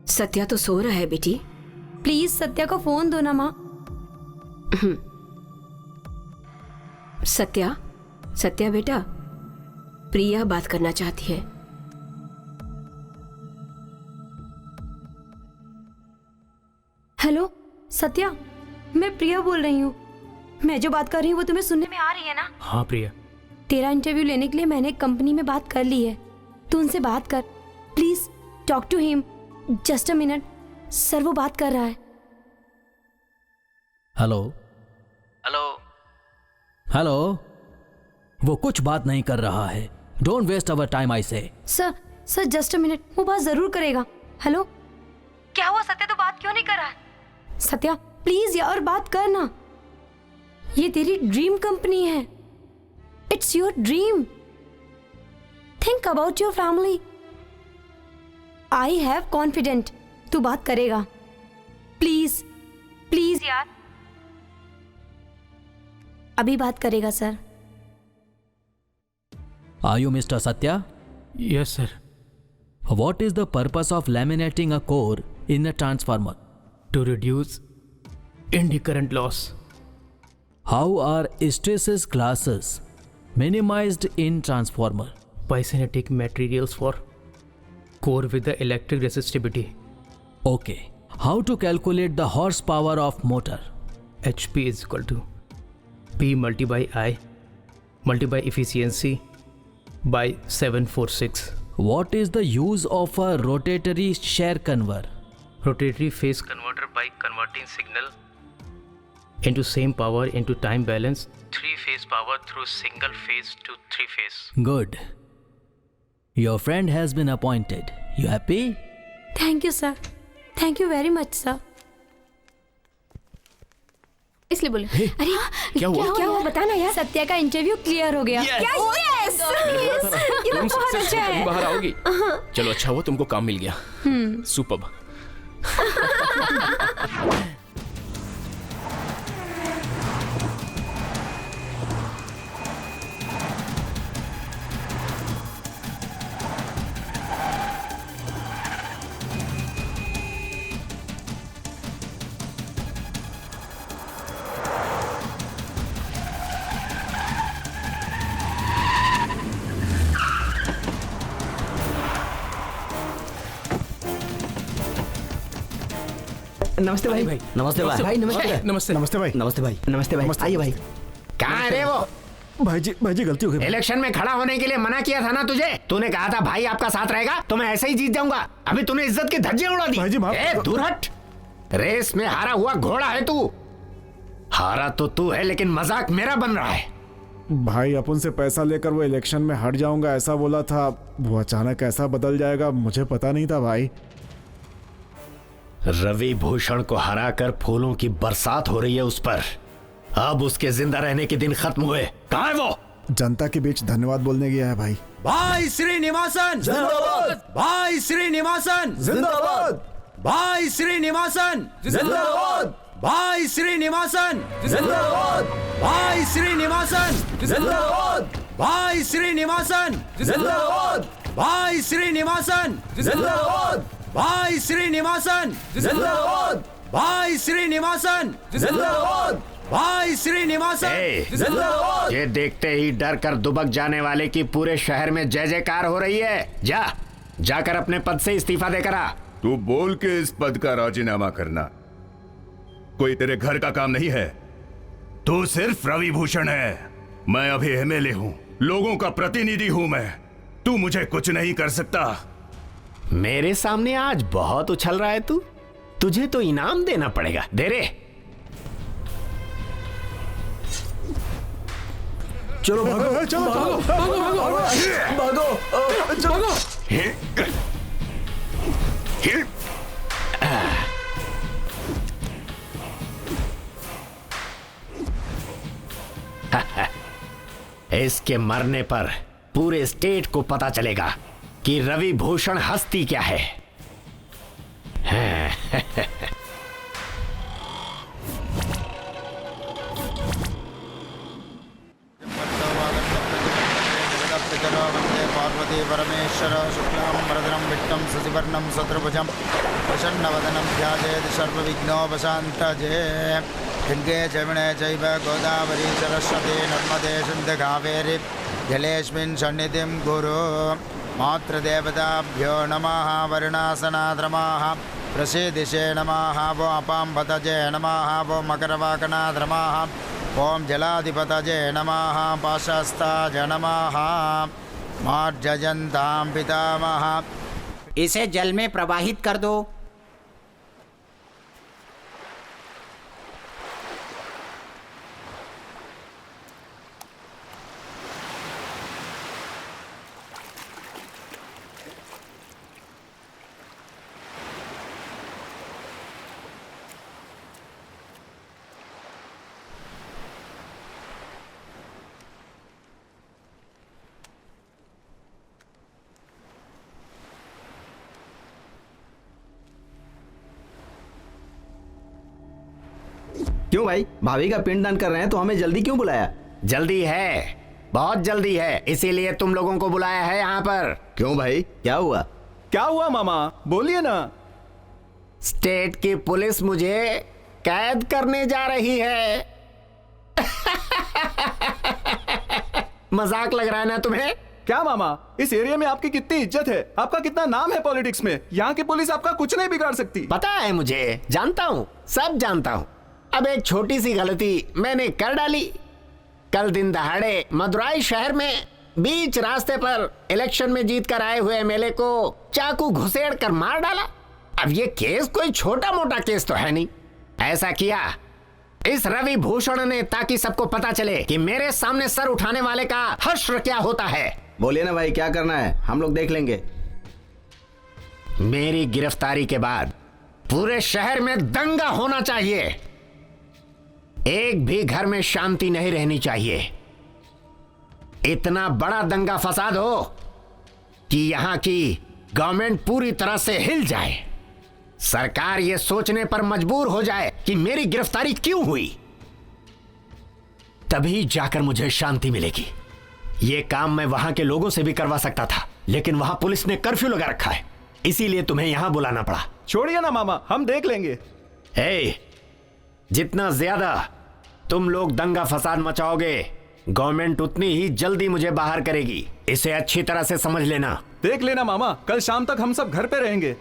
Speaker 18: सत्या तो सो रहा है बेटी।
Speaker 14: प्लीज सत्या को फोन दो ना माँ।
Speaker 18: सत्या बेटा, प्रिया बात करना चाहती है।
Speaker 14: हेलो सत्या, मैं प्रिया बोल रही हूँ। मैं जो बात कर रही हूँ वो तुम्हें सुनने में आ रही है ना?
Speaker 5: हाँ प्रिया।
Speaker 14: तेरा इंटरव्यू लेने के लिए मैंने एक कंपनी में बात कर ली है। तू उनसे बात कर, please talk to him. Just a minute sir, वो बात कर रहा है।
Speaker 8: हेलो हेलो, वो कुछ बात नहीं कर रहा है। Don't waste our time I say.
Speaker 14: Sir just a minute, वो बात जरूर करेगा। हेलो, क्या हुआ सत्या, तो बात क्यों नहीं कर रहा है? सत्या प्लीज यार बात कर ना। ये तेरी ड्रीम कंपनी है, it's your dream. Think about your family. I have confident तू बात करेगा। प्लीज प्लीज यार, अभी बात करेगा sir.
Speaker 8: Are you Mr. Satya?
Speaker 5: Yes sir.
Speaker 8: What is the purpose of laminating a core in a transformer?
Speaker 5: To reduce eddy current loss.
Speaker 8: How are hysteresis classes minimized in transformer?
Speaker 5: By synthetic materials for core with the electric resistivity.
Speaker 8: Okay. How to calculate the horsepower of motor?
Speaker 5: HP is equal to P multiplied by I multiplied by efficiency by 746.
Speaker 8: What is the use of a rotatory shear converter?
Speaker 5: Rotatory phase converter by converting signal into same power into time balance, 3-phase power through single phase to 3-phase.
Speaker 8: Good. Your friend has been appointed. You happy?
Speaker 14: Thank you sir, thank you very much sir.
Speaker 7: इसलिए बोले
Speaker 14: अरे
Speaker 13: क्या हुआ
Speaker 14: बताना यार। सत्या का interview clear हो गया।
Speaker 13: Yes.
Speaker 14: Yes. ये तो बहुत अच्छा है।
Speaker 13: बाहर आओगी? चलो अच्छा हुआ तुमको काम मिल गया। सुपर्ब।
Speaker 20: नमस्ते भाई।
Speaker 3: नमस्ते भाई।
Speaker 20: भाई नमस्ते।
Speaker 5: नमस्ते
Speaker 3: नमस्ते भाई।
Speaker 20: नमस्ते भाई। नमस्ते भाई। आइए भाई।
Speaker 17: कहाँ है रे वो?
Speaker 3: भाई जी गलती हो गई।
Speaker 17: इलेक्शन में खड़ा होने के लिए मना किया था ना तुझे? तूने कहा था भाई आपका साथ रहेगा तो मैं ऐसे ही जीत जाऊंगा। अभी तूने इज्जत की धज्जियां उड़ा दी।
Speaker 3: भाई जी माफ।
Speaker 17: दूर हट। रेस में हारा हुआ घोड़ा है तू। हारा तो तू है लेकिन मजाक मेरा बन रहा है।
Speaker 10: भाई अपन से पैसा लेकर वो इलेक्शन में हट जाऊंगा ऐसा बोला था, वो अचानक ऐसा बदल जाएगा मुझे पता नहीं था भाई।
Speaker 17: रवि भूषण को हराकर फूलों की बरसात हो रही है उस पर। अब उसके जिंदा रहने के दिन खत्म हुए। कहाँ है वो?
Speaker 10: जनता के बीच धन्यवाद बोलने गया है भाई।
Speaker 12: भाई श्रीनिवासन
Speaker 10: जिंदाबाद।
Speaker 12: भाई श्रीनिवासन
Speaker 10: जिंदाबाद।
Speaker 12: भाई श्रीनिवासन
Speaker 10: जिंदाबाद।
Speaker 12: भाई श्रीनिवासन
Speaker 10: जिंदाबाद।
Speaker 12: भाई श्रीनिवासन
Speaker 10: जिंदाबाद।
Speaker 12: भाई श्रीनिवासन
Speaker 10: जिंदाबाद।
Speaker 12: भाई श्रीनिवासन
Speaker 10: जिंदाबाद।
Speaker 12: भाई श्रीनिवासन
Speaker 10: जिंदाबाद।
Speaker 12: भाई श्रीनिवासन
Speaker 10: जिंदाबाद।
Speaker 12: भाई श्रीनिवासन
Speaker 10: जिंदाबाद।
Speaker 17: ये देखते ही डर कर दुबक जाने वाले की पूरे शहर में जय जयकार हो रही है। जाकर अपने पद से इस्तीफा देकर आ।
Speaker 21: तू बोल के इस पद का राजीनामा करना कोई तेरे घर का काम नहीं है। तू सिर्फ रवि भूषण है। मैं अभी एमएलए हूं, लोगों का प्रतिनिधि हूं मैं। तू मुझे कुछ नहीं कर सकता।
Speaker 17: मेरे सामने आज बहुत उछल रहा है तू। तुझे तो इनाम देना पड़ेगा। दे रे।
Speaker 3: चलो भागो, चलो भागो, भागो, भागो।
Speaker 17: इसके मरने पर पूरे स्टेट को पता चलेगा कि रवि भूषण हस्ती क्या है।
Speaker 22: पार्वती परमेश्वर शुक्लां वरदनं विष्णुं शशिवर्णं चतुर्भुजं प्रसन्नवदनं ध्यायेत् सर्वविघ्नोपशान्तये। गंगे जमुने चैव गोदावरी सरस्वती नर्मदे सिन्धु कावेरी जलेऽस्मिन् सन्निधिं कुरु। मातृदेवताभ्यो नमः। वरुणासनाद्रमाः प्रसीदिशे नमः। वो अपां पतजे नमः। वो मकरवाकनाद्रमाः। ओम जलाधिपतये नमः। पाशस्ताज नमः। मार्जयन्तां पितामह।
Speaker 23: इसे जल में प्रवाहित कर दो।
Speaker 20: क्यों भाई, भाभी का पिंडदान कर रहे हैं तो हमें जल्दी क्यों बुलाया?
Speaker 17: जल्दी है, बहुत जल्दी है, इसीलिए तुम लोगों को बुलाया है यहाँ पर।
Speaker 12: क्यों भाई,
Speaker 20: क्या हुआ?
Speaker 15: क्या हुआ मामा, बोलिए ना।
Speaker 17: स्टेट की पुलिस मुझे कैद करने जा रही है। मजाक लग रहा है ना तुम्हें?
Speaker 15: क्या मामा, इस एरिया में आपकी कितनी इज्जत है, आपका कितना नाम है पॉलिटिक्स में। यहाँ की पुलिस आपका कुछ नहीं बिगाड़ सकती।
Speaker 17: पता है मुझे, जानता हूँ, सब जानता हूँ। अब एक छोटी सी गलती मैंने कर डाली। कल दिन दहाड़े मदुराई शहर में बीच रास्ते पर इलेक्शन में जीत कर आए हुए एमएलए को चाकू घुसेड़ कर मार डाला। अब ये केस कोई छोटा मोटा केस तो है नहीं। ऐसा किया इस रवि भूषण ने ताकि सबको पता चले कि मेरे सामने सर उठाने वाले का हश्र क्या होता है।
Speaker 20: बोलिए ना भाई, क्या करना है, हम लोग देख लेंगे।
Speaker 17: मेरी गिरफ्तारी के बाद पूरे शहर में दंगा होना चाहिए। एक भी घर में शांति नहीं रहनी चाहिए। इतना बड़ा दंगा फसाद हो कि यहां की गवर्नमेंट पूरी तरह से हिल जाए। सरकार यह सोचने पर मजबूर हो जाए कि मेरी गिरफ्तारी क्यों हुई। तभी जाकर मुझे शांति मिलेगी। यह काम मैं वहां के लोगों से भी करवा सकता था, लेकिन वहां पुलिस ने कर्फ्यू लगा रखा है, इसीलिए तुम्हें यहां बुलाना पड़ा।
Speaker 15: छोड़िए ना मामा, हम देख लेंगे।
Speaker 17: जितना ज्यादा तुम लोग दंगा फसाद मचाओगे, गवर्नमेंट उतनी ही जल्दी मुझे बाहर करेगी। इसे अच्छी तरह से समझ लेना।
Speaker 15: देख लेना मामा, कल शाम तक हम सब घर पे रहेंगे।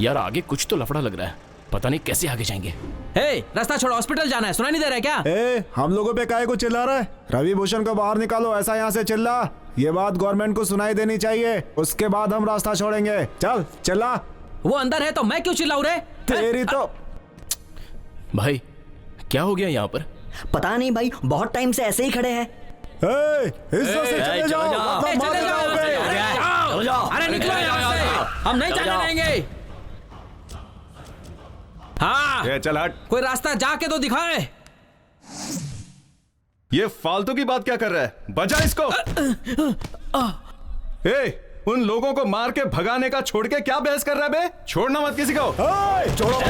Speaker 13: यार आगे कुछ तो लफड़ा लग रहा है, पता नहीं कैसे आगे जाएंगे।
Speaker 8: हे, रास्ता छोड़ो, हॉस्पिटल जाना है, सुनाई नहीं दे रहा है क्या?
Speaker 10: ए, हम लोगों पे काहे को चिल्ला रहा है? रवि भूषण को बाहर निकालो, ऐसा यहाँ से चिल्ला। ये बात गवर्नमेंट को सुनाई देनी चाहिए, उसके बाद हम रास्ता छोड़ेंगे। चल चिल्ला।
Speaker 8: वो अंदर है तो मैं क्यों चिल्लाऊं रे?
Speaker 10: तेरी तो।
Speaker 13: भाई क्या हो गया यहाँ पर?
Speaker 1: पता नहीं भाई, बहुत टाइम से ऐसे ही खड़े हैं।
Speaker 10: चले जाओ।
Speaker 8: अरे निकलो यहाँ से, हम नहीं जाने देंगे। हाँ,
Speaker 15: चल हट।
Speaker 8: कोई रास्ता जाके तो दिखाए।
Speaker 15: ये फालतू की बात क्या कर रहा है? बजा इसको। ए, उन लोगों को मार के भगाने का छोड़ के क्या बहस कर रहा है बे? छोड़ना मत किसी को।
Speaker 10: छोड़ो।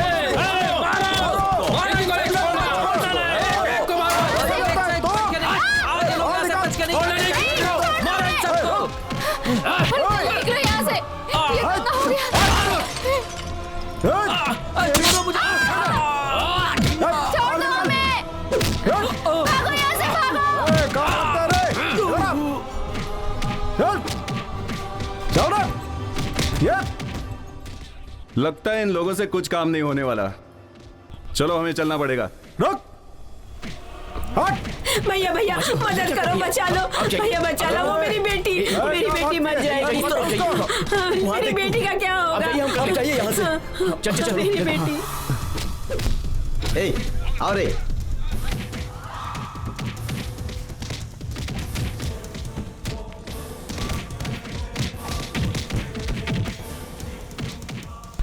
Speaker 7: यहाँ से ये क्या हो गया? छोड़ दो हमें। भागो यहाँ से,
Speaker 15: लगता है इन लोगों से कुछ काम नहीं होने वाला। चलो हमें चलना पड़ेगा।
Speaker 10: रुक।
Speaker 18: भैया भैया मदद करो, बचा लो भैया, बचा लो। वो मेरी बेटी मर जाएगी। मेरी बेटी का क्या होगा?
Speaker 1: हम काम चाहिए यहाँ से। चल
Speaker 18: मेरी बेटी।
Speaker 12: ए, आओ रे।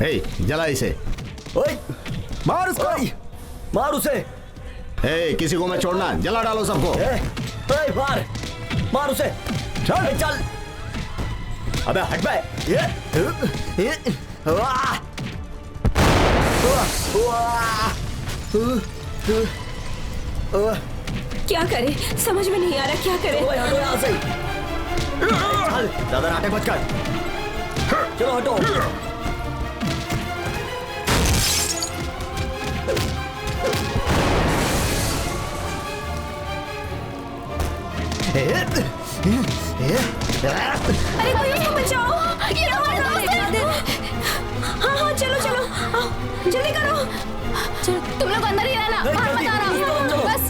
Speaker 12: ए, जला इसे।
Speaker 1: ओए,
Speaker 10: मार उसको।
Speaker 1: मार उसे।
Speaker 12: ए, किसी को मत छोड़ना, जला डालो सबको।
Speaker 1: मार उसे। चल चल। अबे हट बे।
Speaker 18: क्या करे समझ में नहीं आ रहा, क्या करे?
Speaker 1: हटो यहाँ से। चल, ज्यादा नाटक मत कर। चलो हटो।
Speaker 18: अरे कोई उसको बचाओ, ये हमारा दोस्त है। हाँ चलो चलो, जल्दी करो।
Speaker 7: चलो तुम लोग अंदर ही रहना, बाहर मत आना। बस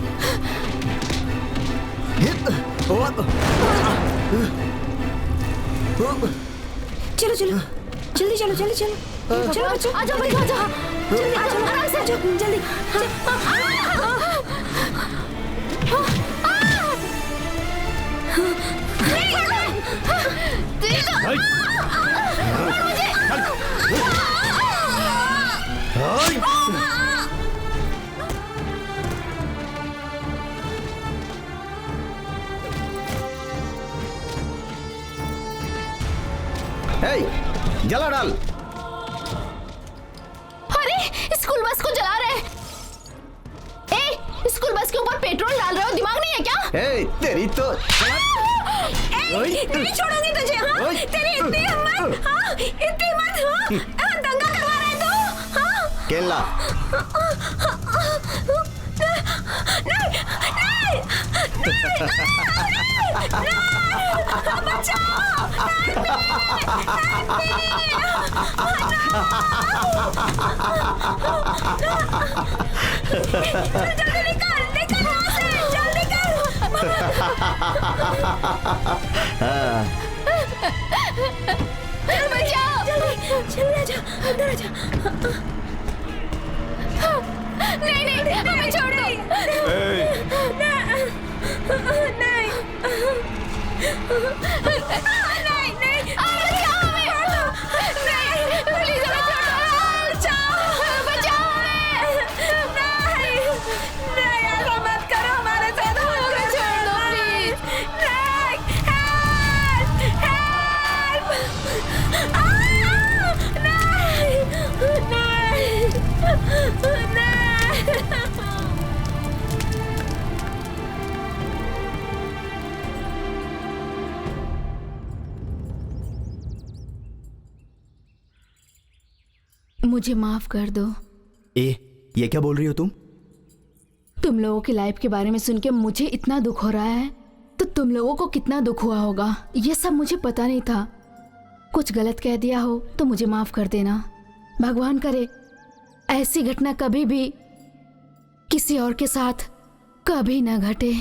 Speaker 18: चलो चलो, जल्दी चलो, जल्दी चलो। चलो बच्चों,
Speaker 7: आ जाओ भाई, आ जाओ।
Speaker 18: जल्दी आ जाओ, आराम से आ जाओ, जल्दी।
Speaker 12: जला डाल।
Speaker 7: अरे स्कूल बस को जला रहे हैं। ए, स्कूल बस के ऊपर पेट्रोल डाल रहे हो, दिमाग नहीं है क्या?
Speaker 12: ए, तेरी तो।
Speaker 18: नहीं छोड़ूंगी तुझे। हाँ, तेरी इतनी हिम्मत। हाँ, इतनी हिम्मत। हाँ, दंगा करवा रहे तू। हाँ,
Speaker 12: केला।
Speaker 18: जल्दी निकाल यहाँ से, जल्दी कर।
Speaker 7: बचाओ।
Speaker 18: जल्दी आजा, अंदर आजा।
Speaker 7: नहीं हमें छोड़ दो। मुझे माफ कर दो।
Speaker 1: ये क्या बोल रही हो तुम?
Speaker 7: तुम लोगों की लाइफ के बारे में सुन के मुझे इतना दुख हो रहा है, तो तुम लोगों को कितना दुख हुआ होगा। ये सब मुझे पता नहीं था। कुछ गलत कह दिया हो तो मुझे माफ कर देना। भगवान करे ऐसी घटना कभी भी किसी और के साथ कभी ना घटे।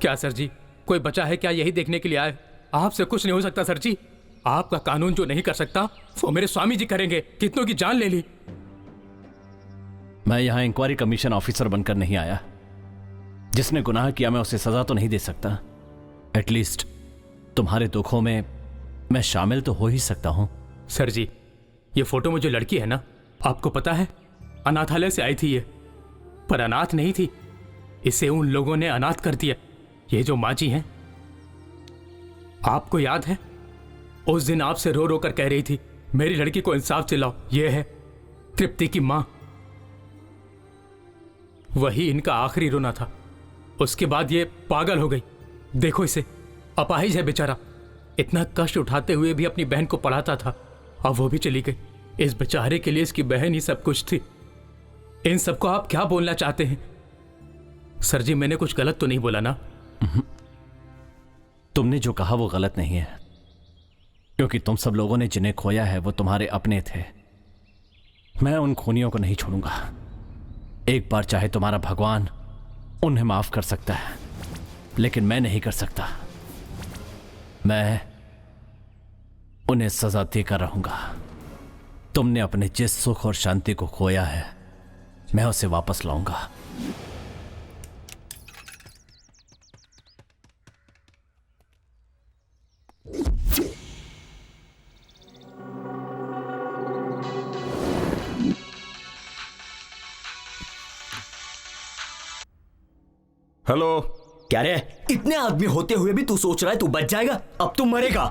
Speaker 5: क्या सर जी, कोई बचा है क्या? यही देखने के लिए आए। आपसे कुछ नहीं हो सकता सर जी। आपका कानून जो नहीं कर सकता वो मेरे स्वामी जी करेंगे। कितनों की जान ले ली।
Speaker 2: मैं यहां इंक्वायरी कमीशन ऑफिसर बनकर नहीं आया। जिसने गुनाह किया मैं उसे सजा तो नहीं दे सकता। एटलीस्ट तुम्हारे दुखों में मैं शामिल तो हो ही सकता हूं।
Speaker 5: सर जी, ये फोटो में जो लड़की है ना, आपको पता है अनाथालय से आई थी ये, पर अनाथ नहीं थी। इसे उन लोगों ने अनाथ कर दिया। ये जो माँ जी हैं, आपको याद है उस दिन आपसे रो रो कर कह रही थी मेरी लड़की को इंसाफ दिलाओ। ये है तृप्ति की माँ। वही इनका आखिरी रोना था। उसके बाद ये पागल हो गई। देखो इसे, अपाहिज है बेचारा। इतना कष्ट उठाते हुए भी अपनी बहन को पढ़ाता था, अब वो भी चली गई। इस बेचारे के लिए इसकी बहन ही सब कुछ थी। इन सबको आप क्या बोलना चाहते हैं? सर जी, मैंने कुछ गलत तो नहीं बोला ना?
Speaker 2: तुमने जो कहा वो गलत नहीं है, क्योंकि तुम सब लोगों ने जिन्हें खोया है वो तुम्हारे अपने थे। मैं उन खूनियों को नहीं छोड़ूंगा। एक बार चाहे तुम्हारा भगवान उन्हें माफ कर सकता है, लेकिन मैं नहीं कर सकता। मैं उन्हें सजा देकर रहूंगा। तुमने अपने जिस सुख और शांति को खोया है मैं उसे वापस लाऊंगा।
Speaker 15: हेलो।
Speaker 1: क्या रे, इतने आदमी होते हुए भी तू सोच रहा है तू बच जाएगा? अब तू मरेगा।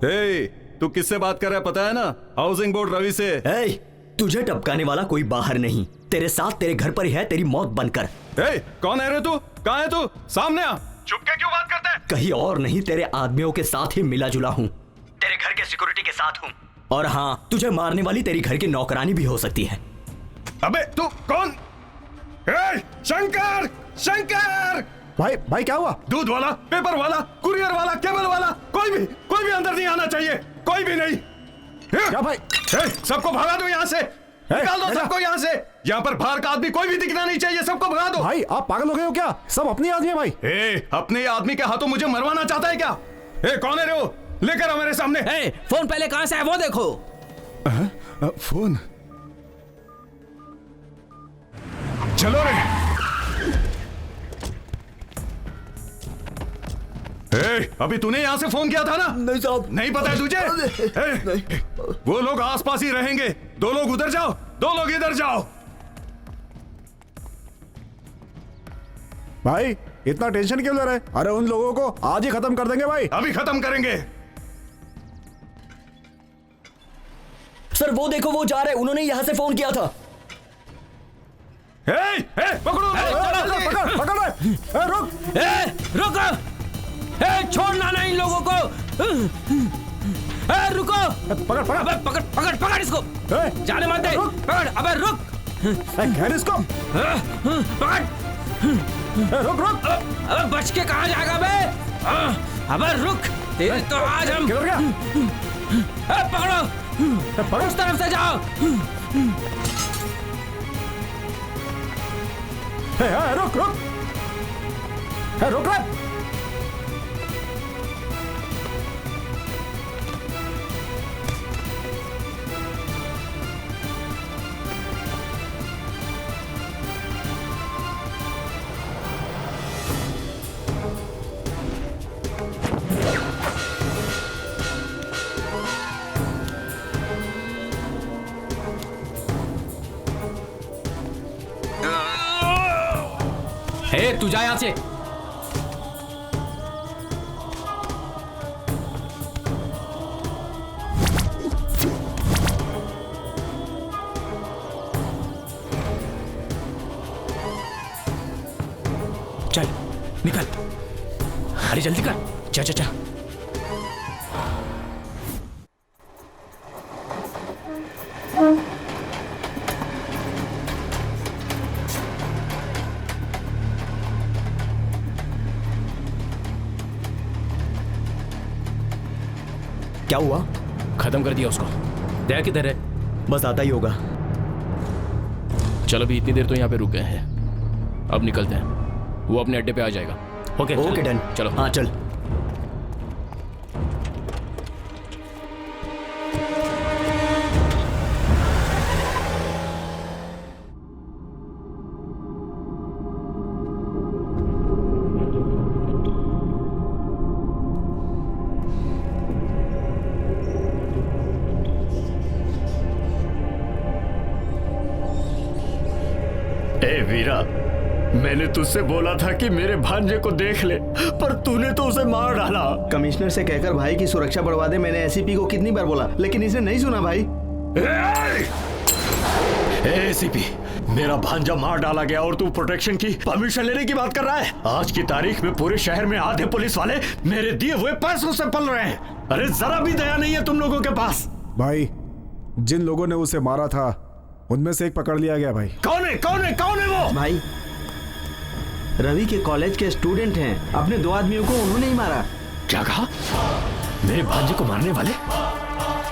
Speaker 15: हे, तू किससे बात कर रहा है पता है ना? हाउसिंग बोर्ड रवि से।
Speaker 1: हे, तुझे टपकाने वाला कोई बाहर नहीं, तेरे साथ तेरे घर पर ही है, तेरी मौत बनकर।
Speaker 15: हे, कौन है रे तू? कहाँ है तू? सामने आ। चुप के क्यों बात करता है?
Speaker 1: कहीं और नहीं, तेरे आदमियों के साथ ही मिला जुला हूँ। तेरे घर के सिक्योरिटी के साथ हूँ। और हाँ, तुझे मारने वाली तेरी घर की नौकरानी भी हो सकती है।
Speaker 15: अबे तू कौन? शंकर! शंकर!
Speaker 10: भाई क्या हुआ?
Speaker 15: दूध वाला, पेपर वाला, कुरियर वाला, केबल वाला, कोई भी अंदर नहीं आना चाहिए। कोई भी नहीं।
Speaker 10: क्या भाई?
Speaker 15: सबको भगा दो यहाँ से। निकाल दो सबको यहाँ से। यहाँ पर बाहर का आदमी कोई भी दिखना नहीं चाहिए। सबको भगा दो।
Speaker 10: भाई आप पागल हो गए हो क्या? सब अपने आदमी है भाई।
Speaker 15: अपने आदमी के हाथों मुझे मरवाना चाहता है क्या? कौन है रे वो? लेकर आओ मेरे सामने।
Speaker 8: फोन पहले कहां से है वो देखो।
Speaker 15: फोन चलो रे। अभी तूने यहां से फोन किया था ना?
Speaker 1: नहीं साहब।
Speaker 15: नहीं पता है तुझे? वो लोग आसपास ही रहेंगे। दो लोग उधर जाओ, दो लोग इधर जाओ।
Speaker 10: भाई इतना टेंशन क्यों ले रहे? अरे उन लोगों को आज ही खत्म कर देंगे भाई।
Speaker 15: अभी खत्म करेंगे।
Speaker 1: सर वो देखो, वो जा रहे। उन्होंने यहां से फोन किया था।
Speaker 15: पकड़ो!
Speaker 8: रुको! छोड़ना नहीं इन लोगों को। रुको! पकड़ इसको। जाने मत दे। पकड़, अबे रुक।
Speaker 10: घेर इसको।
Speaker 8: पकड़।
Speaker 3: रुक रुक।
Speaker 2: अबे बच के कहाँ जाएगा बे? अबे रुक, तेरे तो आज हम
Speaker 3: किधर गया?
Speaker 2: पकड़ो, उस तरफ से जाओ।
Speaker 3: रुक रुक रुक रे।
Speaker 5: हे तू जा यहाँ से। चल निकल, अरे जल्दी कर, जा जा जा।
Speaker 1: क्या हुआ?
Speaker 13: खत्म कर दिया उसको।
Speaker 5: दया किधर है?
Speaker 1: बस आता ही होगा।
Speaker 13: चल अभी इतनी देर तो यहाँ पे रुक गए हैं, अब निकलते हैं। वो अपने अड्डे पे आ जाएगा।
Speaker 5: Okay
Speaker 1: okay done.
Speaker 13: चलो।
Speaker 1: हाँ चल।
Speaker 21: ए वीरा, मैंने तुझसे बोला था कि मेरे भांजे को देख ले, पर तूने तो उसे मार डाला।
Speaker 20: कमिश्नर से कहकर भाई की सुरक्षा बढ़वा दे, मैंने एसीपी को कितनी बार बोला, लेकिन इसने नहीं सुना भाई।
Speaker 21: एसीपी, मेरा भांजा मार डाला गया और तू प्रोटेक्शन की परमिशन लेने की बात कर रहा है? आज की तारीख में पूरे शहर में आधे पुलिस वाले मेरे दिए हुए पैसों से पल रहे हैं। अरे जरा भी दया नहीं है तुम लोगों के पास।
Speaker 10: भाई, जिन लोगों ने उसे मारा था उनमें से एक पकड़ लिया गया भाई।
Speaker 21: कौन है? कौन है? कौन है वो?
Speaker 20: भाई, रवि के कॉलेज के स्टूडेंट हैं, अपने 2 आदमियों को उन्होंने ही मारा।
Speaker 21: क्या कहा? मेरे भांजे को मारने वाले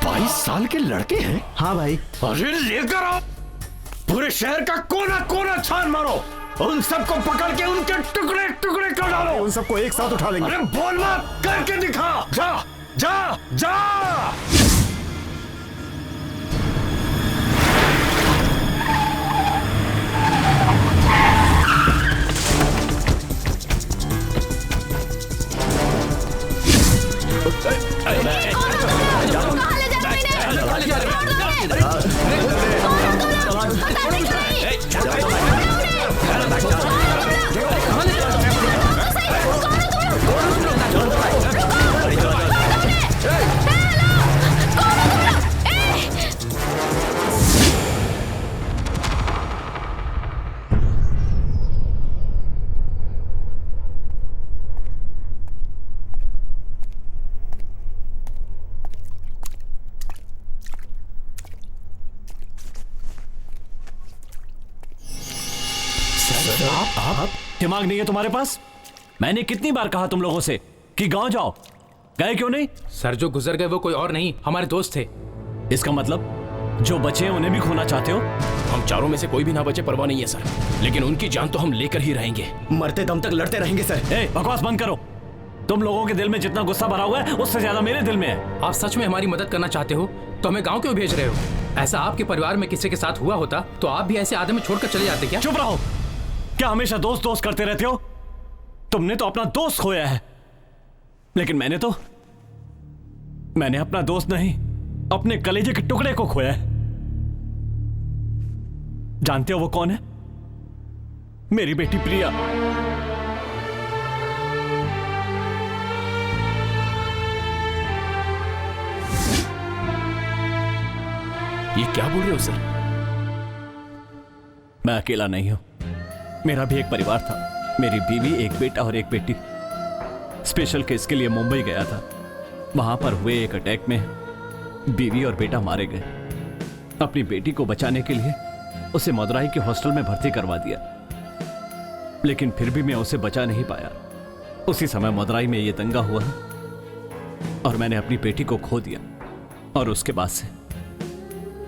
Speaker 21: 22 साल के लड़के हैं?
Speaker 20: हाँ भाई।
Speaker 21: अरे लेकर आओ, पूरे शहर का कोना कोना छान मारो, उन सबको पकड़ के उनके टुकड़े टुकड़े कर डालो।
Speaker 10: उन सबको एक साथ उठा लेंगे।
Speaker 21: अरे बोल मत, करके दिखा। जा जा जा।
Speaker 2: आप दिमाग नहीं है तुम्हारे पास? मैंने कितनी बार कहा तुम लोगों से कि गांव जाओ, गए क्यों नहीं?
Speaker 5: सर, जो गुजर गए वो कोई और नहीं, हमारे दोस्त थे।
Speaker 2: इसका मतलब जो बचे हैं उन्हें भी खोना चाहते हो?
Speaker 13: हम चारों में से कोई भी ना बचे परवाह नहीं है सर, लेकिन उनकी जान तो हम लेकर ही रहेंगे।
Speaker 1: मरते दम तक लड़ते रहेंगे सर।
Speaker 2: ए, बकवास बंद करो। तुम लोगों के दिल में जितना गुस्सा भरा हुआ है उससे ज्यादा मेरे दिल में है।
Speaker 5: आप सच में हमारी मदद करना चाहते हो तो हमें गांव क्यों भेज रहे हो? ऐसा आपके परिवार में किसी के साथ हुआ होता तो आप भी ऐसे आदमी छोड़कर चले जाते क्या?
Speaker 2: चुप रहो। क्या हमेशा दोस्त दोस्त करते रहते हो? तुमने तो अपना दोस्त खोया है, लेकिन मैंने अपना दोस्त नहीं, अपने कलेजे के टुकड़े को खोया है। जानते हो वो कौन है? मेरी बेटी प्रिया।
Speaker 13: ये क्या बोल रहे हो सर?
Speaker 2: मैं अकेला नहीं हूं, मेरा भी एक परिवार था। मेरी बीवी, एक बेटा और एक बेटी। स्पेशल केस के लिए मुंबई गया था। वहां पर हुए एक अटैक में बीवी और बेटा मारे गए। अपनी बेटी को बचाने के लिए उसे मदुराई के हॉस्टल में भर्ती करवा दिया। लेकिन फिर भी मैं उसे बचा नहीं पाया। उसी समय मदुरई में यह दंगा हुआ और मैंने अपनी बेटी को खो दिया, और उसके बाद से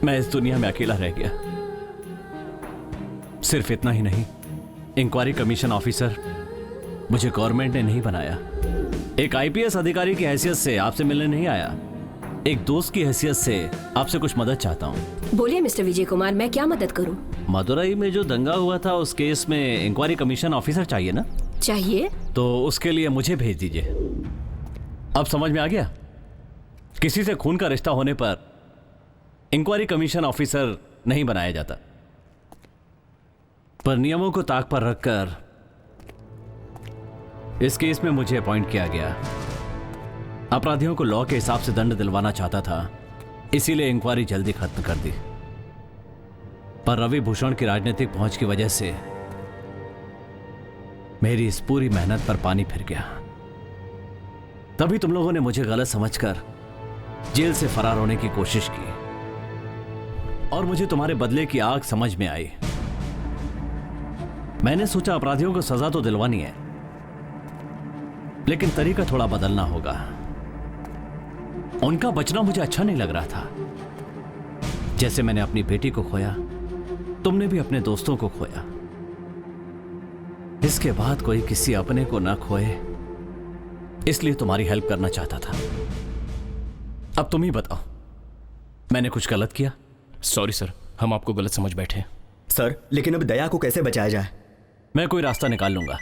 Speaker 2: मैं इस दुनिया में अकेला रह गया। सिर्फ इतना ही नहीं, इंक्वायरी कमीशन ऑफिसर मुझे गवर्नमेंट ने नहीं बनाया। एक आईपीएस अधिकारी की हैसियत से आपसे मिलने नहीं आया, एक दोस्त की हैसियत से आपसे कुछ मदद चाहता हूँ।
Speaker 18: बोलिए मिस्टर विजय कुमार, मैं क्या मदद करूँ?
Speaker 2: मदुरई में जो दंगा हुआ था उस केस में इंक्वायरी कमीशन ऑफिसर चाहिए ना?
Speaker 18: चाहिए।
Speaker 2: तो उसके लिए मुझे भेज दीजिए। अब समझ में आ गया, किसी से खून का रिश्ता होने पर इंक्वायरी कमीशन ऑफिसर नहीं बनाया जाता, पर नियमों को ताक पर रखकर इस केस में मुझे अपॉइंट किया गया। अपराधियों को लॉ के हिसाब से दंड दिलवाना चाहता था, इसीलिए इंक्वायरी जल्दी खत्म कर दी। पर रवि भूषण की राजनीतिक पहुंच की वजह से मेरी इस पूरी मेहनत पर पानी फिर गया। तभी तुम लोगों ने मुझे गलत समझकर जेल से फरार होने की कोशिश की, और मुझे तुम्हारे बदले की आग समझ में आई। मैंने सोचा अपराधियों को सजा तो दिलवानी है, लेकिन तरीका थोड़ा बदलना होगा। उनका बचना मुझे अच्छा नहीं लग रहा था। जैसे मैंने अपनी बेटी को खोया, तुमने भी अपने दोस्तों को खोया। इसके बाद कोई किसी अपने को ना खोए, इसलिए तुम्हारी हेल्प करना चाहता था। अब तुम ही बताओ, मैंने कुछ गलत किया?
Speaker 13: सॉरी सर, हम आपको गलत समझ बैठे।
Speaker 1: सर, लेकिन अब दया को कैसे बचाया जाए?
Speaker 2: मैं कोई रास्ता निकाल लूंगा।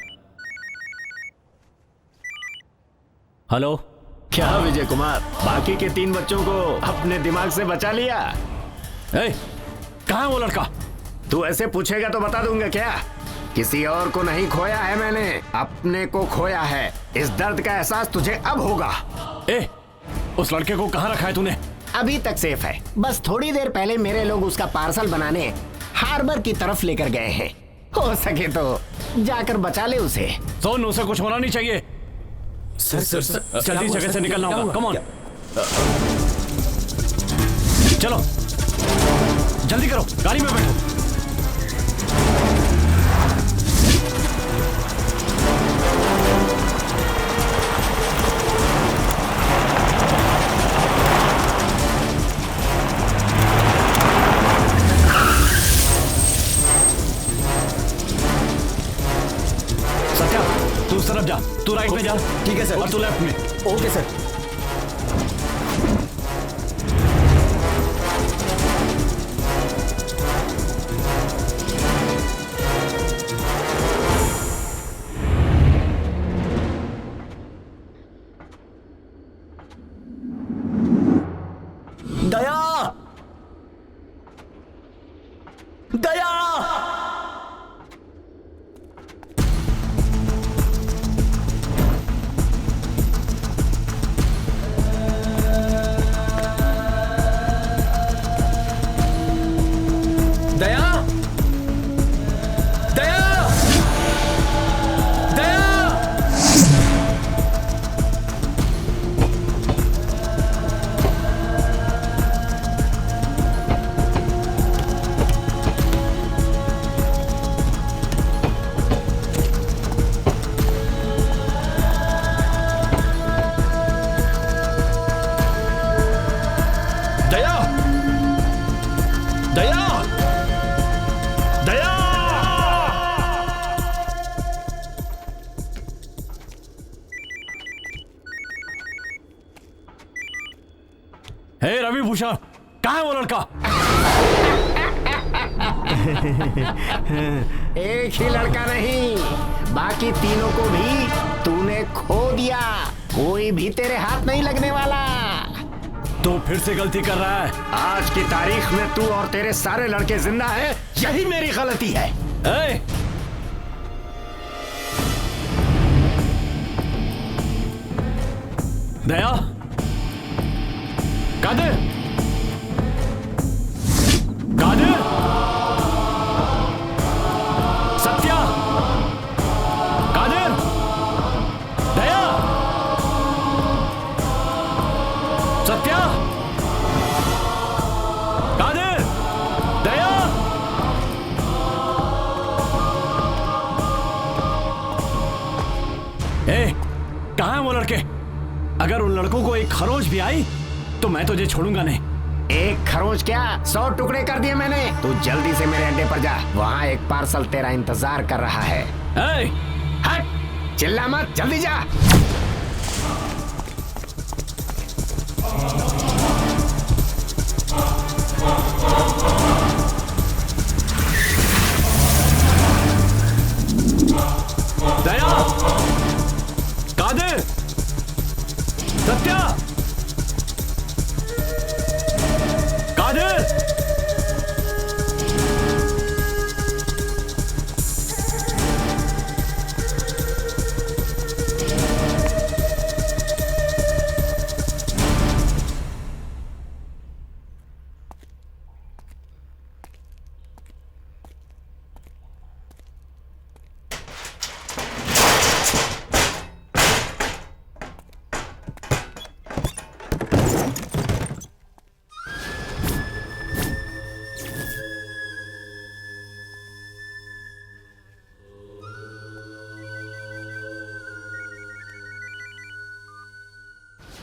Speaker 2: हेलो।
Speaker 17: क्या विजय कुमार, बाकी के 3 बच्चों को अपने दिमाग से बचा लिया?
Speaker 2: कहाँ है वो लड़का?
Speaker 17: तू ऐसे पूछेगा तो बता दूंगा क्या? किसी और को नहीं खोया है मैंने, अपने को खोया है। इस दर्द का एहसास तुझे अब होगा।
Speaker 2: उस लड़के को कहाँ रखा है तूने?
Speaker 17: अभी तक सेफ है, बस थोड़ी देर पहले मेरे लोग उसका पार्सल बनाने हार्बर की तरफ लेकर गए हैं। हो सके तो जाकर बचा ले उसे।
Speaker 2: सोन, उसे कुछ होना नहीं चाहिए।
Speaker 13: सर
Speaker 2: जल्दी इस जगह से निकलना होगा। कम ऑन, चलो जल्दी करो, गाड़ी में बैठो। सत्या, तू उस तरफ जा, तू राइट में जा।
Speaker 1: ठीक है सर।
Speaker 2: और तू लेफ्ट में।
Speaker 1: Okay sir. दया, दया, दया, दया, दया। दया, दया, दया।
Speaker 2: हे रवि भूषण, कहाँ है वो लड़का?
Speaker 17: एक ही लड़का नहीं, बाकी तीनों को भी तूने खो दिया। कोई भी तेरे हाथ नहीं लगने वाला।
Speaker 2: तो फिर से गलती कर रहा है।
Speaker 17: आज की तारीख में तू और तेरे सारे लड़के जिंदा हैं, यही मेरी गलती है।
Speaker 2: दया, कादिर, कादिर, सत्या, कादिर, दया, सत्या, कादिर, दया। अगर उन लड़कों को एक खरोच भी आई तो मैं तुझे छोड़ूंगा नहीं।
Speaker 17: एक खरोच क्या, 100 टुकड़े कर दिए मैंने। तू जल्दी से मेरे अड्डे पर जा, वहाँ एक पार्सल तेरा इंतजार कर रहा है। हट, चिल्ला मत, जल्दी जा।
Speaker 2: दया, कादिर, सत्या, कादिर।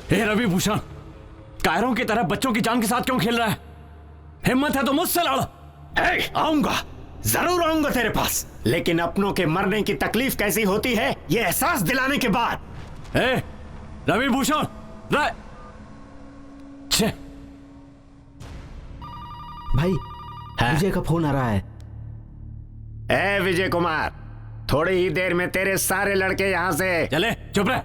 Speaker 2: हे रवि भूषण, कायरों की तरह बच्चों की जान के साथ क्यों खेल रहा है? हिम्मत है तो मुझसे लड़।
Speaker 17: आऊंगा, जरूर आऊंगा तेरे पास, लेकिन अपनों के मरने की तकलीफ कैसी होती है ये एहसास दिलाने के बाद।
Speaker 2: रवि भूषण,
Speaker 20: भाई, विजय का फोन आ रहा है।
Speaker 17: ए विजय कुमार, थोड़ी ही देर में तेरे सारे लड़के यहाँ से
Speaker 2: चले। चुप रह।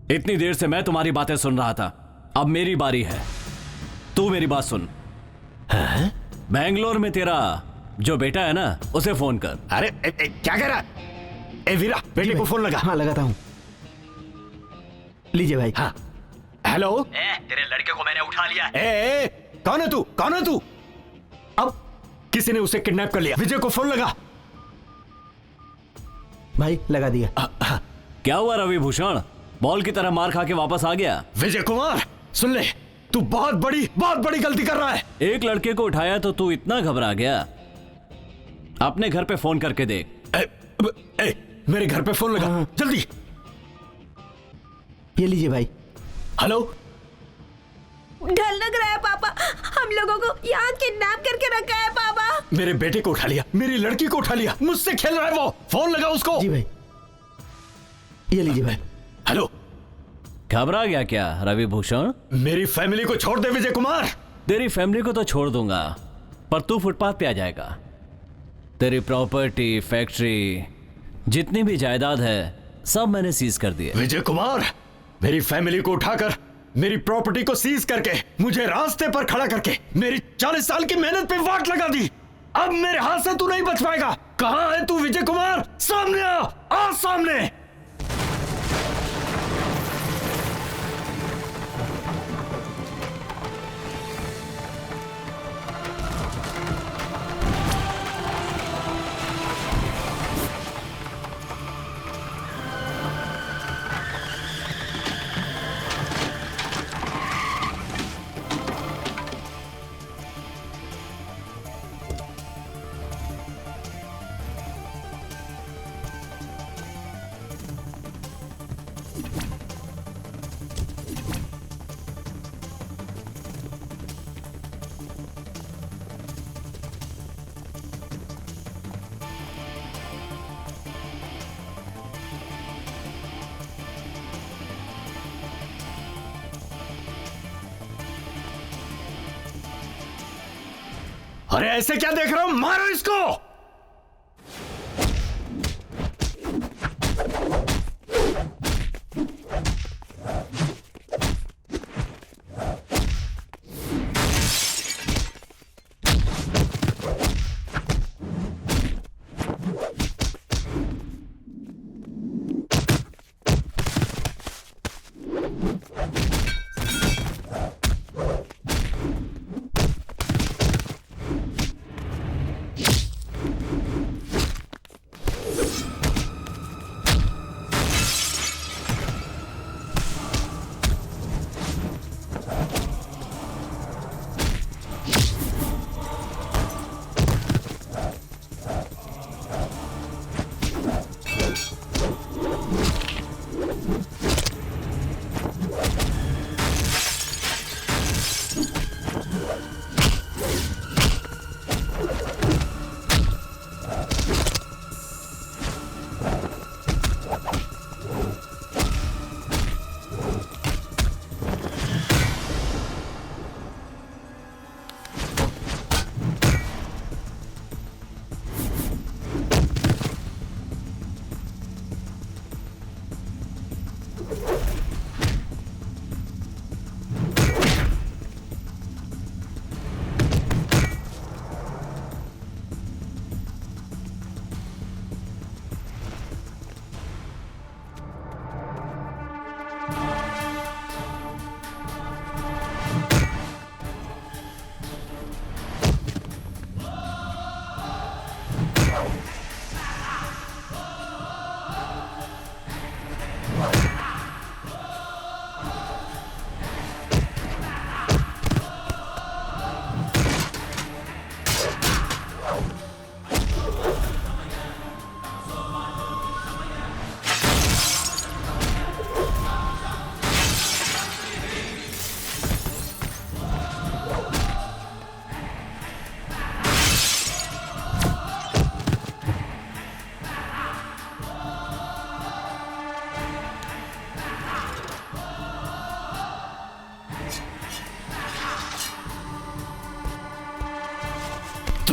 Speaker 2: इतनी देर से मैं तुम्हारी बातें सुन रहा था, अब मेरी बारी है। तू मेरी बात सुन। बैंगलोर में तेरा जो बेटा है ना, उसे फोन कर।
Speaker 17: अरे क्या कह रहा? ए वीरा, बेटे को फोन लगा।
Speaker 20: हाँ, लगाता हूँ। लीजिए भाई।
Speaker 17: हाँ, हेलो।
Speaker 1: तेरे लड़के को मैंने उठा लिया।
Speaker 17: कौन है तू? कौन है तू? अब किसी ने उसे किडनैप कर लिया। विजय को फोन लगा।
Speaker 20: भाई लगा दिया।
Speaker 2: क्या हुआ रवि भूषण? बॉल की तरह मार खा के वापस आ गया?
Speaker 17: विजय कुमार सुन ले, तू बहुत बड़ी गलती कर रहा है।
Speaker 2: एक लड़के को उठाया तो तू इतना घबरा गया? अपने घर पे फोन करके देख।
Speaker 17: मेरे घर पे फोन लगा, जल्दी।
Speaker 20: ये लीजिए भाई।
Speaker 17: हेलो।
Speaker 14: डर लग रहा है पापा, हम लोगों को यहाँ किडनैप करके रखा है पापा।
Speaker 17: मेरे बेटे को उठा लिया, मेरी लड़की को उठा लिया, मुझसे खेल रहा है वो। फोन लगा उसको।
Speaker 20: जी भाई, ये लीजिए भाई।
Speaker 17: हेलो।
Speaker 2: घबरा गया क्या रवि भूषण?
Speaker 17: मेरी फैमिली को छोड़ दे विजय कुमार।
Speaker 2: तेरी फैमिली को तो छोड़ दूंगा, पर तू फुटपाथ पे आ जाएगा। तेरी प्रॉपर्टी, फैक्ट्री, जितनी भी जायदाद है, सब मैंने सीज कर दी है।
Speaker 17: विजय कुमार, मेरी फैमिली को उठाकर, मेरी प्रॉपर्टी को सीज करके, मुझे रास्ते पर खड़ा करके, मेरी 40 साल की मेहनत पे वाट लगा दी। अब मेरे हाथ से तू नहीं बच पाएगा। कहां है तू विजय कुमार? सामने आ सामने। अरे ऐसे क्या देख रहा हूं? मारो इसको।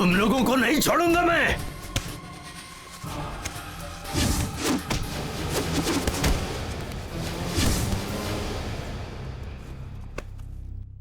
Speaker 4: तुम लोगों को नहीं छोड़ूंगा मैं।